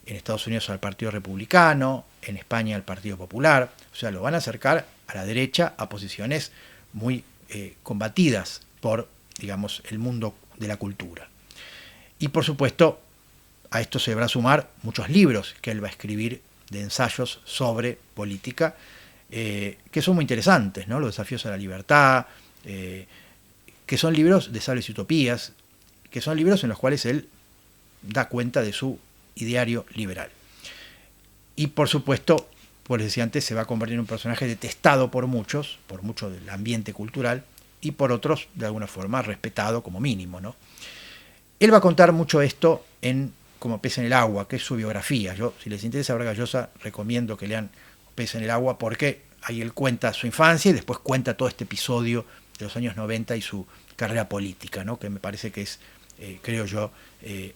en Estados Unidos al Partido Republicano, en España al Partido Popular, o sea, lo van a acercar a la derecha a posiciones muy combatidas por, digamos, el mundo de la cultura. Y por supuesto, a esto se va a sumar muchos libros que él va a escribir de ensayos sobre política, que son muy interesantes, ¿no? Los desafíos a la libertad, que son libros de sables y utopías, que son libros en los cuales él da cuenta de su ideario liberal. Y por supuesto, como les decía antes, se va a convertir en un personaje detestado por muchos del ambiente cultural, y por otros, de alguna forma, respetado como mínimo, ¿no? Él va a contar mucho esto en Como pez en el agua, que es su biografía. Yo, si les interesa Vargas Llosa, recomiendo que lean Pez en el agua, porque ahí él cuenta su infancia y después cuenta todo este episodio de los años 90 y su carrera política, ¿no? Que me parece que es, creo yo,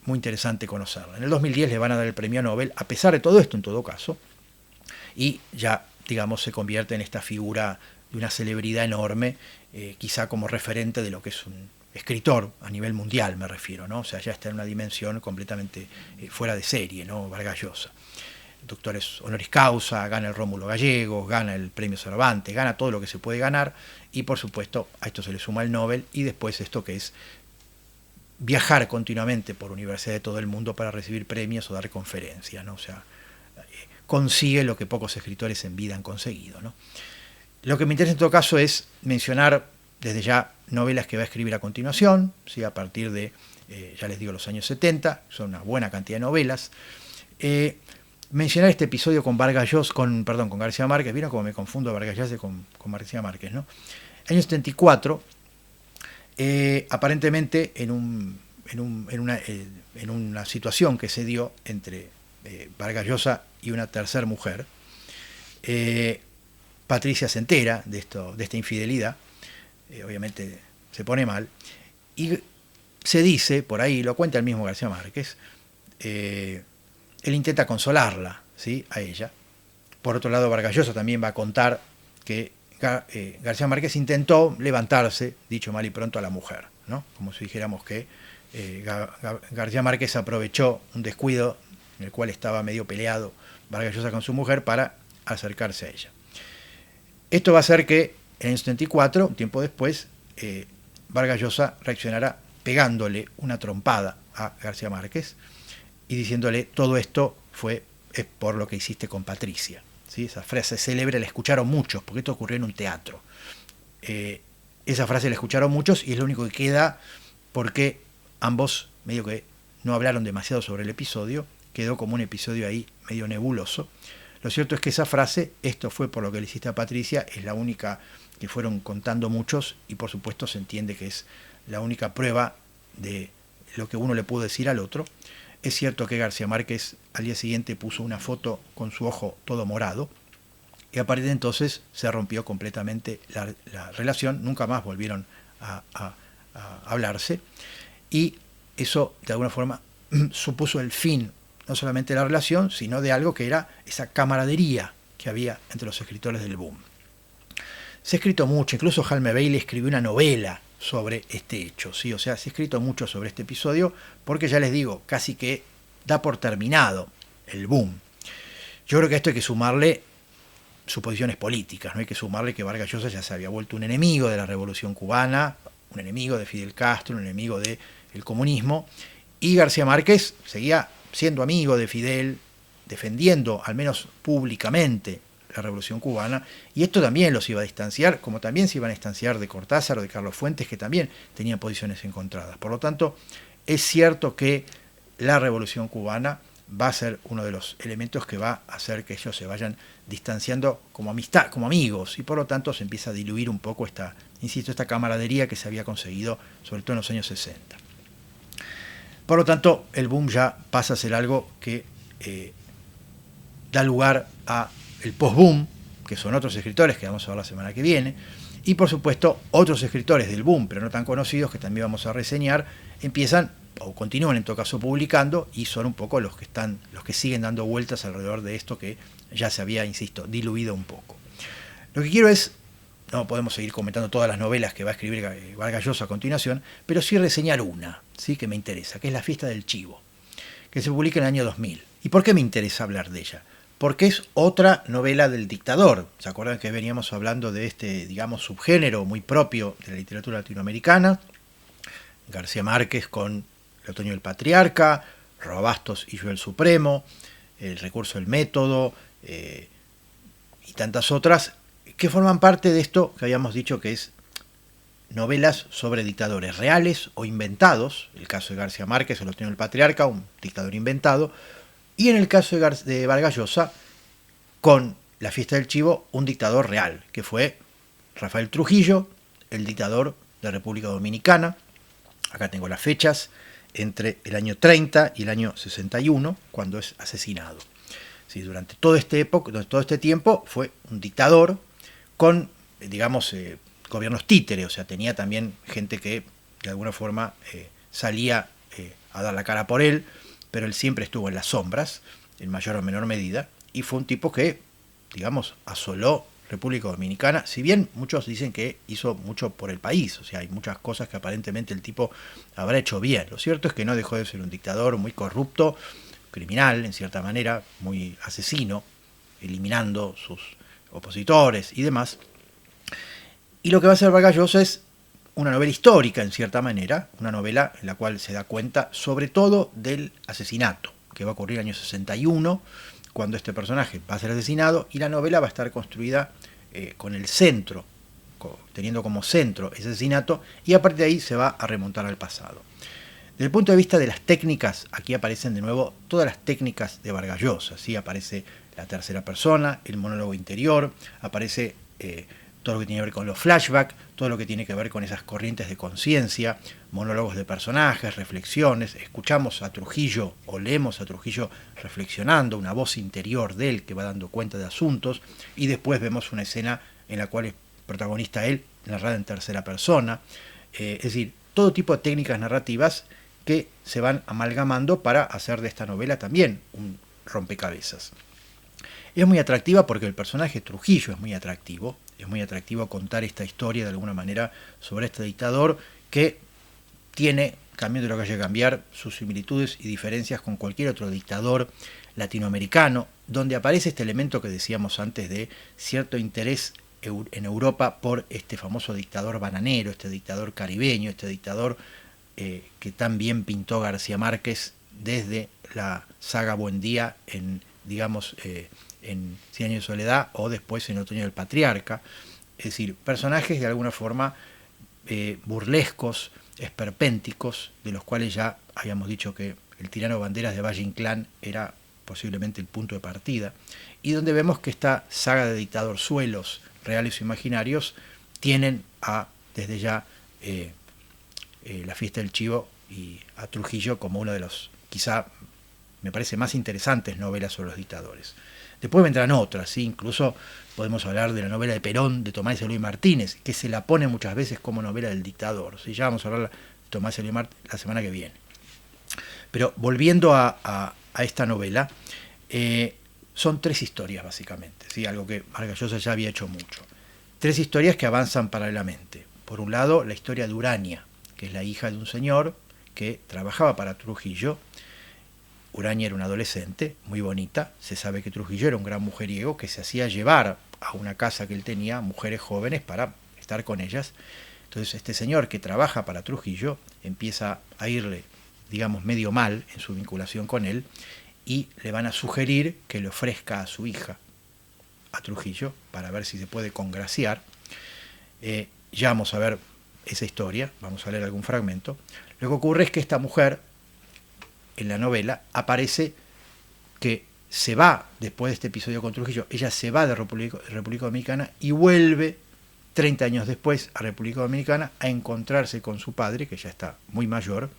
muy interesante conocerla. En el 2010 le van a dar el premio Nobel, a pesar de todo esto, en todo caso, y ya, digamos, se convierte en esta figura de una celebridad enorme, quizá como referente de lo que es un escritor a nivel mundial, me refiero, ¿no? O sea, ya está en una dimensión completamente fuera de serie, ¿no? Vargas Llosa. Doctores honoris causa, gana el Rómulo Gallegos, gana el premio Cervantes, gana todo lo que se puede ganar, y por supuesto a esto se le suma el Nobel, y después esto que es viajar continuamente por universidades de todo el mundo para recibir premios o dar conferencias, ¿no? O sea, consigue lo que pocos escritores en vida han conseguido, ¿no? Lo que me interesa en todo caso es mencionar desde ya novelas que va a escribir a continuación, ¿sí? A partir de, ya les digo, los años 70, son una buena cantidad de novelas. Mencionar este episodio con Vargas Llosa, con García Márquez, ¿vieron cómo me confundo Vargas Llosa con García Márquez, ¿no? Año 74, aparentemente en una situación que se dio entre Vargas Llosa y una tercera mujer, Patricia se entera de esta infidelidad, obviamente se pone mal, y se dice, por ahí lo cuenta el mismo García Márquez, él intenta consolarla, ¿sí? A ella. Por otro lado, Vargas Llosa también va a contar que García Márquez intentó levantarse, dicho mal y pronto, a la mujer, ¿no? Como si dijéramos que García Márquez aprovechó un descuido en el cual estaba medio peleado Vargas Llosa con su mujer para acercarse a ella. Esto va a hacer que en el 74, un tiempo después, Vargas Llosa reaccionará pegándole una trompada a García Márquez y diciéndole: todo esto es por lo que hiciste con Patricia, ¿sí? Esa frase célebre la escucharon muchos, porque esto ocurrió en un teatro. Esa frase la escucharon muchos y es lo único que queda, porque ambos medio que no hablaron demasiado sobre el episodio, quedó como un episodio ahí medio nebuloso. Lo cierto es que esa frase, esto fue por lo que le hiciste a Patricia, es la única que fueron contando muchos, y por supuesto se entiende que es la única prueba de lo que uno le pudo decir al otro. Es cierto que García Márquez al día siguiente puso una foto con su ojo todo morado, y a partir de entonces se rompió completamente la relación, nunca más volvieron a hablarse, y eso de alguna forma supuso el fin no solamente de la relación, sino de algo que era esa camaradería que había entre los escritores del boom. Se ha escrito mucho, incluso Jaime Bailey escribió una novela sobre este hecho, ¿sí? O sea, se ha escrito mucho sobre este episodio porque ya les digo, casi que da por terminado el boom. Yo creo que a esto hay que sumarle suposiciones políticas, no hay que sumarle que Vargas Llosa ya se había vuelto un enemigo de la Revolución Cubana, un enemigo de Fidel Castro, un enemigo del comunismo, y García Márquez seguía siendo amigo de Fidel, defendiendo, al menos públicamente, la Revolución Cubana, y esto también los iba a distanciar, como también se iban a distanciar de Cortázar o de Carlos Fuentes, que también tenían posiciones encontradas. Por lo tanto, es cierto que la Revolución Cubana va a ser uno de los elementos que va a hacer que ellos se vayan distanciando como amistad, como amigos, y por lo tanto se empieza a diluir un poco esta camaradería que se había conseguido, sobre todo en los años 60. Por lo tanto, el boom ya pasa a ser algo que da lugar a el post-boom, que son otros escritores que vamos a ver la semana que viene, y por supuesto otros escritores del boom, pero no tan conocidos, que también vamos a reseñar, empiezan o continúan en todo caso publicando, y son un poco los que siguen dando vueltas alrededor de esto que ya se había, insisto, diluido un poco. Lo que quiero es, no podemos seguir comentando todas las novelas que va a escribir Vargas Llosa a continuación, pero sí reseñar una, ¿sí?, que me interesa, que es La fiesta del chivo, que se publica en el año 2000. ¿Y por qué me interesa hablar de ella? Porque es otra novela del dictador. ¿Se acuerdan que veníamos hablando de este, digamos, subgénero muy propio de la literatura latinoamericana? García Márquez con El otoño del patriarca, Robastos y Yo el Supremo, El recurso del método, y tantas otras que forman parte de esto que habíamos dicho que es novelas sobre dictadores reales o inventados. El caso de García Márquez, El otoño del patriarca, un dictador inventado, y en el caso de Vargas Llosa, con La fiesta del chivo, un dictador real, que fue Rafael Trujillo, el dictador de la República Dominicana. Acá tengo las fechas, entre el año 30 y el año 61, cuando es asesinado. Sí, durante todo este tiempo fue un dictador con, digamos, gobiernos títere, o sea, tenía también gente que de alguna forma salía a dar la cara por él, pero él siempre estuvo en las sombras, en mayor o menor medida, y fue un tipo que, digamos, asoló República Dominicana, si bien muchos dicen que hizo mucho por el país, o sea, hay muchas cosas que aparentemente el tipo habrá hecho bien. Lo cierto es que no dejó de ser un dictador muy corrupto, criminal en cierta manera, muy asesino, eliminando sus opositores y demás. Y lo que va a hacer Vargas Llosa es una novela histórica en cierta manera, una novela en la cual se da cuenta sobre todo del asesinato que va a ocurrir en el año 61, cuando este personaje va a ser asesinado, y la novela va a estar construida con el centro, teniendo como centro ese asesinato, y a partir de ahí se va a remontar al pasado. Desde el punto de vista de las técnicas, aquí aparecen de nuevo todas las técnicas de Vargas Llosa, ¿sí? Aparece la tercera persona, el monólogo interior, aparece todo lo que tiene que ver con los flashbacks, todo lo que tiene que ver con esas corrientes de conciencia, monólogos de personajes, reflexiones. Escuchamos a Trujillo o leemos a Trujillo reflexionando, una voz interior de él que va dando cuenta de asuntos, y después vemos una escena en la cual es protagonista él, narrada en tercera persona. Es decir, todo tipo de técnicas narrativas que se van amalgamando para hacer de esta novela también un rompecabezas. Es muy atractiva porque el personaje Trujillo es muy atractivo contar esta historia de alguna manera sobre este dictador que tiene, cambiando lo que haya que cambiar, sus similitudes y diferencias con cualquier otro dictador latinoamericano, donde aparece este elemento que decíamos antes de cierto interés en Europa por este famoso dictador bananero, este dictador caribeño, este dictador que tan bien pintó García Márquez desde la saga Buen Día en, digamos, en Cien años de soledad, o después en Otoño del Patriarca. Es decir, personajes de alguna forma burlescos, esperpénticos, de los cuales ya habíamos dicho que el tirano Banderas de Valle Inclán era posiblemente el punto de partida, y donde vemos que esta saga de dictadorzuelos reales o imaginarios tienen desde ya La fiesta del chivo y a Trujillo como uno de los quizá me parece más interesantes novelas sobre los dictadores. Después vendrán otras, ¿sí? Incluso podemos hablar de la novela de Perón de Tomás Eloy Martínez, que se la pone muchas veces como novela del dictador, ¿sí? Ya vamos a hablar de Tomás Eloy Martínez la semana que viene. Pero volviendo a esta novela, son 3 historias básicamente, ¿sí? Algo que Vargas Llosa ya había hecho mucho. 3 historias que avanzan paralelamente. Por un lado, la historia de Urania, que es la hija de un señor que trabajaba para Trujillo. Urania era una adolescente, muy bonita. Se sabe que Trujillo era un gran mujeriego que se hacía llevar a una casa que él tenía mujeres jóvenes para estar con ellas. Entonces este señor que trabaja para Trujillo empieza a irle, digamos, medio mal en su vinculación con él, y le van a sugerir que le ofrezca a su hija a Trujillo para ver si se puede congraciar. Ya vamos a ver esa historia, vamos a leer algún fragmento. Lo que ocurre es que esta mujer, en la novela, aparece que se va, después de este episodio con Trujillo, ella se va de República Dominicana y vuelve 30 años después a República Dominicana a encontrarse con su padre, que ya está muy mayor,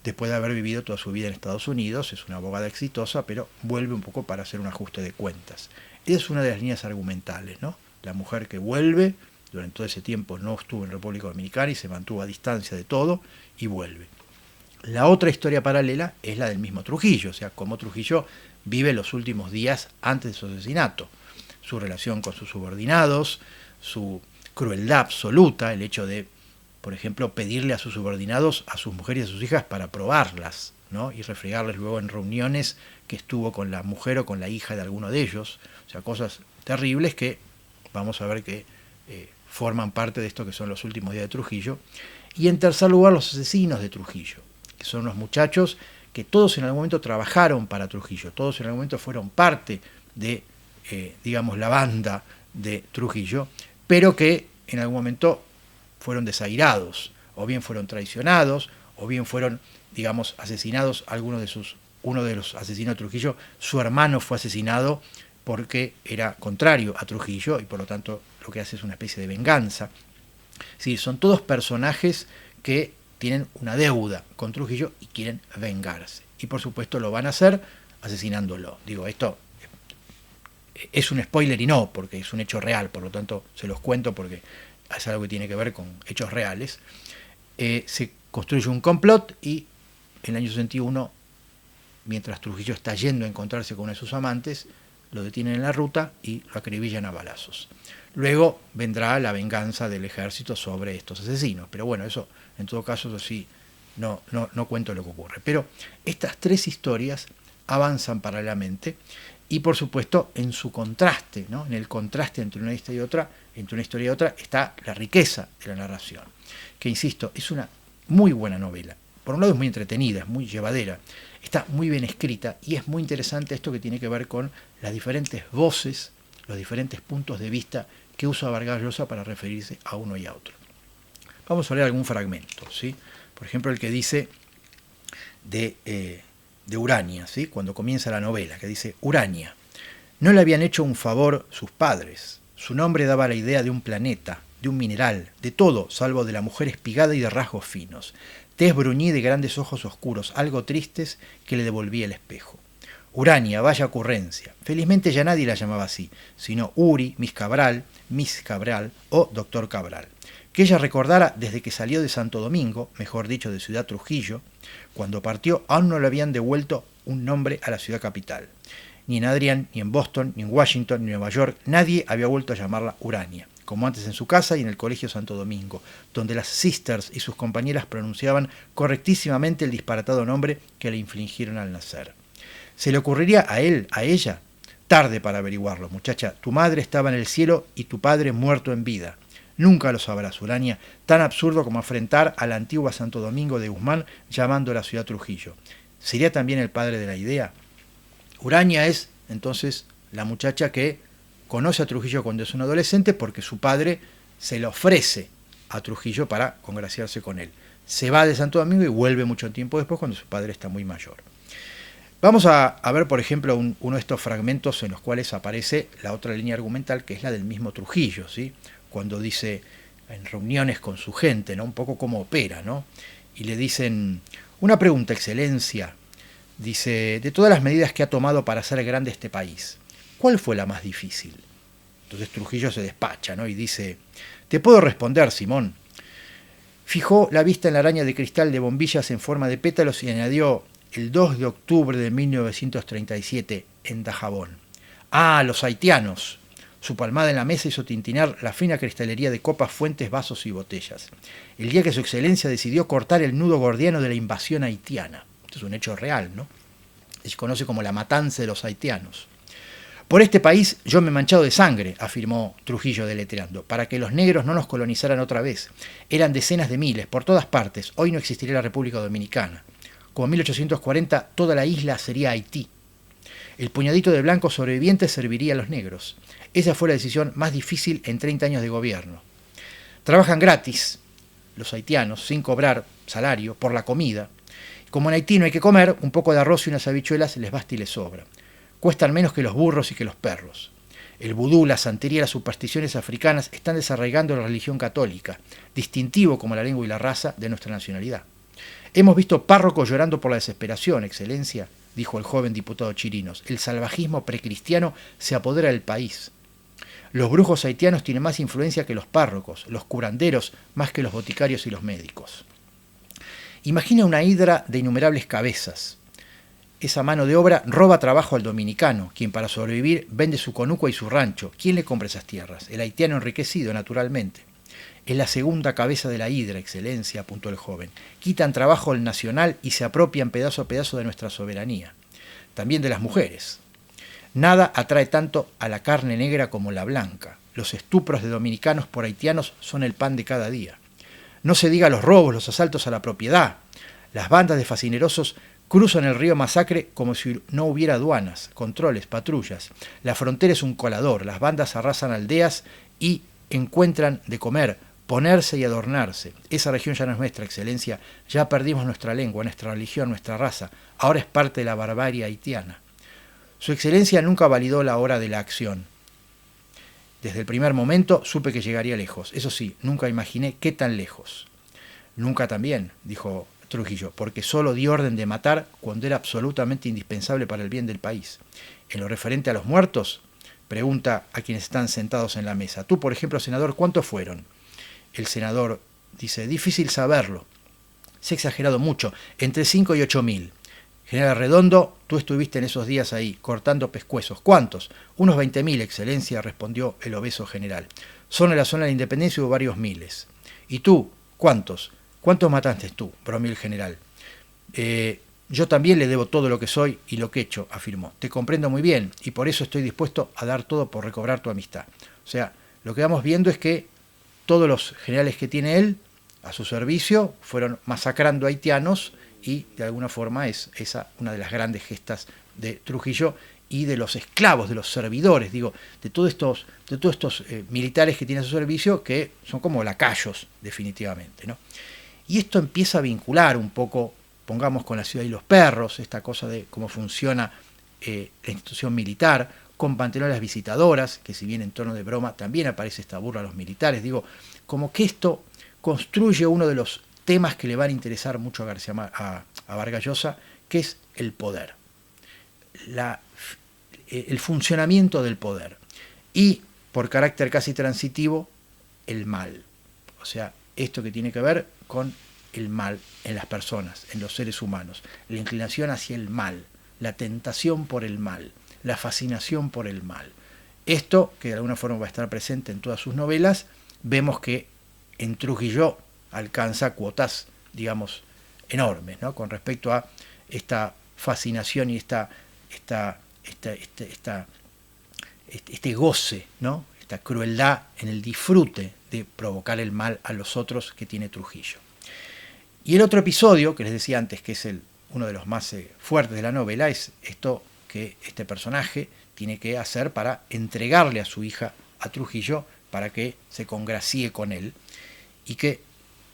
después de haber vivido toda su vida en Estados Unidos. Es una abogada exitosa, pero vuelve un poco para hacer un ajuste de cuentas. Esa es una de las líneas argumentales, ¿no? La mujer que vuelve, durante todo ese tiempo no estuvo en República Dominicana y se mantuvo a distancia de todo, y vuelve. La otra historia paralela es la del mismo Trujillo, o sea, cómo Trujillo vive los últimos días antes de su asesinato, su relación con sus subordinados, su crueldad absoluta, el hecho de, por ejemplo, pedirle a sus subordinados, a sus mujeres y a sus hijas para probarlas, ¿no? Y refregarles luego en reuniones que estuvo con la mujer o con la hija de alguno de ellos. O sea, cosas terribles que vamos a ver que forman parte de esto que son los últimos días de Trujillo. Y en tercer lugar, los asesinos de Trujillo, que son los muchachos que todos en algún momento trabajaron para Trujillo, todos en algún momento fueron parte de, digamos, la banda de Trujillo, pero que en algún momento fueron desairados, o bien fueron traicionados, o bien fueron, digamos, asesinados. Uno de los asesinos de Trujillo, su hermano fue asesinado porque era contrario a Trujillo, y por lo tanto lo que hace es una especie de venganza. Sí, son todos personajes que tienen una deuda con Trujillo y quieren vengarse. Y por supuesto lo van a hacer asesinándolo. Digo, esto es un spoiler y no, porque es un hecho real, por lo tanto se los cuento porque es algo que tiene que ver con hechos reales. Se construye un complot y en el año 61, mientras Trujillo está yendo a encontrarse con uno de sus amantes, lo detienen en la ruta y lo acribillan a balazos. Luego vendrá la venganza del ejército sobre estos asesinos, pero bueno, eso en todo caso eso sí, no cuento lo que ocurre. Pero estas 3 historias avanzan paralelamente y por supuesto en su contraste, ¿no? En el contraste entre una historia y otra, está la riqueza de la narración, que insisto, es una muy buena novela. Por un lado es muy entretenida, es muy llevadera, está muy bien escrita y es muy interesante esto que tiene que ver con las diferentes voces, los diferentes puntos de vista que usa Vargas Llosa para referirse a uno y a otro. Vamos a leer algún fragmento, ¿sí? Por ejemplo, el que dice de Urania, ¿sí? Cuando comienza la novela, que dice: Urania, no le habían hecho un favor sus padres. Su nombre daba la idea de un planeta, de un mineral, de todo, salvo de la mujer espigada y de rasgos finos. Tez bruñida y grandes ojos oscuros, algo tristes, que le devolvía el espejo. Urania, vaya ocurrencia. Felizmente ya nadie la llamaba así, sino Uri, Miss Cabral o Doctor Cabral. Que ella recordara desde que salió de Santo Domingo, mejor dicho de Ciudad Trujillo, cuando partió aún no le habían devuelto un nombre a la ciudad capital. Ni en Adrián, ni en Boston, ni en Washington, ni en Nueva York, nadie había vuelto a llamarla Urania, como antes en su casa y en el Colegio Santo Domingo, donde las sisters y sus compañeras pronunciaban correctísimamente el disparatado nombre que le infligieron al nacer. ¿Se le ocurriría a él, a ella? Tarde para averiguarlo, muchacha. Tu madre estaba en el cielo y tu padre muerto en vida. Nunca lo sabrás, Urania, tan absurdo como afrentar a la antigua Santo Domingo de Guzmán llamando la ciudad Trujillo. ¿Sería también el padre de la idea? Urania es, entonces, la muchacha que conoce a Trujillo cuando es un adolescente porque su padre se le ofrece a Trujillo para congraciarse con él. Se va de Santo Domingo y vuelve mucho tiempo después cuando su padre está muy mayor. Vamos a ver, por ejemplo, uno de estos fragmentos en los cuales aparece la otra línea argumental, que es la del mismo Trujillo, ¿sí? Cuando dice en reuniones con su gente, ¿no? Un poco cómo opera, ¿no? Y le dicen: Una pregunta, Excelencia. Dice, de todas las medidas que ha tomado para hacer grande este país, ¿cuál fue la más difícil? Entonces Trujillo se despacha, ¿no? Y dice, te puedo responder, Simón. Fijó la vista en la araña de cristal de bombillas en forma de pétalos y añadió, el 2 de octubre de 1937, en Dajabón. Ah, los haitianos. Su palmada en la mesa hizo tintinar la fina cristalería de copas, fuentes, vasos y botellas. El día que su excelencia decidió cortar el nudo gordiano de la invasión haitiana. Esto es un hecho real, ¿no? Se conoce como la matanza de los haitianos. Por este país yo me he manchado de sangre, afirmó Trujillo deletreando, para que los negros no nos colonizaran otra vez. Eran decenas de miles, por todas partes. Hoy no existiría la República Dominicana. Como en 1840, toda la isla sería Haití. El puñadito de blancos sobrevivientes serviría a los negros. Esa fue la decisión más difícil en 30 años de gobierno. Trabajan gratis, los haitianos, sin cobrar salario, por la comida. Como en Haití no hay que comer, un poco de arroz y unas habichuelas les basta y les sobra. Cuestan menos que los burros y que los perros. El vudú, la santería y las supersticiones africanas están desarraigando la religión católica, distintivo como la lengua y la raza de nuestra nacionalidad. Hemos visto párrocos llorando por la desesperación, Excelencia, dijo el joven diputado Chirinos. El salvajismo precristiano se apodera del país. Los brujos haitianos tienen más influencia que los párrocos, los curanderos más que los boticarios y los médicos. Imagina una hidra de innumerables cabezas. Esa mano de obra roba trabajo al dominicano, quien para sobrevivir vende su conuco y su rancho. ¿Quién le compra esas tierras? El haitiano enriquecido, naturalmente. Es la segunda cabeza de la hidra, Excelencia, apuntó el joven. Quitan trabajo al nacional y se apropian pedazo a pedazo de nuestra soberanía. También de las mujeres. Nada atrae tanto a la carne negra como la blanca. Los estupros de dominicanos por haitianos son el pan de cada día. No se diga los robos, los asaltos a la propiedad. Las bandas de fascinerosos cruzan el río Masacre como si no hubiera aduanas, controles, patrullas. La frontera es un colador, las bandas arrasan aldeas y encuentran de comer, ponerse y adornarse. Esa región ya no es nuestra, Excelencia. Ya perdimos nuestra lengua, nuestra religión, nuestra raza. Ahora es parte de la barbarie haitiana. Su Excelencia nunca validó la hora de la acción. Desde el primer momento supe que llegaría lejos. Eso sí, nunca imaginé qué tan lejos. Nunca también, dijo Trujillo, porque solo di orden de matar cuando era absolutamente indispensable para el bien del país. En lo referente a los muertos, pregunta a quienes están sentados en la mesa. Tú, por ejemplo, senador, ¿cuántos fueron? El senador dice, difícil saberlo. Se ha exagerado mucho, entre 5 y 8.000. General Redondo, tú estuviste en esos días ahí, cortando pescuezos. ¿Cuántos? Unos 20.000, Excelencia, respondió el obeso general. Solo en la zona de la Independencia hubo varios miles. ¿Y tú? ¿Cuántos? ¿Cuántos mataste tú? Bromeó el general. Yo también le debo todo lo que soy y lo que he hecho, afirmó. Te comprendo muy bien y por eso estoy dispuesto a dar todo por recobrar tu amistad. O sea, lo que vamos viendo es que todos los generales que tiene él a su servicio fueron masacrando haitianos y de alguna forma es esa una de las grandes gestas de Trujillo y de los esclavos, de los servidores, digo, de todos estos militares que tiene a su servicio que son como lacayos definitivamente, ¿no? Y esto empieza a vincular un poco, pongamos, con La ciudad y los perros, esta cosa de cómo funciona la institución militar, con Pantaleón las visitadoras, que si bien en tono de broma también aparece esta burla a los militares, digo, como que esto construye uno de los temas que le van a interesar mucho a Vargas Llosa, que es el poder, el funcionamiento del poder y, por carácter casi transitivo, el mal. O sea, esto que tiene que ver con el mal en las personas, en los seres humanos, la inclinación hacia el mal, la tentación por el mal, la fascinación por el mal. Esto, que de alguna forma va a estar presente en todas sus novelas, vemos que en Trujillo alcanza cuotas, digamos, enormes, ¿no? Con respecto a esta fascinación y este goce, ¿no? Esta crueldad en el disfrute de provocar el mal a los otros que tiene Trujillo. Y el otro episodio, que les decía antes, que es uno de los más fuertes de la novela, es esto que este personaje tiene que hacer para entregarle a su hija a Trujillo para que se congracie con él y que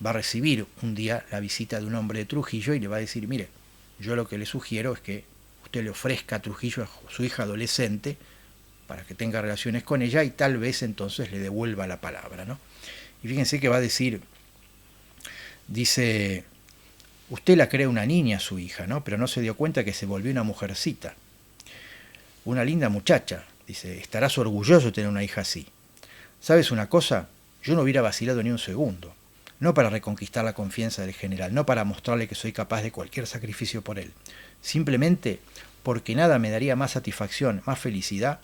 va a recibir un día la visita de un hombre de Trujillo y le va a decir, mire, yo lo que le sugiero es que usted le ofrezca a Trujillo a su hija adolescente para que tenga relaciones con ella y tal vez entonces le devuelva la palabra, ¿no? Y fíjense que va a decir, dice, Usted la cree una niña, su hija, ¿no? Pero no se dio cuenta que se volvió una mujercita. Una linda muchacha, dice, estarás orgulloso de tener una hija así. ¿Sabes una cosa? Yo no hubiera vacilado ni un segundo. No para reconquistar la confianza del general, no para mostrarle que soy capaz de cualquier sacrificio por él. Simplemente porque nada me daría más satisfacción, más felicidad,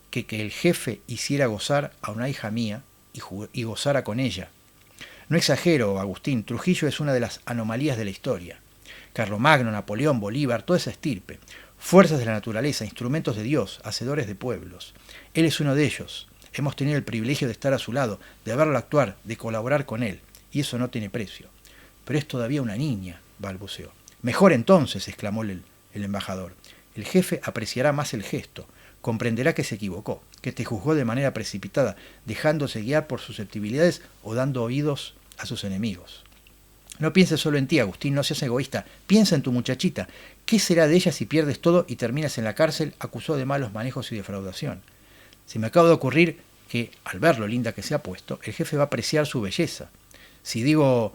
que el jefe hiciera gozar a una hija mía y gozara con ella. No exagero, Agustín, Trujillo es una de las anomalías de la historia. Carlomagno, Napoleón, Bolívar, toda esa estirpe. Fuerzas de la naturaleza, instrumentos de Dios, hacedores de pueblos. Él es uno de ellos. Hemos tenido el privilegio de estar a su lado, de verlo actuar, de colaborar con él. Y eso no tiene precio. Pero es todavía una niña, balbuceó. Mejor entonces, exclamó el embajador. El jefe apreciará más el gesto. Comprenderá que se equivocó, que te juzgó de manera precipitada, dejándose guiar por susceptibilidades o dando oídos a sus enemigos. No pienses solo en ti, Agustín, no seas egoísta. Piensa en tu muchachita. ¿Qué será de ella si pierdes todo y terminas en la cárcel acusado de malos manejos y defraudación? Se me acaba de ocurrir que, al ver lo linda que se ha puesto, el jefe va a apreciar su belleza. Si digo,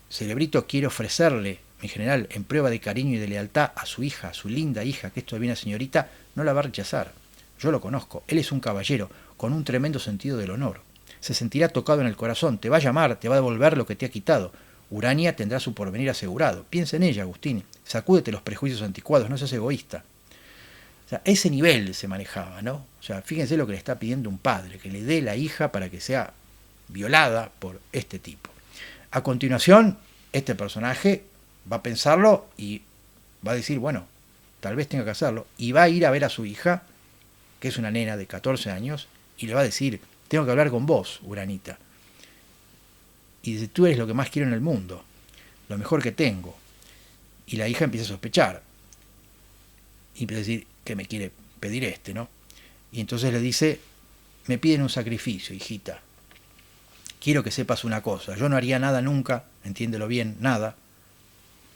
Cerebrito quiere ofrecerle, mi general, en prueba de cariño y de lealtad a su hija, a su linda hija, que es todavía una señorita, no la va a rechazar. Yo lo conozco, él es un caballero, con un tremendo sentido del honor. Se sentirá tocado en el corazón, te va a llamar, te va a devolver lo que te ha quitado. Urania tendrá su porvenir asegurado. Piensa en ella, Agustín. Sacúdete los prejuicios anticuados, no seas egoísta. O sea, ese nivel se manejaba, ¿no? O sea, fíjense lo que le está pidiendo un padre, que le dé la hija para que sea violada por este tipo. A continuación, este personaje va a pensarlo y va a decir, bueno, tal vez tenga que hacerlo. Y va a ir a ver a su hija, que es una nena de 14 años, y le va a decir, tengo que hablar con vos, Uranita. Y dice, tú eres lo que más quiero en el mundo, lo mejor que tengo. Y la hija empieza a sospechar. Y empieza a decir, ¿qué me quiere pedir este, no? Y entonces le dice, me piden un sacrificio, hijita. Quiero que sepas una cosa, yo no haría nada nunca, entiéndelo bien, nada,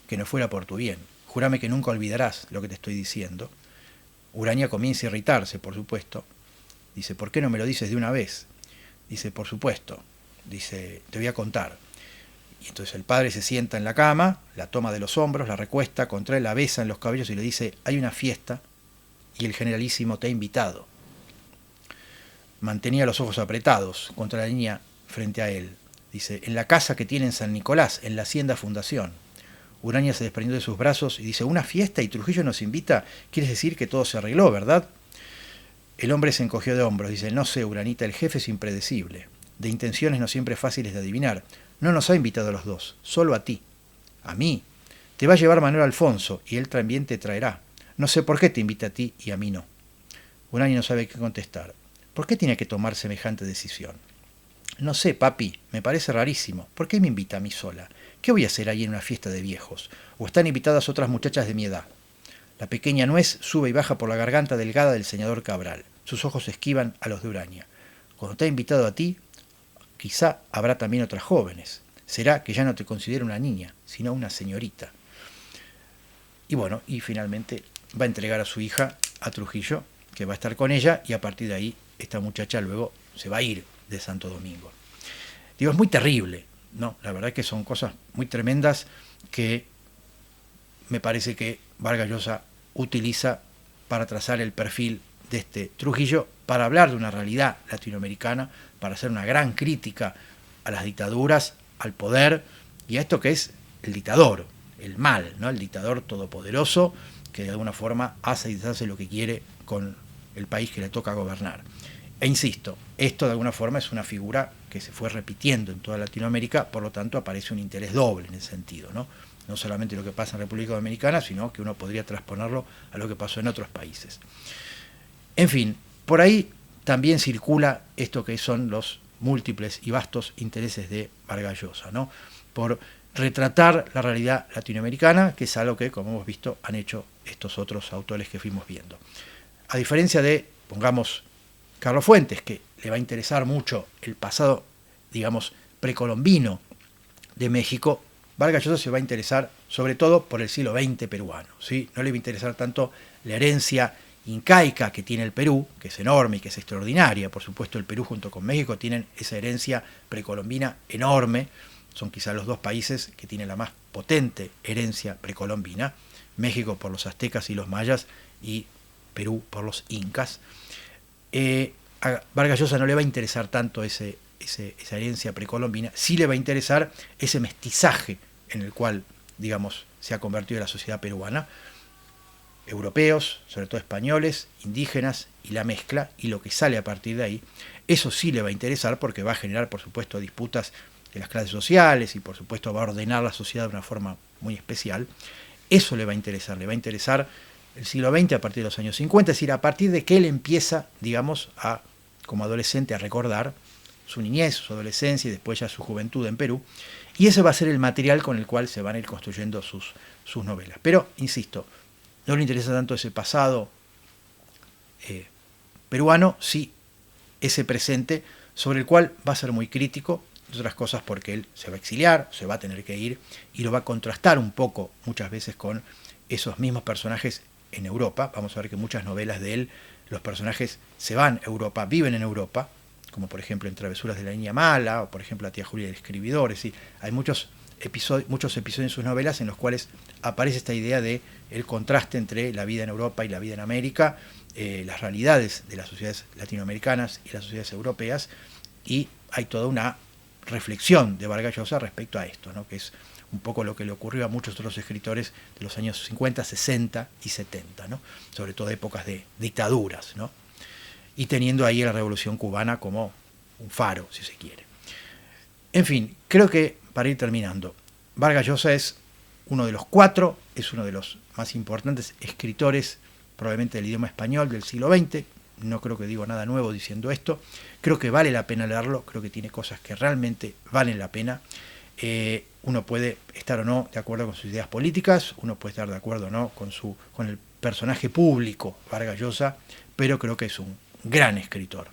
que no fuera por tu bien. Júrame que nunca olvidarás lo que te estoy diciendo. Urania comienza a irritarse, por supuesto. Dice, ¿por qué no me lo dices de una vez? Dice, por supuesto. Dice, te voy a contar. Y entonces el padre se sienta en la cama, la toma de los hombros, la recuesta contra él, la besa en los cabellos y le dice, hay una fiesta y el generalísimo te ha invitado. Mantenía los ojos apretados contra la niña frente a él. Dice, en la casa que tiene en San Nicolás, en la Hacienda Fundación. Urania se desprendió de sus brazos y dice, ¿una fiesta y Trujillo nos invita? ¿Quieres decir que todo se arregló, verdad? El hombre se encogió de hombros. Dice, no sé, Uranita, el jefe es impredecible. De intenciones no siempre fáciles de adivinar. No nos ha invitado a los dos, solo a ti. ¿A mí? Te va a llevar Manuel Alfonso y él también te traerá. No sé por qué te invita a ti y a mí no. Urania no sabe qué contestar. ¿Por qué tiene que tomar semejante decisión? No sé, papi, me parece rarísimo. ¿Por qué me invita a mí sola? ¿Qué voy a hacer ahí en una fiesta de viejos? ¿O están invitadas otras muchachas de mi edad? La pequeña nuez sube y baja por la garganta delgada del señor Cabral. Sus ojos esquivan a los de Urania. Cuando te ha invitado a ti, quizá habrá también otras jóvenes. Será que ya no te considero una niña, sino una señorita. Y bueno, y finalmente va a entregar a su hija a Trujillo, que va a estar con ella, y a partir de ahí esta muchacha luego se va a ir de Santo Domingo. Digo, es muy terrible, ¿no? La verdad es que son cosas muy tremendas que me parece que Vargas Llosa utiliza para trazar el perfil de este Trujillo, para hablar de una realidad latinoamericana, para hacer una gran crítica a las dictaduras, al poder y a esto que es el dictador, el mal, ¿no? El dictador todopoderoso que de alguna forma hace y deshace lo que quiere con el país que le toca gobernar. E insisto, esto de alguna forma es una figura que se fue repitiendo en toda Latinoamérica, por lo tanto aparece un interés doble en ese sentido, ¿no? No solamente lo que pasa en República Dominicana, sino que uno podría transponerlo a lo que pasó en otros países. En fin, por ahí también circula esto que son los múltiples y vastos intereses de Vargas Llosa, ¿no? Por retratar la realidad latinoamericana, que es algo que, como hemos visto, han hecho estos otros autores que fuimos viendo. A diferencia de, pongamos, Carlos Fuentes, que le va a interesar mucho el pasado, digamos, precolombino de México, Vargas Llosa se va a interesar sobre todo por el siglo XX peruano, ¿sí? No le va a interesar tanto la herencia incaica que tiene el Perú, que es enorme y que es extraordinaria. Por supuesto, el Perú junto con México tienen esa herencia precolombina enorme, son quizás los dos países que tienen la más potente herencia precolombina, México por los aztecas y los mayas y Perú por los incas. A Vargas Llosa no le va a interesar tanto esa herencia precolombina, sí le va a interesar ese mestizaje en el cual, digamos, se ha convertido la sociedad peruana, europeos, sobre todo españoles, indígenas y la mezcla, y lo que sale a partir de ahí. Eso sí le va a interesar porque va a generar, por supuesto, disputas de las clases sociales y, por supuesto, va a ordenar la sociedad de una forma muy especial. Eso le va a interesar el siglo XX a partir de los años 50, es decir, a partir de que él empieza, digamos, como adolescente a recordar su niñez, su adolescencia y después ya su juventud en Perú, y ese va a ser el material con el cual se van a ir construyendo sus novelas. Pero, insisto, no le interesa tanto ese pasado peruano, sí ese presente, sobre el cual va a ser muy crítico, entre otras cosas porque él se va a exiliar, se va a tener que ir, y lo va a contrastar un poco muchas veces con esos mismos personajes en Europa. Vamos a ver que muchas novelas de él, los personajes se van a Europa, viven en Europa, como por ejemplo en Travesuras de la Niña Mala, o por ejemplo La Tía Julia del Escribidor. Es decir, hay muchos episodios en sus novelas en los cuales aparece esta idea de el contraste entre la vida en Europa y la vida en América, las realidades de las sociedades latinoamericanas y las sociedades europeas, y hay toda una reflexión de Vargas Llosa respecto a esto, ¿no? Que es un poco lo que le ocurrió a muchos otros escritores de los años 50, 60 y 70, ¿no? Sobre todo épocas de dictaduras, ¿no? Y teniendo ahí la Revolución Cubana como un faro, si se quiere. En fin, creo que, para ir terminando, Vargas Llosa es uno de los cuatro, es uno de los más importantes escritores probablemente del idioma español del siglo XX, no creo que digo nada nuevo diciendo esto, creo que vale la pena leerlo, creo que tiene cosas que realmente valen la pena. Uno puede estar o no de acuerdo con sus ideas políticas, uno puede estar de acuerdo o no con el personaje público Vargas Llosa, pero creo que es un gran escritor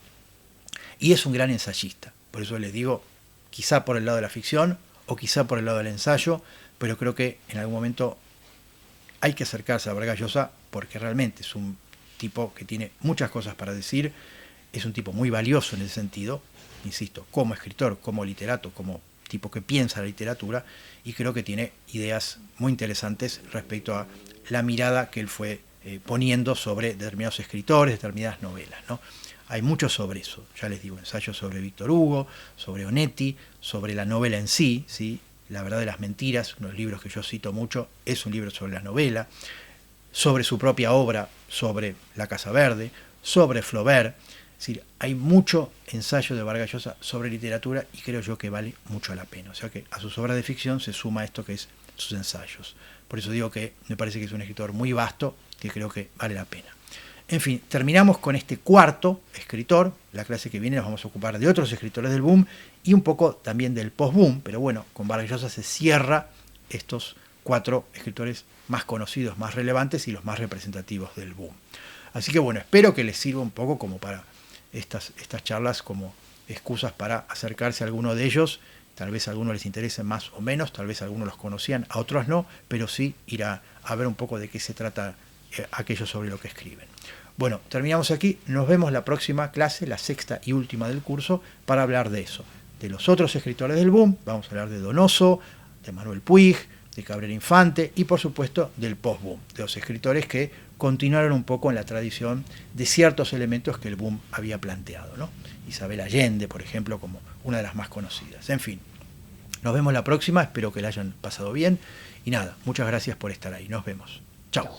y es un gran ensayista. Por eso les digo, quizá por el lado de la ficción o quizá por el lado del ensayo, pero creo que en algún momento hay que acercarse a Vargas Llosa porque realmente es un tipo que tiene muchas cosas para decir, es un tipo muy valioso en ese sentido, insisto, como escritor, como literato, como tipo que piensa la literatura, y creo que tiene ideas muy interesantes respecto a la mirada que él fue poniendo sobre determinados escritores, determinadas novelas, ¿no? Hay mucho sobre eso, ya les digo, ensayos sobre Víctor Hugo, sobre Onetti, sobre la novela en sí, ¿sí? La verdad de las mentiras, uno de los libros que yo cito mucho, es un libro sobre la novela, sobre su propia obra, sobre La Casa Verde, sobre Flaubert. Es decir, hay mucho ensayo de Vargas Llosa sobre literatura y creo yo que vale mucho la pena. O sea que a sus obras de ficción se suma esto que es sus ensayos. Por eso digo que me parece que es un escritor muy vasto, que creo que vale la pena. En fin, terminamos con este cuarto escritor. La clase que viene nos vamos a ocupar de otros escritores del boom y un poco también del post-boom, pero bueno, con Vargas Llosa se cierra estos cuatro escritores más conocidos, más relevantes y los más representativos del boom. Así que bueno, espero que les sirva un poco como para estas charlas como excusas para acercarse a alguno de ellos. Tal vez a algunos les interese más o menos, tal vez algunos los conocían, a otros no, pero sí ir a ver un poco de qué se trata aquello sobre lo que escriben. Bueno, terminamos aquí, nos vemos la próxima clase, la sexta y última del curso, para hablar de eso, de los otros escritores del boom. Vamos a hablar de Donoso, de Manuel Puig, de Cabrera Infante y por supuesto del post-boom, de los escritores que continuaron un poco en la tradición de ciertos elementos que el boom había planteado, ¿no? Isabel Allende, por ejemplo, como una de las más conocidas. En fin, nos vemos la próxima, espero que la hayan pasado bien y nada, muchas gracias por estar ahí, nos vemos. Chao.